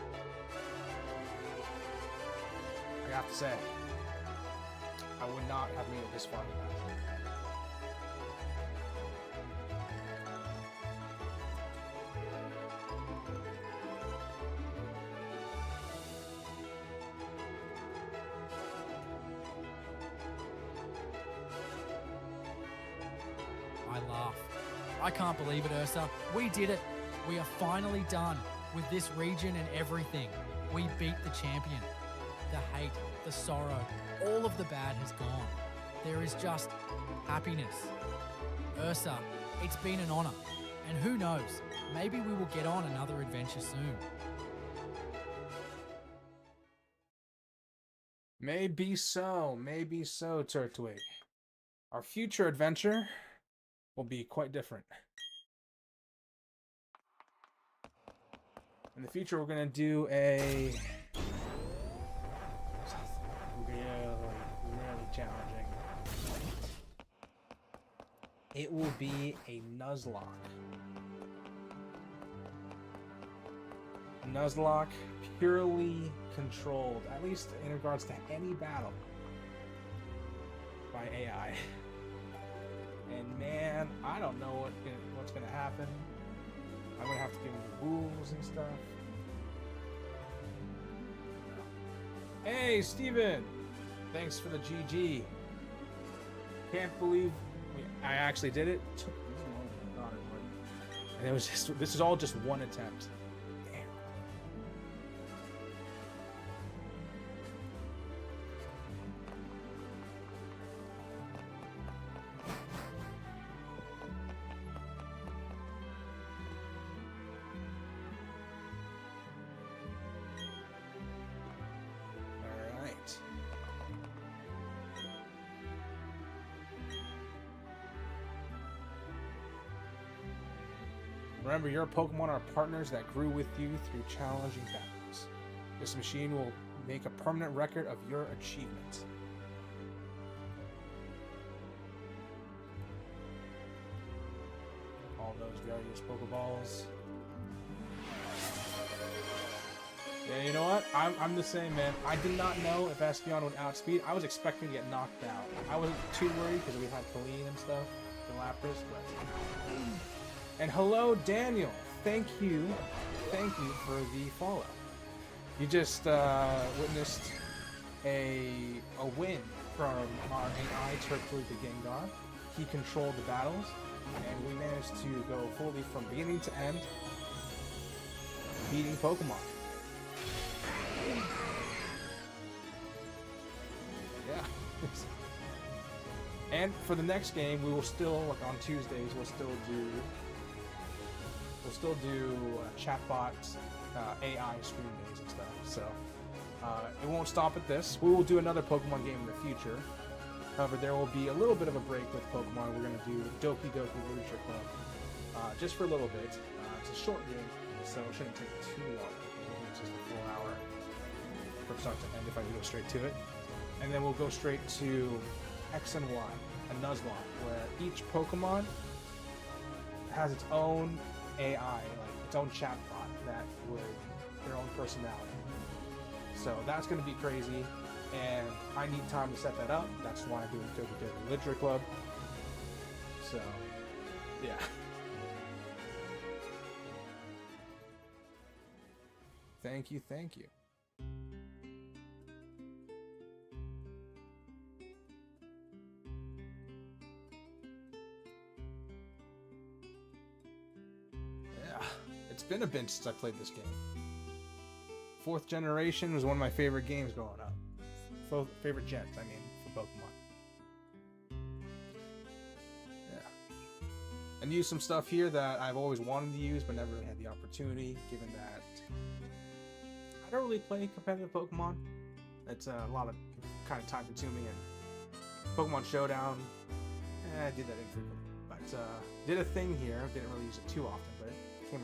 I have to say, I would not have made it this far without you. I laugh. I can't believe it, Ursa. We did it. We are finally done with this region and everything. We beat the champion. The hate, the sorrow, all of the bad has gone. There is just happiness. Ursa, it's been an honor. And who knows, maybe we will get on another adventure soon. Maybe so, Turtwig. Our future adventure will be quite different. In the future, we're going to do a really challenging. It will be a nuzlock. Nuzlock, purely controlled, at least in regards to any battle, by AI. And man, I don't know what's gonna happen. I'm gonna have to give him the rules and stuff. Hey, Steven! Thanks for the GG. Can't believe I actually did it. It took me longer than I thought it would. And it was just, this is all just one attempt. Damn. All right. Remember, your Pokemon are partners that grew with you through challenging battles. This machine will make a permanent record of your achievement. All those various Pokeballs. Yeah, you know what? I'm the same, man. I did not know if Espeon would outspeed. I was expecting to get knocked out. I wasn't too worried because we had Colleen and stuff, and Lapras, but... And hello, Daniel. Thank you for the follow. You just witnessed a win from our AI Turtwig the Gengar. he controlled the battles, and we managed to go fully from beginning to end, beating Pokemon. Yeah. And for the next game, we will still, like on Tuesdays, we'll still do chatbot AI stream days and stuff. So it won't stop at this. We will do another Pokemon game in the future. However, there will be a little bit of a break with Pokemon. We're going to do Doki Doki Literature Club just for a little bit. It's a short game, so it shouldn't take too long. It's just a full hour from start to end if I go straight to it. And then we'll go straight to X and Y, a nuzlock, where each Pokemon has its own AI, like its own chatbot that would their own personality. So that's going to be crazy, and I need time to set that up. That's why I'm doing Doki Doki Literature Club. So, yeah. Thank you, thank you. It's been a bit since I played this game. 4th generation was one of my favorite games growing up. Favorite gens, I mean, for Pokemon. Yeah. And use some stuff here that I've always wanted to use, but never really had the opportunity, given that I don't really play competitive Pokemon. It's a lot of kind of time consuming, and Pokemon Showdown, I did that infrequently. But did a thing here, didn't really use it too often, but it came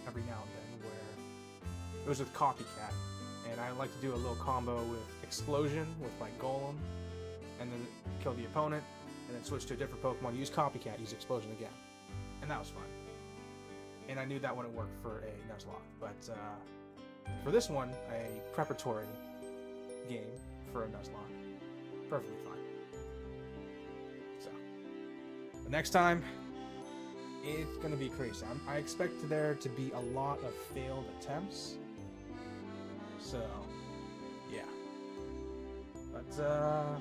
every now and then, where it was with Copycat, and I like to do a little combo with Explosion with my Golem, and then kill the opponent, and then switch to a different Pokemon, use Copycat, use Explosion again, and that was fun. And I knew that wouldn't work for a Nuzlocke, but for this one, a preparatory game for a Nuzlocke, perfectly fine. So, the next time, it's going to be crazy. I expect there to be a lot of failed attempts. So, yeah. But, yeah.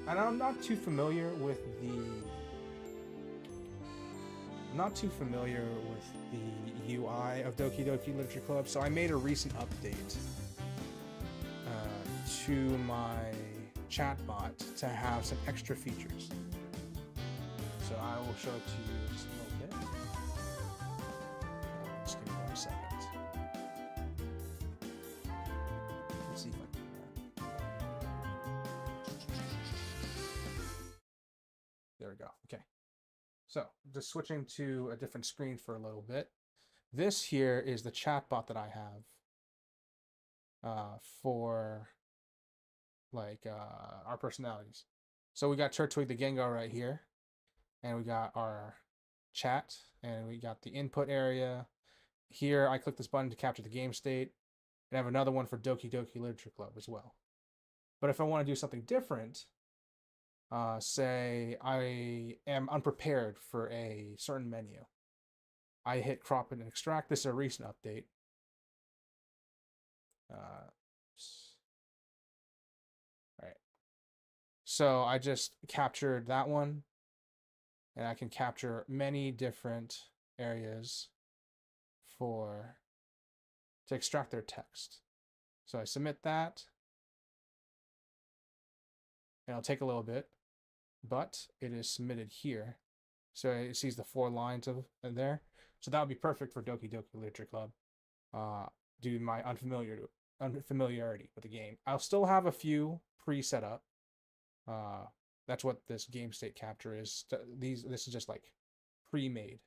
And I'm not too familiar with the UI of Doki Doki Literature Club, so I made a recent update to my chatbot to have some extra features. So I will show it to you just a little bit. Just give me 1 second. Let's see if I can do that. There we go. Okay. So just switching to a different screen for a little bit. This here is the chatbot that I have for like our personalities. So we got Turtwig the Gengar right here. And we got our chat, and we got the input area. Here, I click this button to capture the game state, and I have another one for Doki Doki Literature Club as well. But if I want to do something different, say I am unprepared for a certain menu, I hit crop and extract. This is a recent update. Alright. So I just captured that one. And I can capture many different areas to extract their text. So I submit that, and it'll take a little bit, but it is submitted here. So it sees the 4 lines in there. So that would be perfect for Doki Doki Literature Club, due to my unfamiliarity with the game. I'll still have a few pre-set up. That's what this game state capture is. This is just like pre-made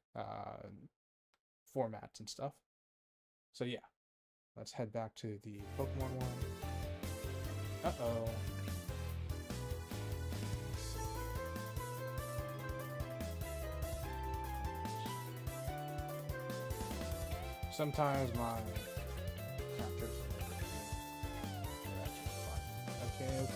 formats and stuff. So yeah, let's head back to the Pokemon one. Uh-oh. Sometimes my captures are actually fun. Okay.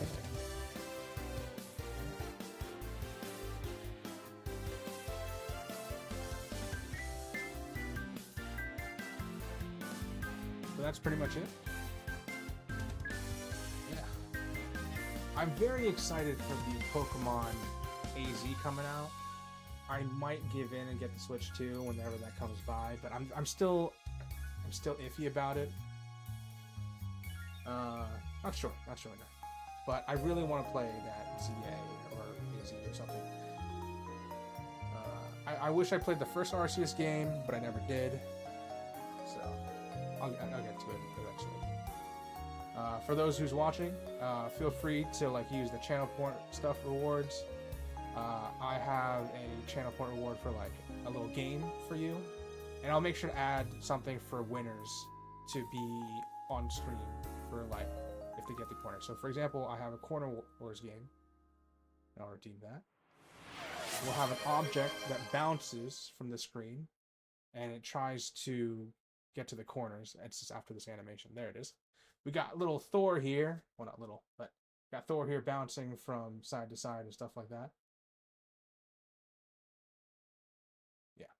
So that's pretty much it. Yeah. I I'm very excited for the Pokemon AZ coming out. I might give in and get the Switch 2 whenever that comes by, but I'm still iffy about it. Not sure enough. But I really want to play that ZA or AZ or something. I wish I played the first Arceus game, but I never did. So I'll get to it eventually. For those who's watching, feel free to like use the channel point stuff rewards. I have a channel point reward for like a little game for you, and I'll make sure to add something for winners to be on stream for like if they get the corner. So for example, I have a Corner Wars game. I'll redeem that. We'll have an object that bounces from the screen, and it tries to get to the corners. It's just after this animation. There it is. We got little Thor here. Well, not little, but got Thor here bouncing from side to side and stuff like that. Yeah.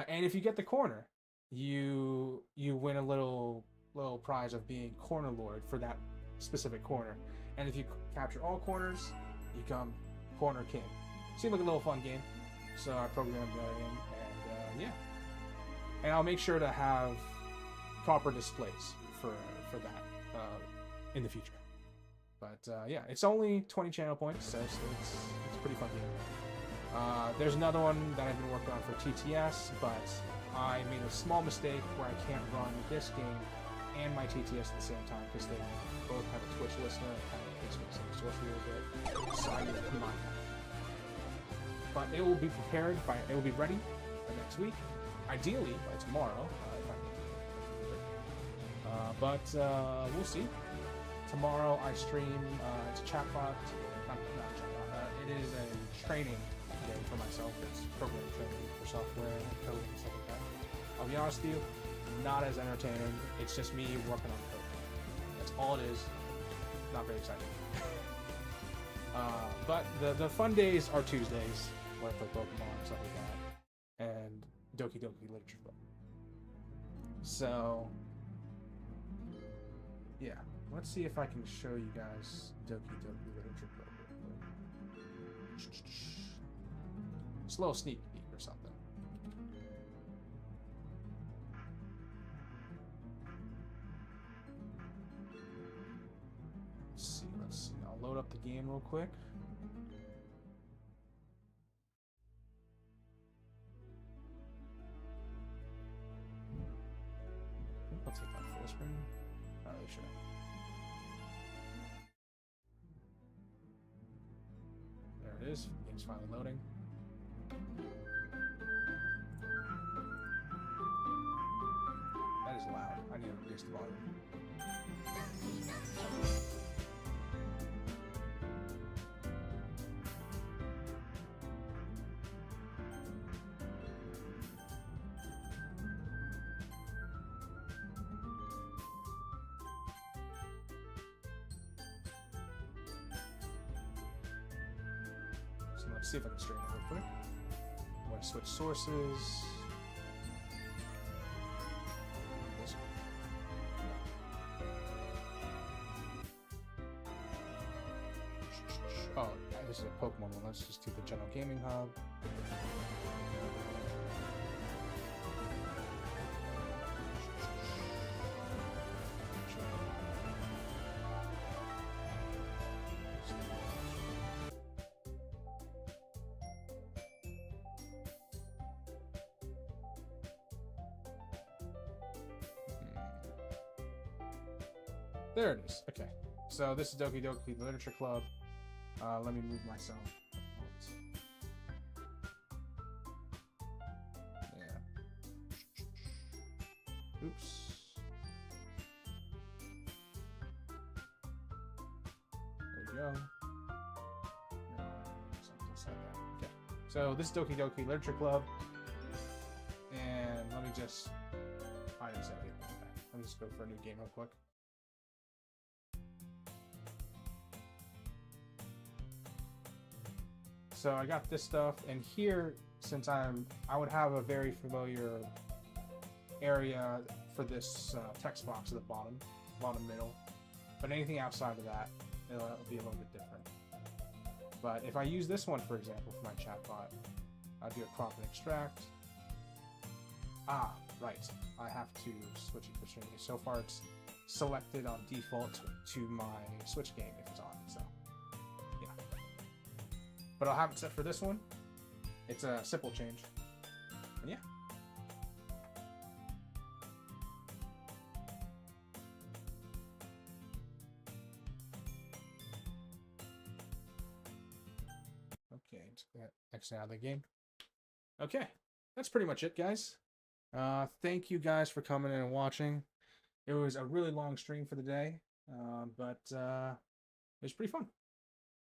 And if you get the corner, you win a little prize of being Corner Lord for that specific corner. And if you capture all corners, you become Corner King. Seemed like a little fun game, so I programmed that in, and yeah. And I'll make sure to have proper displays for that in the future. But yeah, it's only 20 channel points, so it's a pretty fun game. There's another one that I've been working on for TTS, but I made a small mistake where I can't run this game and my TTS at the same time because they both have a Twitch listener and kind of makes me source a little bit. So I need to combine that. But it will be prepared it will be ready by next week, ideally by tomorrow. If I can do it. But we'll see. Tomorrow I stream. It's a chatbot. Not chatbot. It is a training day for myself. It's programming training for software and code and stuff like that. I'll be honest with you, not as entertaining. It's just me working on code. That's all it is. Not very exciting. But the fun days are Tuesdays, where I play Pokemon and stuff like that, and Doki Doki Literature Club. So, yeah. Let's see if I can show you guys Doki Doki Literature Club real quick. It's a little sneak peek or something. Let's see. I'll load up the game real quick. I'll take that full screen. Not really sure. There it is. Game's finally loading. That is loud. I need to reduce the volume. So let's see if I can straighten it real quick. I'm going to switch sources. This one. Oh, this is a Pokemon one. Let's just do the General Gaming Hub. There it is. Okay. So this is Doki Doki Literature Club. Let me move myself. Yeah. Oops. There we go. Something like that. Okay. So this is Doki Doki Literature Club. And let me just hide a second. Let me just go for a new game real quick. So I got this stuff, and here, since I would have a very familiar area for this text box at the bottom middle. But anything outside of that, it'll be a little bit different. But if I use this one, for example, for my chatbot, I'll do a crop and extract. Ah, right. I have to switch it between. So far, it's selected on default to my Switch game if it's on. So, yeah. But I'll have it set for this one. It's a simple change. And yeah. Okay, let's exit out of the game. Okay, that's pretty much it, guys. Thank you guys for coming in and watching. It was a really long stream for the day, but it was pretty fun.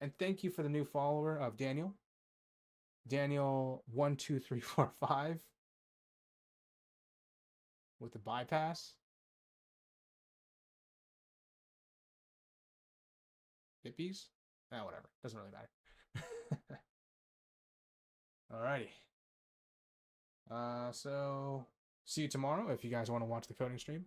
And thank you for the new follower of Daniel. Daniel12345 with the bypass. Eevees? Ah, whatever. Doesn't really matter. Alrighty. So see you tomorrow if you guys want to watch the coding stream.